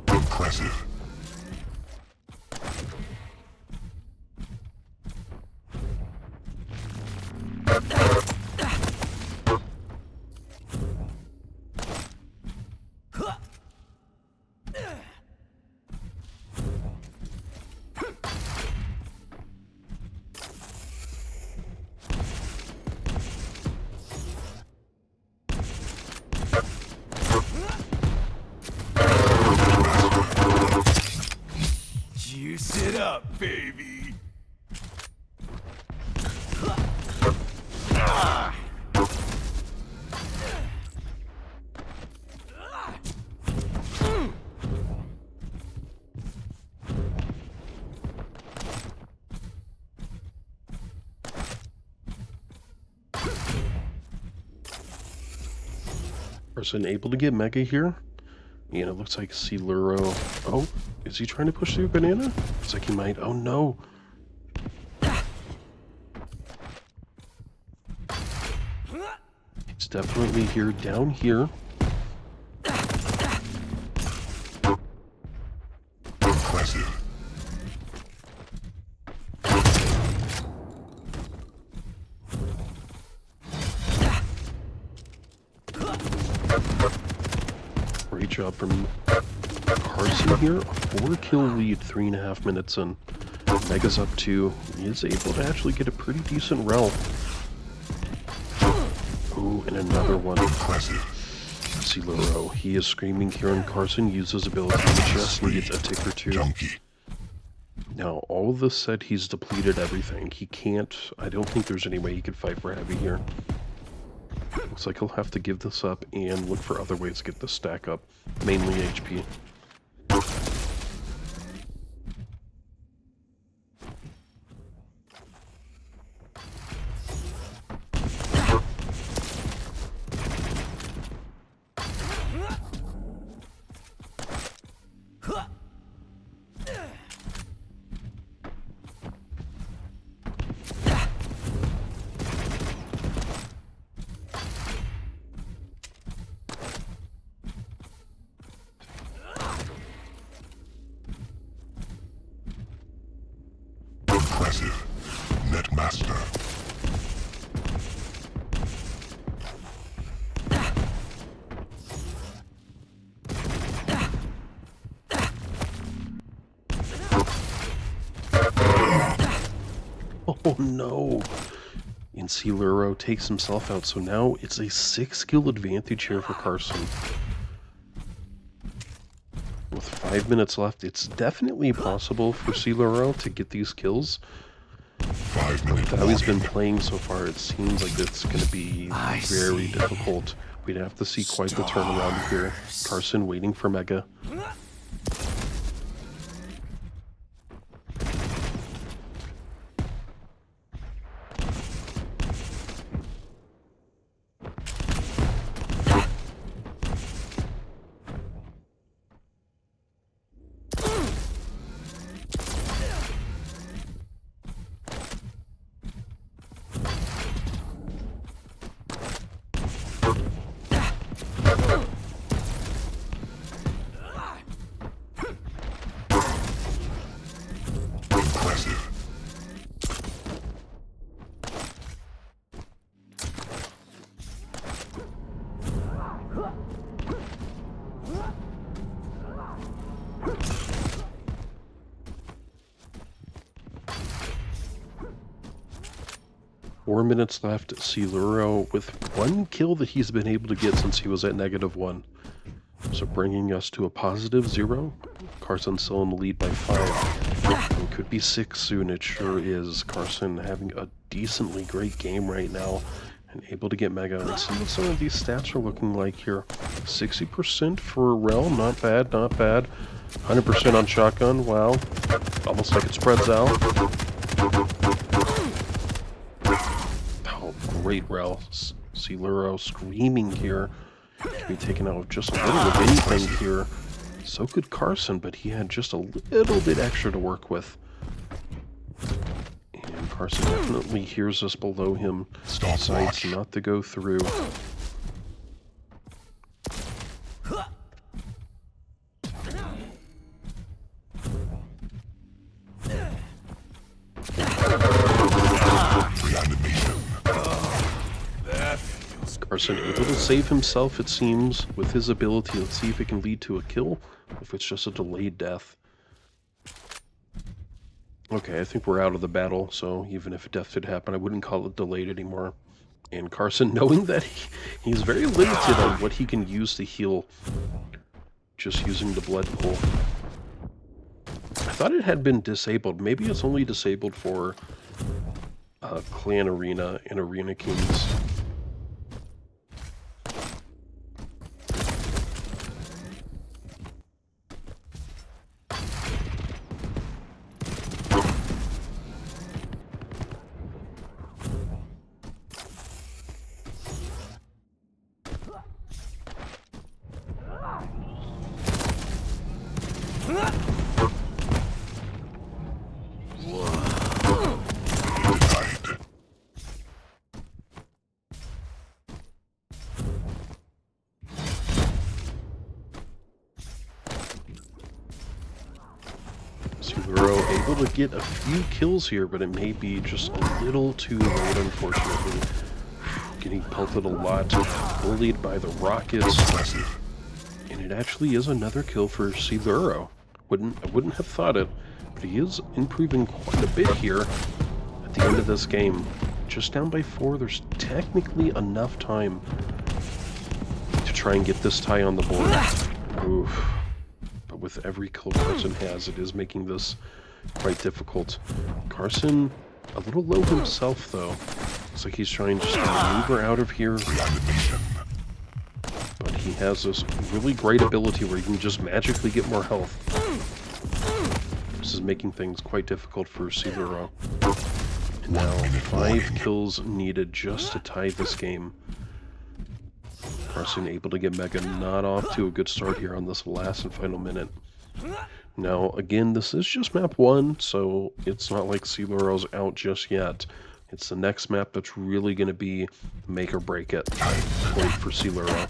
Impressive. up, baby. Carson able to get Mega here. And it looks like Siluro. Oh, is he trying to push through banana? Looks like he might. Oh no. It's definitely here, down here. Impressive. Great job from Carson here. A 4-kill lead, 3.5 minutes in. Mega's up 2. He is able to actually get a pretty decent rel. Ooh, and another one. Impressive. Siluro. He is screaming here, and Carson uses ability. He just needs a tick or two. Junkie. Now, all of this said, he's depleted everything. He can't... I don't think there's any way he could fight for heavy here. Looks like he'll have to give this up and look for other ways to get the stack up. Mainly HP. Impressive. Netmaster. Oh no! And Siluro takes himself out, so now it's a 6-kill advantage here for Carson. With 5 minutes left, it's definitely possible for Siluro to get these kills. 5 minutes. With how he's been playing so far, it seems like it's going to be very difficult. We'd have to see quite the turnaround here. Carson waiting for Mega. Impressive. 4 minutes left. Siluro with 1 kill that he's been able to get since he was at -1. So bringing us to a +0. Carson still in the lead by 5. It could be 6 soon, it sure is. Carson having a decently great game right now and able to get Mega. Let's see what some of these stats are looking like here. 60% for Rel, not bad, not bad. 100% on Shotgun, wow. Almost like it spreads out. Oh, great Rel. Siluro screaming here. Could be taken out with just a little of anything here. So could Carson, but he had just a little bit extra to work with. And Carson definitely hears us below him. Decides not to go through. Carson able to save himself, it seems, with his ability. Let's see if it can lead to a kill, if it's just a delayed death. Okay, I think we're out of the battle, so even if a death did happen, I wouldn't call it delayed anymore. And Carson, knowing that he's very limited on what he can use to heal, just using the blood pool. I thought it had been disabled. Maybe it's only disabled for Clan Arena and Arena Kings. Siluro able to get a few kills here, but it may be just a little too late, unfortunately. Getting pelted a lot, bullied by the rockets. And it actually is another kill for Siluro. I wouldn't have thought it, but he is improving quite a bit here at the end of this game. Just down by 4, there's technically enough time to try and get this tie on the board. Oof. But with every kill Carson has, it is making this quite difficult. Carson, a little low himself, though. Looks like he's trying just to maneuver out of here. But he has this really great ability where he can just magically get more health. This is making things quite difficult for Siluro. And now 5 kills needed just to tie this game. Carson able to get Mega not off to a good start here on this last and final minute. Now, again, this is just map 1, so it's not like Siluro's out just yet. It's the next map that's really going to be make or break it point for Siluro.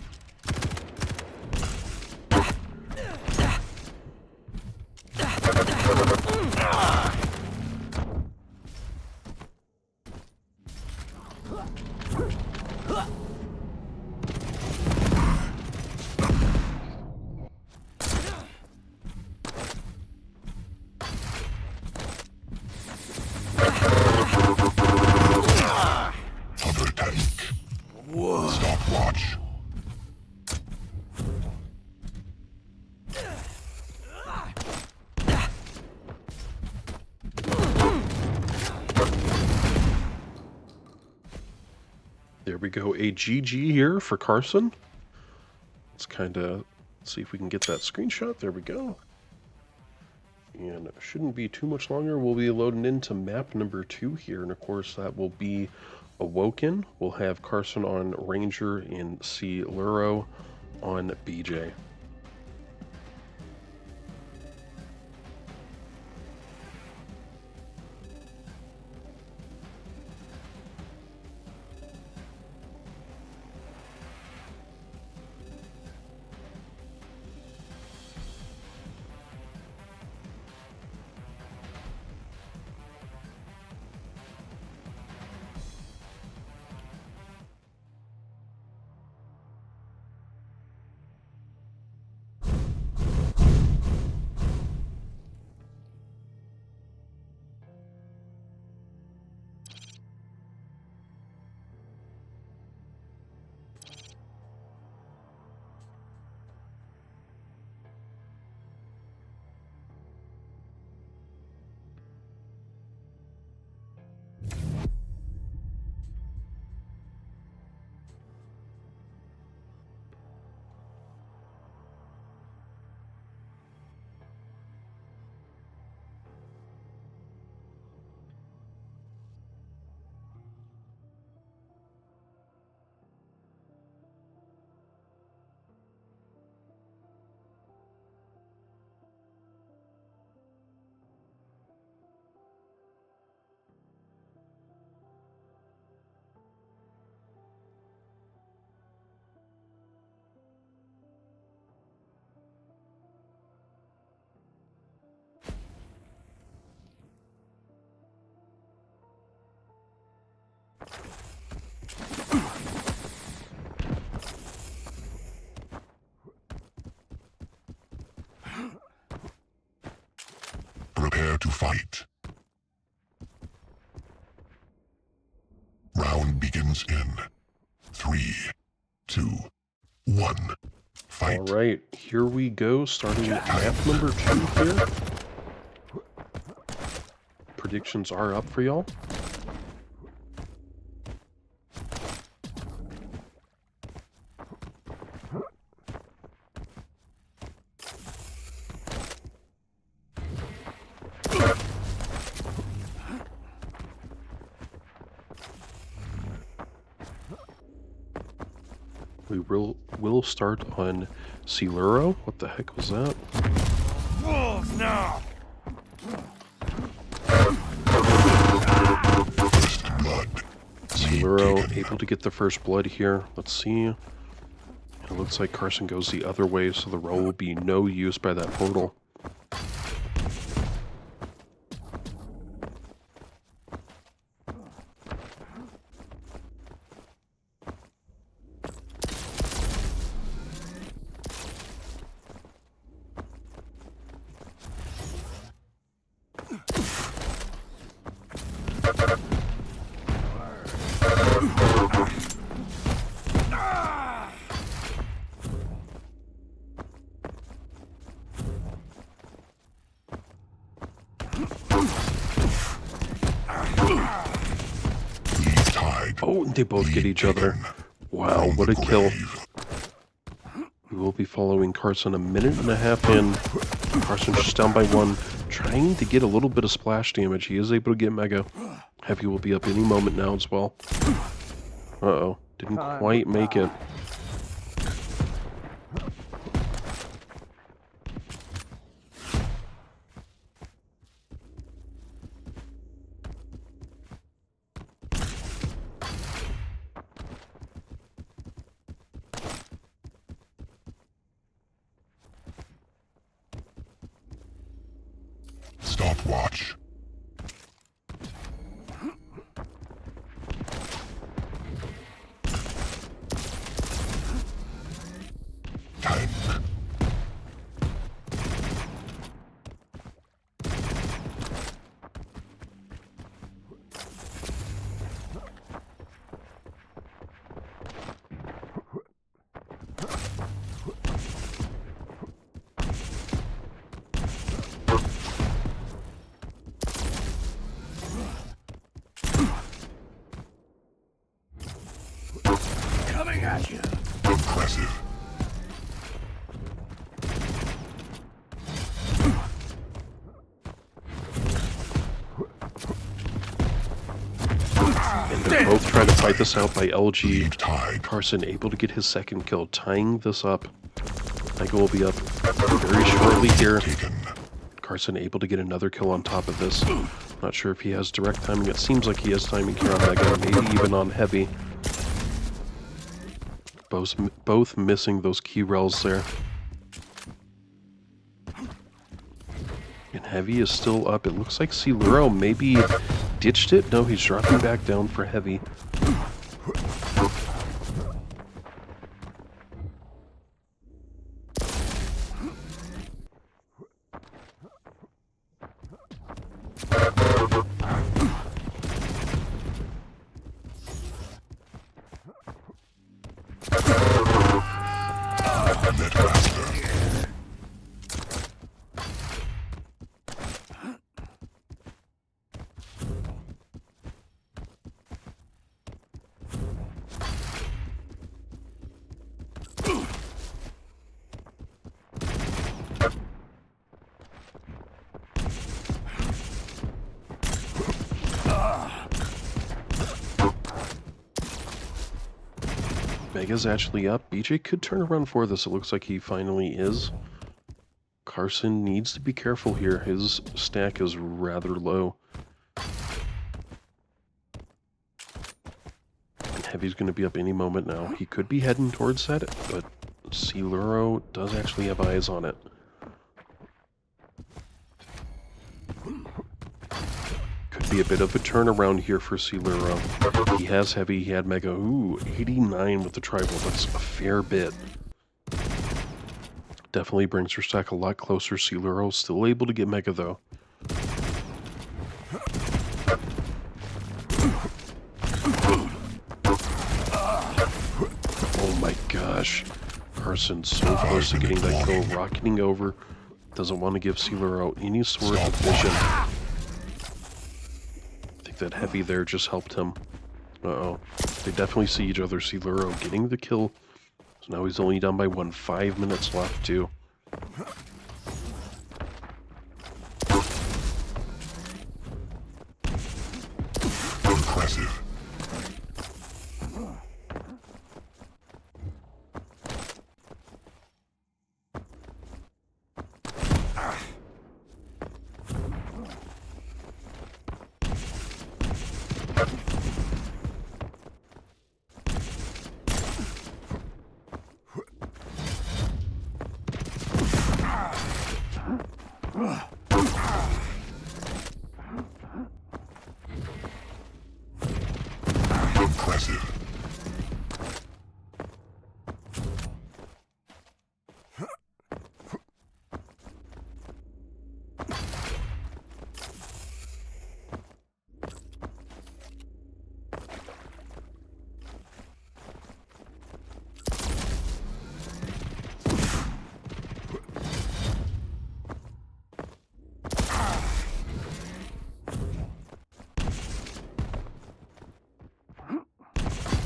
Stopwatch. There we go, a GG here for Carson. Let's kind of see if we can get that screenshot. There we go. And it shouldn't be too much longer. We'll be loading into map number 2 here, and of course that will be Awoken. We'll have Carson on Ranger and Siluro on BJ. Prepare to fight. Round begins in 3, 2, 1. Fight. All right, here we go, starting at map number 2 here. predictions are up for y'all. We will start on Siluro. What the heck was that? Wolves now! Siluro able to get the first blood here. Let's see. It looks like Carson goes the other way, so the roll will be no use by that portal. Oh, and they both get each other. Wow, what a kill. We will be following Carson a minute and a half in. Carson's just down by 1, trying to get a little bit of splash damage. He is able to get Mega. Heavy will be up any moment now as well. Uh-oh, didn't quite make it. Stopwatch. Time. Coming at you! Impressive. And they're both trying to fight this out by LG. Carson able to get his second kill, tying this up. Mega will be up very shortly here. Carson able to get another kill on top of this. Not sure if he has direct timing. It seems like he has timing here on Mega, maybe even on Heavy. Both missing those key rails there. And Heavy is still up. It looks like Siluro maybe ditched it. No, he's dropping back down for Heavy. Mega's actually up. BJ could turn around for this. It looks like he finally is. Carson needs to be careful here. His stack is rather low. And Heavy's going to be up any moment now. He could be heading towards that, but Siluro does actually have eyes on it. Could be a bit of a turnaround here for Siluro. He has Heavy, he had Mega. Ooh, 89 with the tribal. That's a fair bit. Definitely brings her stack a lot closer. Siluro still able to get Mega though. Oh my gosh. Carson's so close to getting that kill, rocketing over. Doesn't want to give Siluro any sort of vision. that heavy there just helped him. Uh-oh. They definitely see each other. Siluro getting the kill. So now he's only down by 1. 5 minutes left, too. Impressive. Impressive.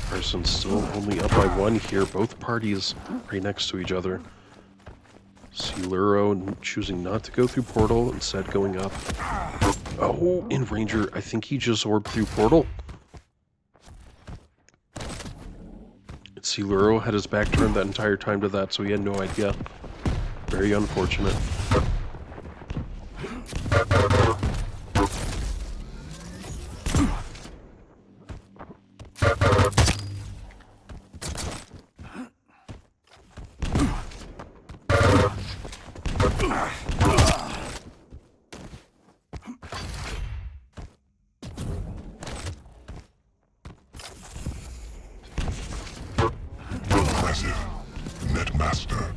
Carson's still only up by 1 here. Both parties right next to each other. Siluro choosing not to go through portal, instead going up. Oh, and Ranger, I think he just orbed through portal. Siluro had his back turned that entire time to that, so he had no idea. Very unfortunate. Impressive. Netmaster.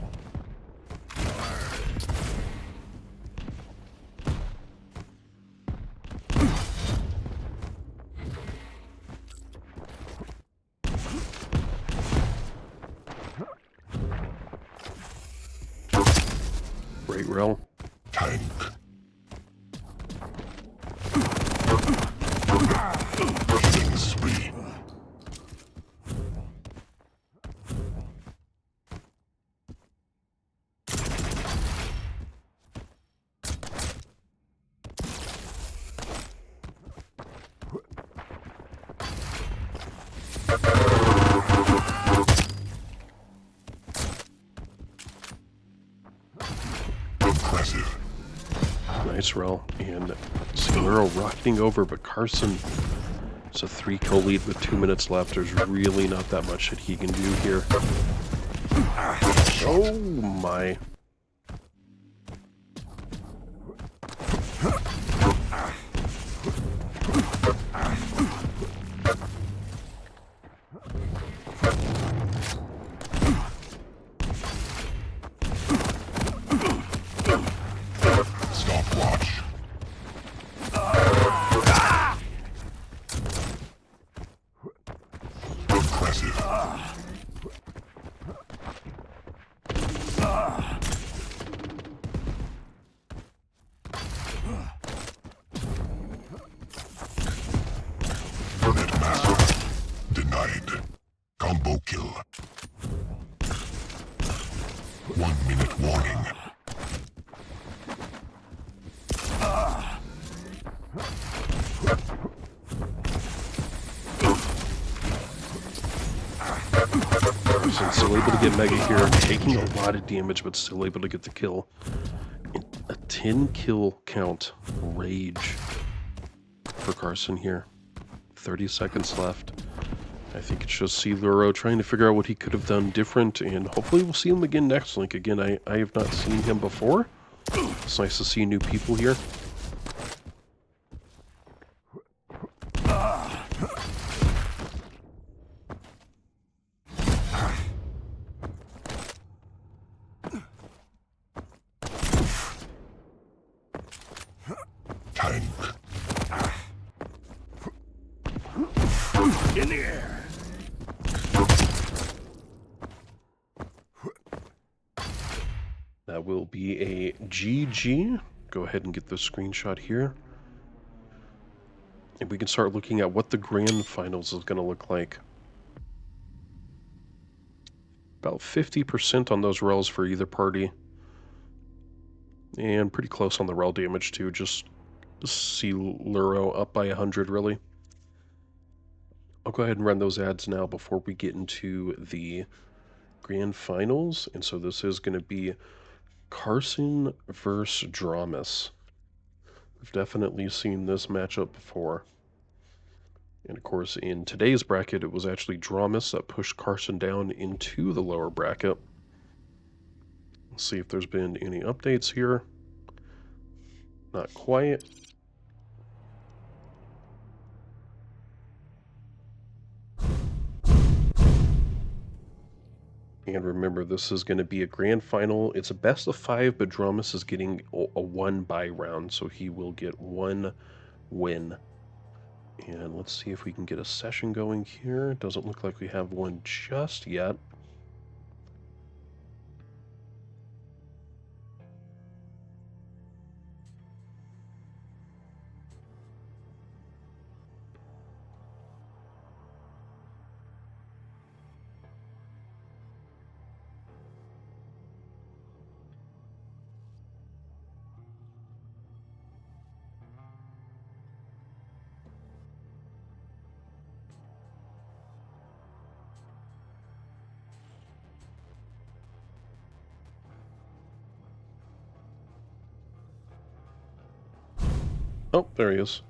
Great rel. Tank. Killing spree. Impressive. Nice rel. And Siluro rocketing over, but Carson, it's a 3-kill lead with 2 minutes left. There's really not that much that he can do here. Oh my. Stopwatch. Impressive. Netmaster. Denied. Combo kill. 1 minute warning. Carson still able to get Mega here, taking a lot of damage, but still able to get the kill. And a 10-kill count. Rage for Carson here. 30 seconds left. I think it's just Siluro trying to figure out what he could have done different, and hopefully we'll see him again next link. Again, I have not seen him before. It's nice to see new people here. Tank. In the air. That will be a GG. Go ahead and get the screenshot here. And we can start looking at what the grand finals is going to look like. About 50% on those rels for either party. And pretty close on the rel damage too, just Siluro up by 100 really. I'll go ahead and run those ads now before we get into the grand finals. And so this is going to be Carson versus Dramis. We've definitely seen this matchup before. And of course, in today's bracket, it was actually Dramis that pushed Carson down into the lower bracket. Let's see if there's been any updates here. Not quite. And remember, this is going to be a grand final. It's a best of 5, but Dramis is getting a 1 bye round, so he will get 1 win. And let's see if we can get a session going here. It doesn't look like we have one just yet. Oh, there he is.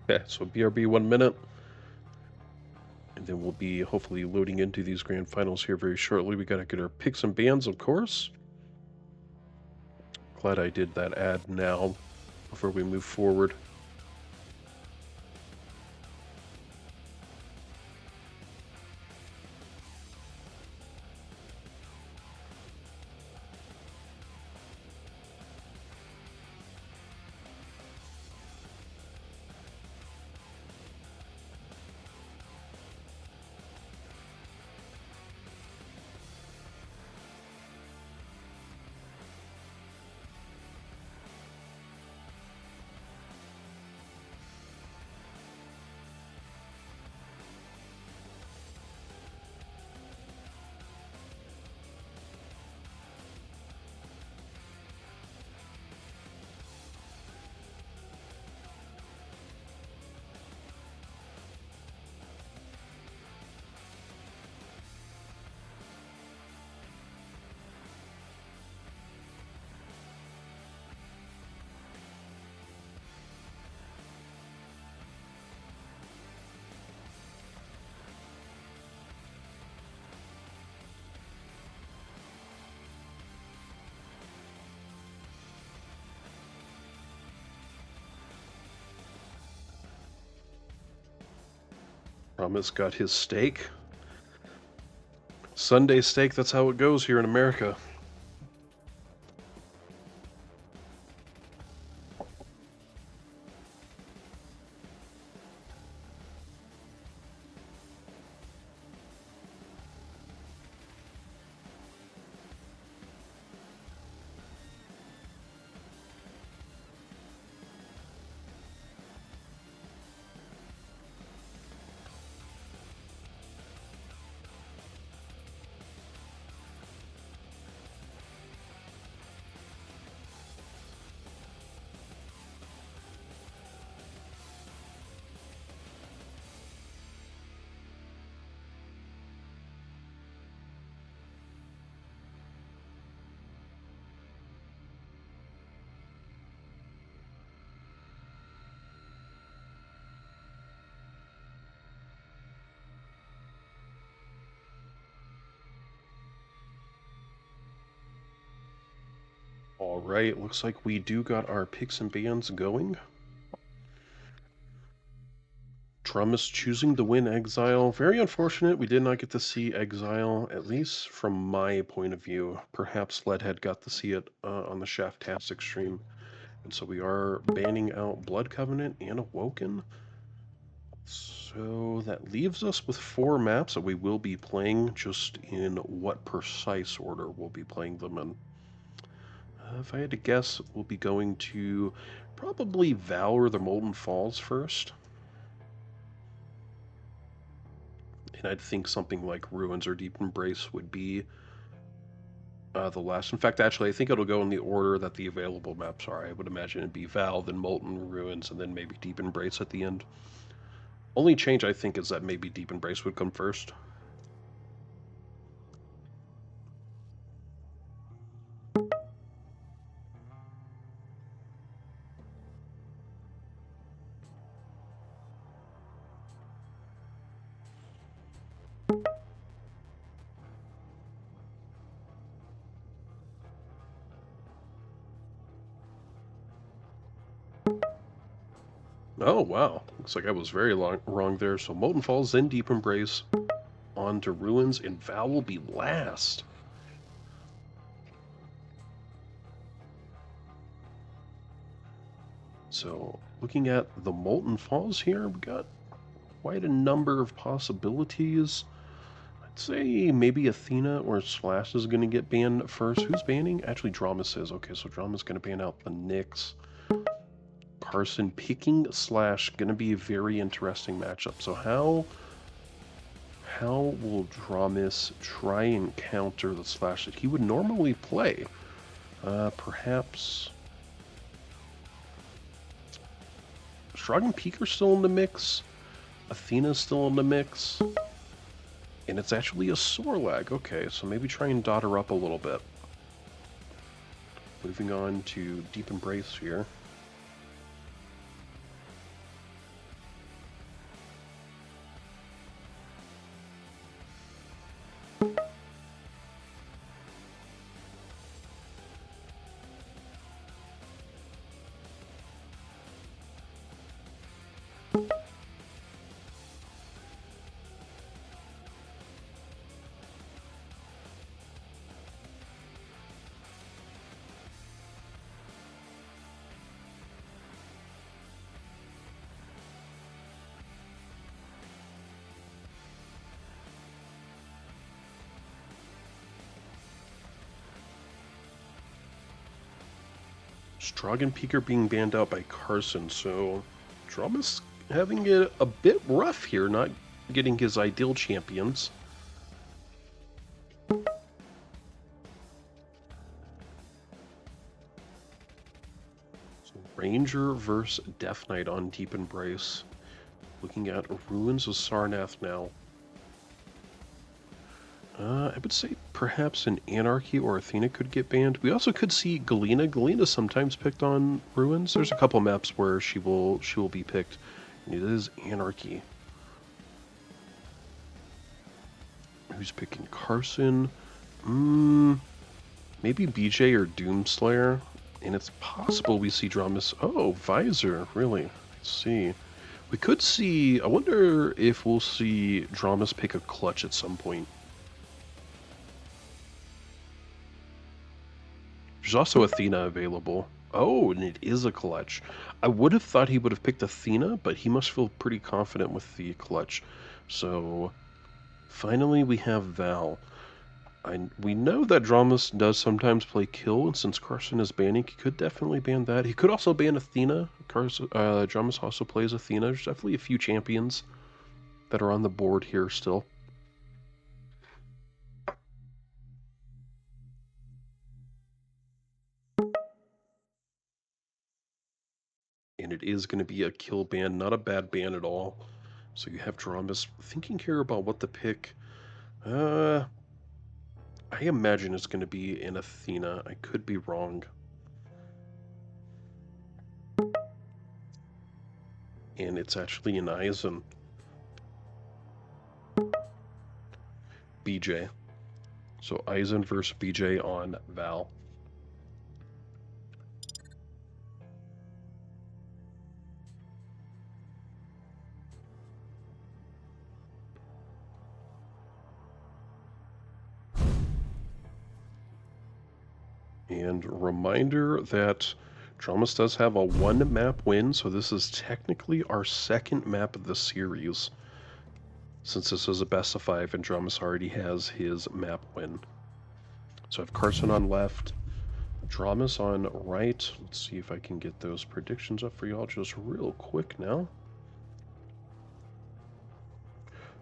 Okay, so BRB 1 minute. And then we'll be hopefully loading into these grand finals here very shortly. We got to get our picks and bans, of course. Glad I did that ad now before we move forward. Promise got his steak. Sunday steak, that's how it goes here in America. All right, looks like we do got our picks and bans going. Dramis choosing to win Exile. Very unfortunate we did not get to see Exile, at least from my point of view. Perhaps Leadhead got to see it on the Shaftastic stream. And so we are banning out Blood Covenant and Awoken. So that leaves us with 4 maps that we will be playing, just in what precise order we'll be playing them in. If I had to guess, we'll be going to probably Val or the Molten Falls first. And I'd think something like Ruins or Deep Embrace would be the last. In fact, actually, I think it'll go in the order that the available maps are. I would imagine it'd be Val, then Molten, Ruins, and then maybe Deep Embrace at the end. Only change, I think, is that maybe Deep Embrace would come first. Oh, wow. Looks like I was very wrong there. So Molten Falls, then Deep Embrace, on to Ruins, and Val will be last. So, looking at the Molten Falls here, we got quite a number of possibilities. I'd say maybe Athena or Slash is going to get banned first. Who's banning? Actually, Dramis is. Okay, so Dramis going to ban out the Nyx. Carson picking Slash, going to be a very interesting matchup. So how will Dramis try and counter the Slash that he would normally play? Perhaps Strogg Peaker's still in the mix. Athena's still in the mix. And it's actually a Sorlag. Okay, so maybe try and dot her up a little bit. Moving on to Deep Embrace here. Strogg and Peaker being banned out by Carson, so Dramis having it a bit rough here, not getting his ideal champions. So Ranger versus Death Knight on Deep Embrace. Looking at Ruins of Sarnath now. I would say perhaps an Anarchy or Athena could get banned. We also could see Galena. Galena's sometimes picked on Ruins. There's a couple maps where she will be picked. And it is Anarchy. Who's picking Carson? Maybe BJ or Doomslayer. And it's possible we see Dramis. Oh, Visor, really? Let's see. We could see. I wonder if we'll see Dramis pick a clutch at some point. There's also Athena available. Oh, and it is a clutch. I would have thought he would have picked Athena, but he must feel pretty confident with the clutch. So, finally we have Val. We know that Dramis does sometimes play kill, and since Carson is banning, he could definitely ban that. He could also ban Athena. Dramis also plays Athena. There's definitely a few champions that are on the board here still. And it is going to be a kill ban, not a bad ban at all. So you have Dramis thinking here about what to pick. I imagine it's going to be an Athena. I could be wrong. And it's actually an Aizen. BJ. So Aizen versus BJ on Val. And reminder that Dramis does have a 1-map win, so this is technically our second map of the series, since this is a best of 5 and Dramis already has his map win. So I have Carson on left, Dramis on right. Let's see if I can get those predictions up for y'all just real quick now.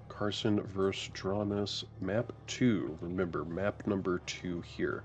Carson versus Dramis, map 2. Remember, map number 2 here.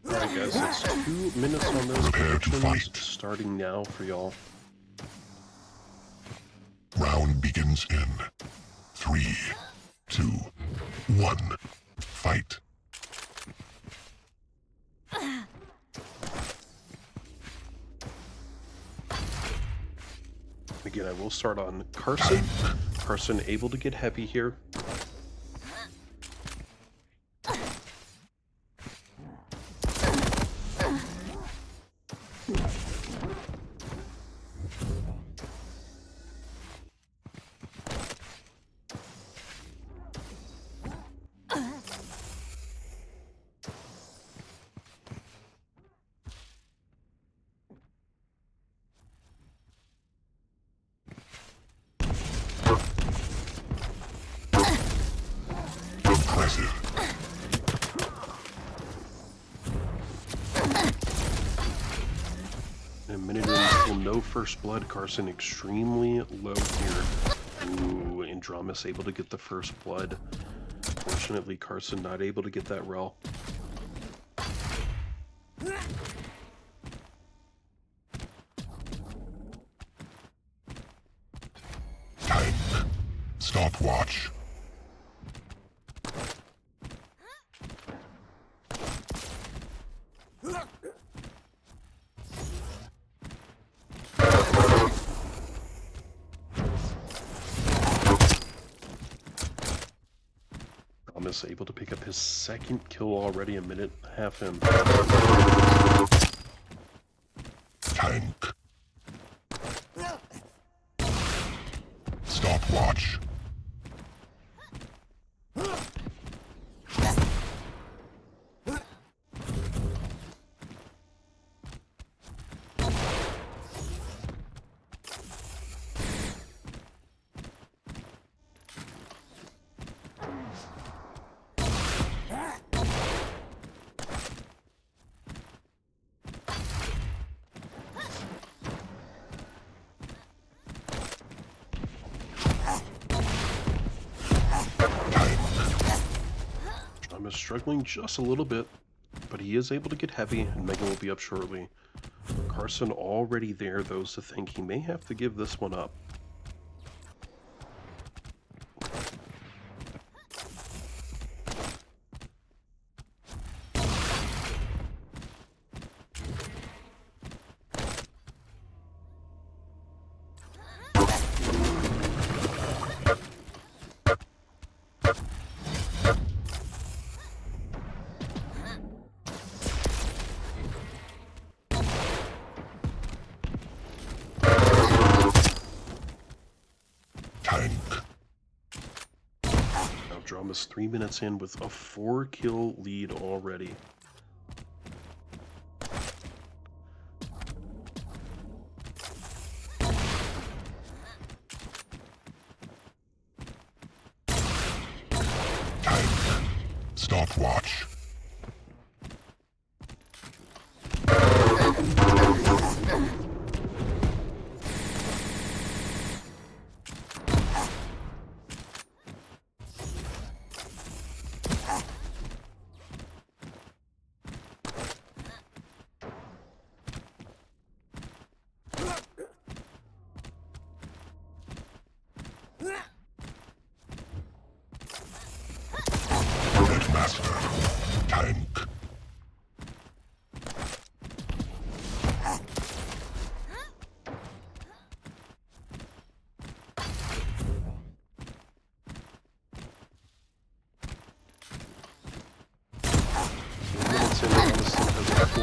Alright guys, it's 2 minutes on those Prepare to predictions, fight. starting now for y'all. Round begins in 3, 2, 1. Fight. Again, I will start on Carson. Carson able to get heavy here. Impressive. In a minute until no first blood, Carson extremely low here. Ooh, and Dramis able to get the first blood. Fortunately, Carson not able to get that rel. Time. Stopwatch. Dramis able to pick up his second kill already, a minute and a half in. Tank. Stopwatch. Dramis struggling just a little bit, but he is able to get heavy, and Megan will be up shortly. Carson already there, those to think he may have to give this one up. Tank. Now Dramis 3 minutes in with a 4-kill lead already. Tank. Stopwatch.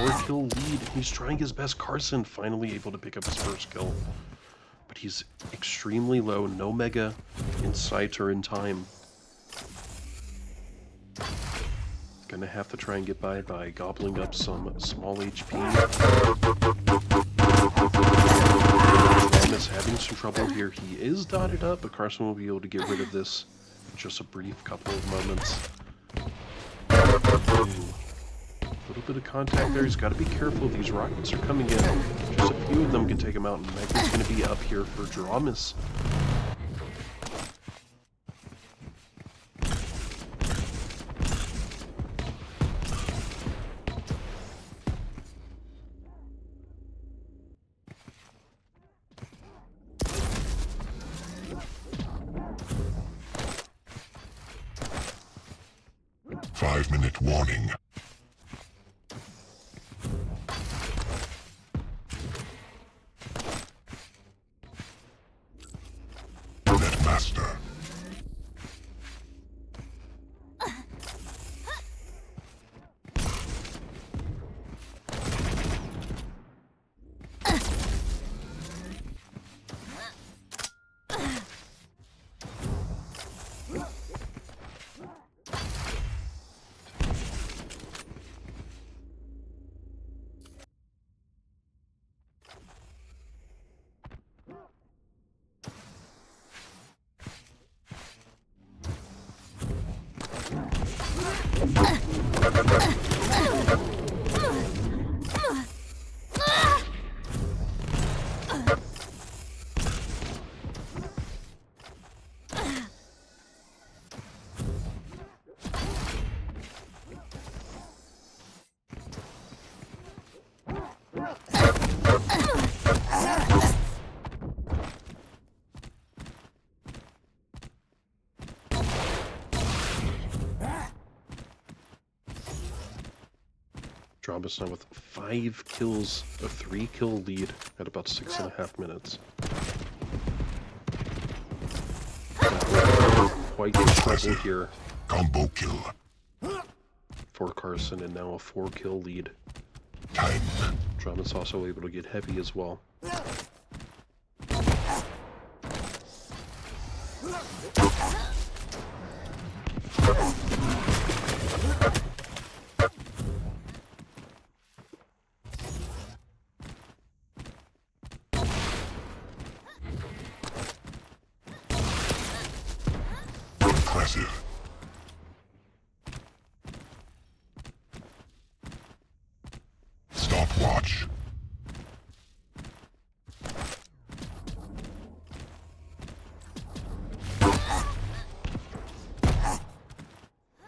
4-kill lead. He's trying his best. Carson finally able to pick up his first kill. But he's extremely low. No mega in sight or in time. Gonna have to try and get by gobbling up some small HP. Dramis having some trouble here. He is dotted up, but Carson will be able to get rid of this in just a brief couple of moments. A little bit of contact there. He's got to be careful. These rockets are coming in. Just a few of them can take him out, and Mega's going to be up here for Dramis. Five-minute warning. Netmaster. Dramis now with 5 kills, a 3-kill lead at about 6.5 minutes. Quite a struggle here Combo kill. for Carson, and now a 4-kill lead. Tank. Dramis also able to get heavy as well. Impressive. Stopwatch.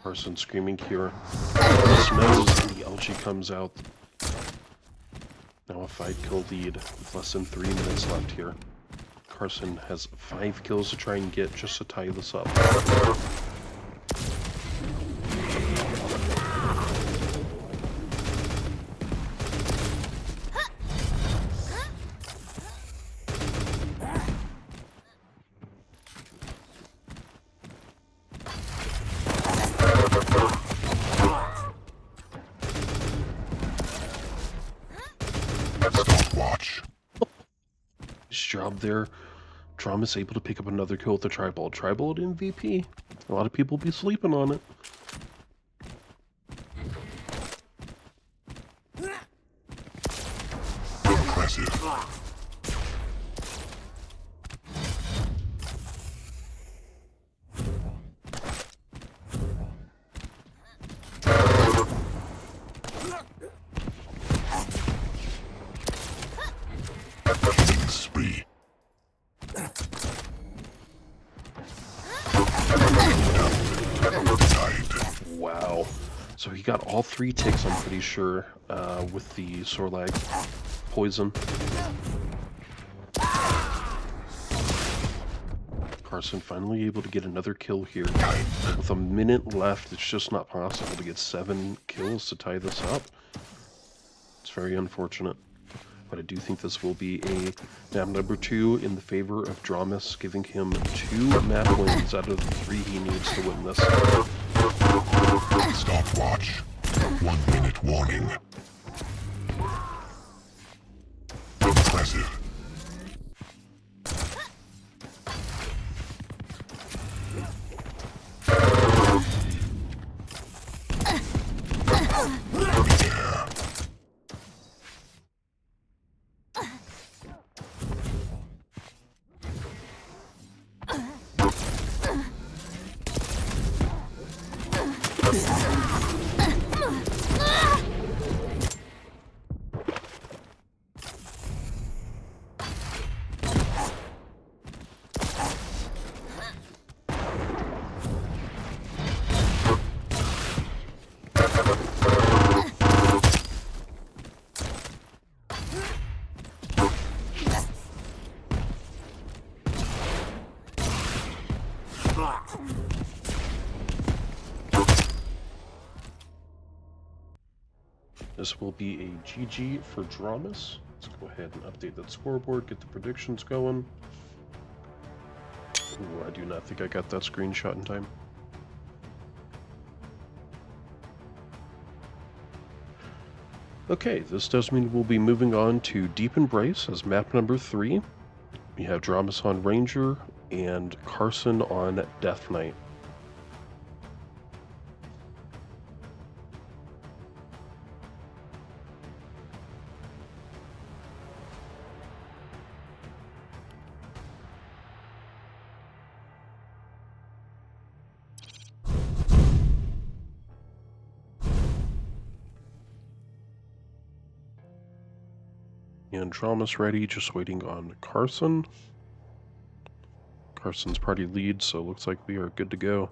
Carson screaming here. Snows and the algae comes out. Now a 5-kill lead with less than 3 minutes left here. Carson has 5 kills to try and get just to tie this up. Stopwatch. Nice job there. Dramis able to pick up another kill with the Tribald. Tribald MVP. A lot of people be sleeping on it. Impressive. Killing spree. Died. Wow. So he got all 3 ticks, I'm pretty sure, with the Sorlag poison. Carson finally able to get another kill here. With a minute left, it's just not possible to get 7 kills to tie this up. It's very unfortunate. But I do think this will be a map number 2 in the favor of Dramis, giving him 2 map wins out of the 3 he needs to win this. Stopwatch. 1 minute warning. Progressive. This will be a GG for Dramis. Let's go ahead and update that scoreboard, get the predictions going. Ooh, I do not think I got that screenshot in time. Okay, this does mean we'll be moving on to Deep Embrace as map number 3. We have Dramis on Ranger and Carson on Death Knight. And Dramis ready, just waiting on Carson. Carson's party lead, so it looks like we are good to go.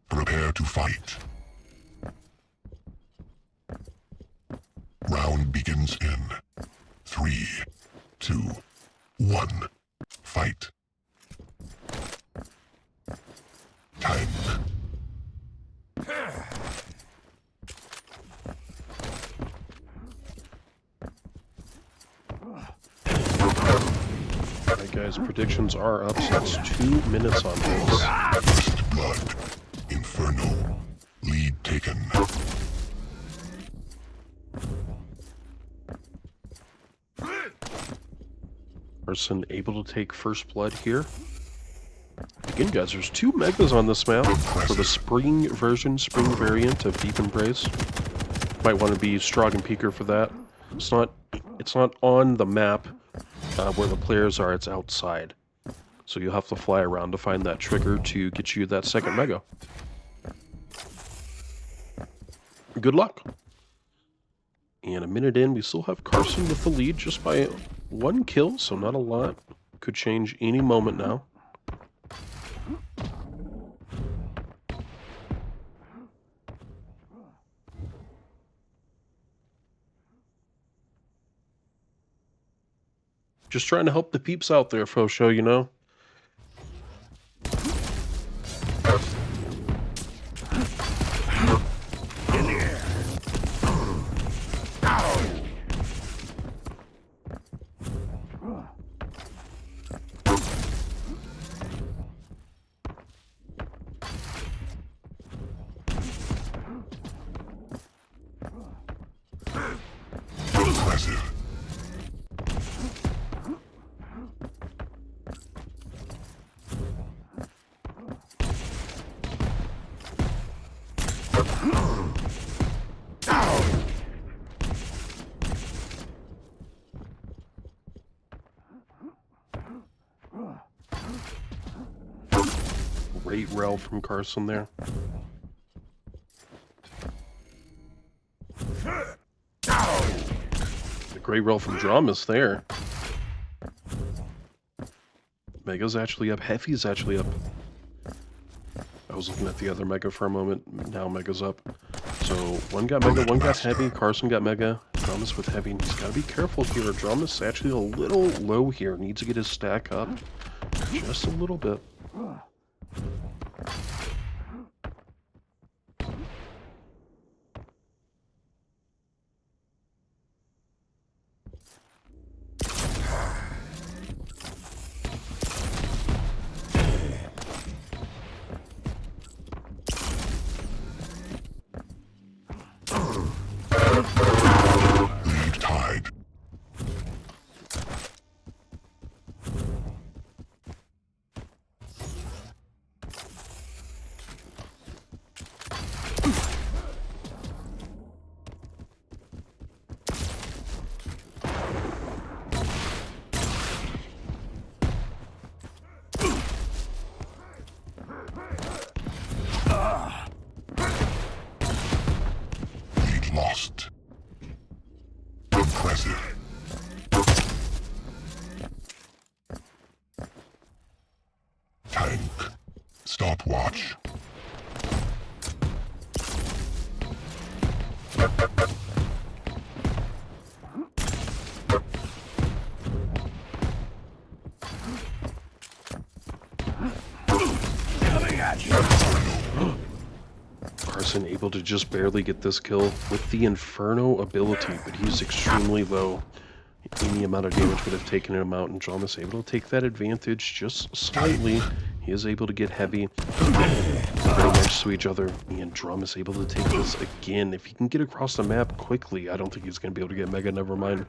Prepare to fight. Round begins in 3, 2, 1. Fight. Time. Alright guys, predictions are up, so it's 2 minutes on this. First blood. Inferno. Lead taken. Carson able to take first blood here. Again guys, there's 2 megas on this map for the spring version, spring variant of Deep Embrace. Might want to be Strog and Peeker for that. It's not on the map where the players are, it's outside. So you'll have to fly around to find that trigger to get you that second mega. Good luck. And a minute in, we still have Carson with the lead just by 1 kill, so not a lot. Could change any moment now. Just trying to help the peeps out there, faux show, you know? In the air. Impressive. Great rel from Carson there. A great rel from Dramis there. Mega's actually up. Heavy's actually up. I was looking at the other Mega for a moment. Now Mega's up. So one got Mega, one got Heavy. Carson got Mega. Dramis with Heavy. And he's got to be careful here. Dramis actually a little low here. Needs to get his stack up just a little bit. Lead tied. Lead lost. Impressive. Tank. Stopwatch. Coming at you. Carson able to just barely get this kill with the Inferno ability, but he's extremely low. Any amount of damage would have taken him out, and Dramis able to take that advantage just slightly. He is able to get Heavy very next to each other, and Dramis able to take this again. If he can get across the map quickly, I don't think he's going to be able to get Mega, never mind.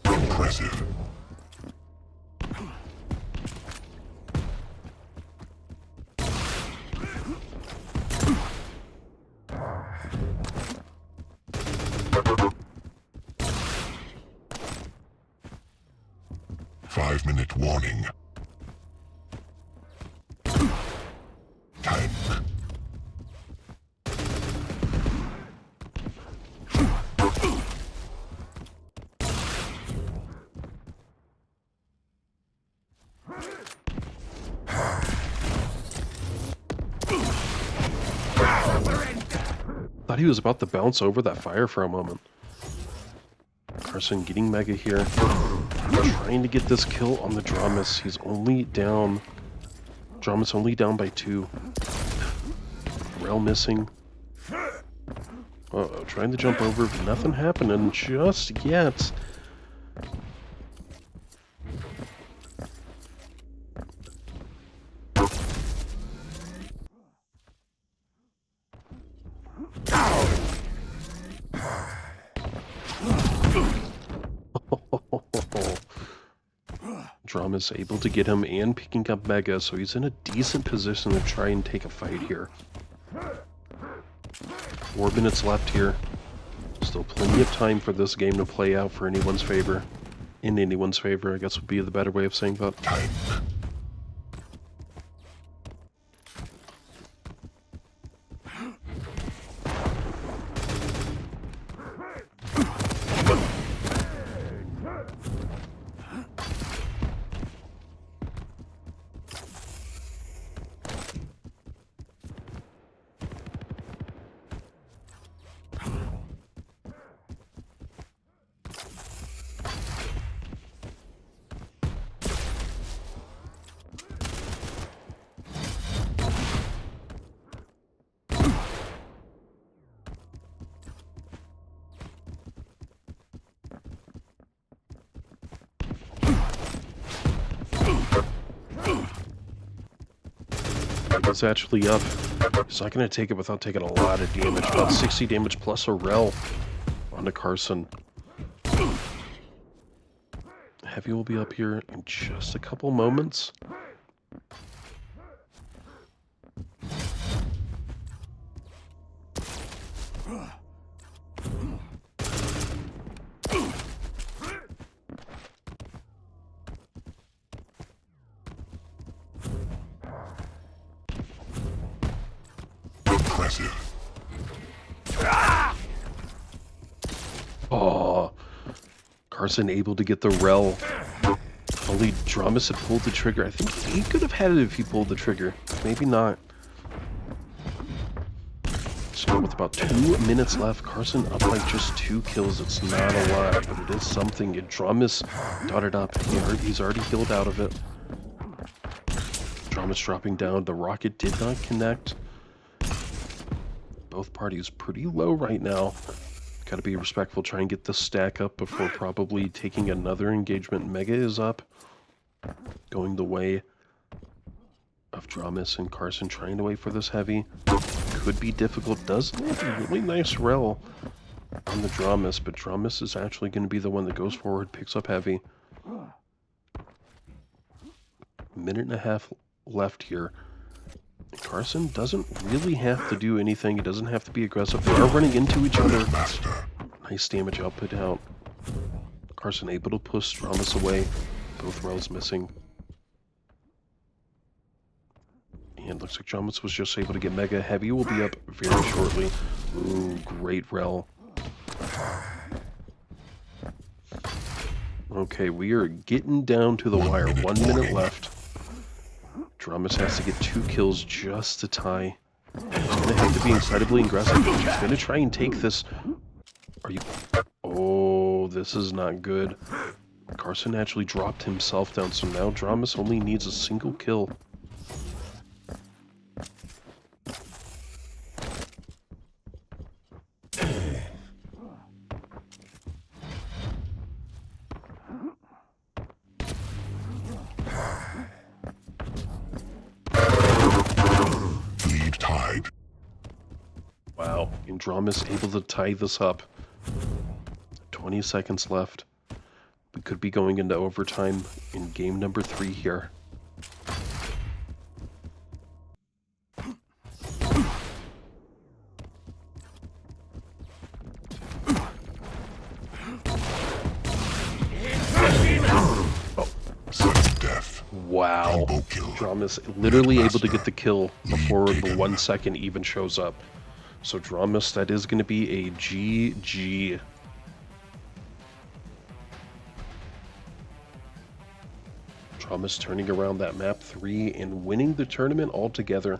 Impressive. Five-minute warning. Tank. Thought he was about to bounce over that fire for a moment. Carson getting Mega here. Trying to get this kill on the Dramis. He's only down. Dramis only down by 2. Rel missing. Uh-oh, trying to jump over, but nothing happening just yet. Dramis able to get him and picking up Mega, so he's in a decent position to try and take a fight here. 4 minutes left here. Still plenty of time for this game to play out for anyone's favor. In anyone's favor, I guess would be the better way of saying that. Tank. is actually up. He's not going to take it without taking a lot of damage. About 60 damage plus a rel onto Carson. Heavy will be up here in just a couple moments. Impressive. Oh, Carson able to get the rel. Only Dramis had pulled the trigger. I think he could have had it if he pulled the trigger. Maybe not. So with about 2 minutes left, Carson up like just 2 kills. It's not a lot, but it is something. Dramis dotted up. He's already healed out of it. Dramis dropping down. The rocket did not connect. Both parties pretty low right now. Gotta be respectful, try and get the stack up before probably taking another engagement. Mega is up. Going the way of Dramis and Carson, trying to wait for this heavy. Could be difficult. Does have a really nice rel on the Dramis, but Dramis is actually going to be the one that goes forward, picks up heavy. Minute and a half left here. Carson doesn't really have to do anything. He doesn't have to be aggressive. They are running into each other. Nice damage output out. Carson able to push Dramis away. Both rels missing. And looks like Dramis was just able to get Mega. Heavy will be up very shortly. Ooh, great rel. Okay, we are getting down to the wire. 1 minute left. Dramis has to get 2 kills just to tie. He's going to have to be incredibly aggressive. He's going to try and take this. Are you... Oh, this is not good. Carson actually dropped himself down, so now Dramis only needs a single kill. Wow, and Dramis able to tie this up. 20 seconds left. We could be going into overtime in game number 3 here. Wow. Dramis literally able to get the kill before the 1 second even shows up. So Dramis, that is going to be a GG. Dramis turning around that map 3 and winning the tournament altogether.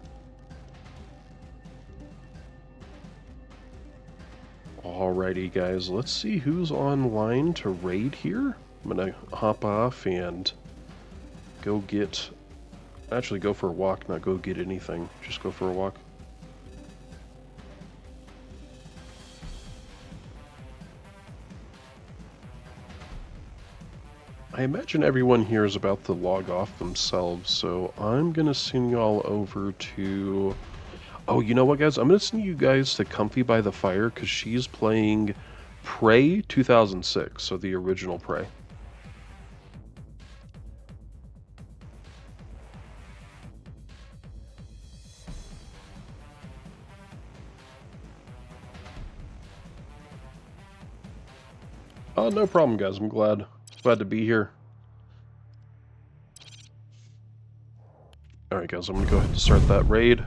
Alrighty guys, let's see who's online to raid here. I'm going to hop off and go get... Actually go for a walk, not go get anything. Just go for a walk. I imagine everyone here is about to log off themselves, so I'm going to send y'all over to... Oh, you know what, guys? I'm going to send you guys to Comfy by the Fire, because she's playing Prey 2006, so the original Prey. Oh, no problem, guys. I'm glad to be here. Alright, guys, I'm going to go ahead and start that raid.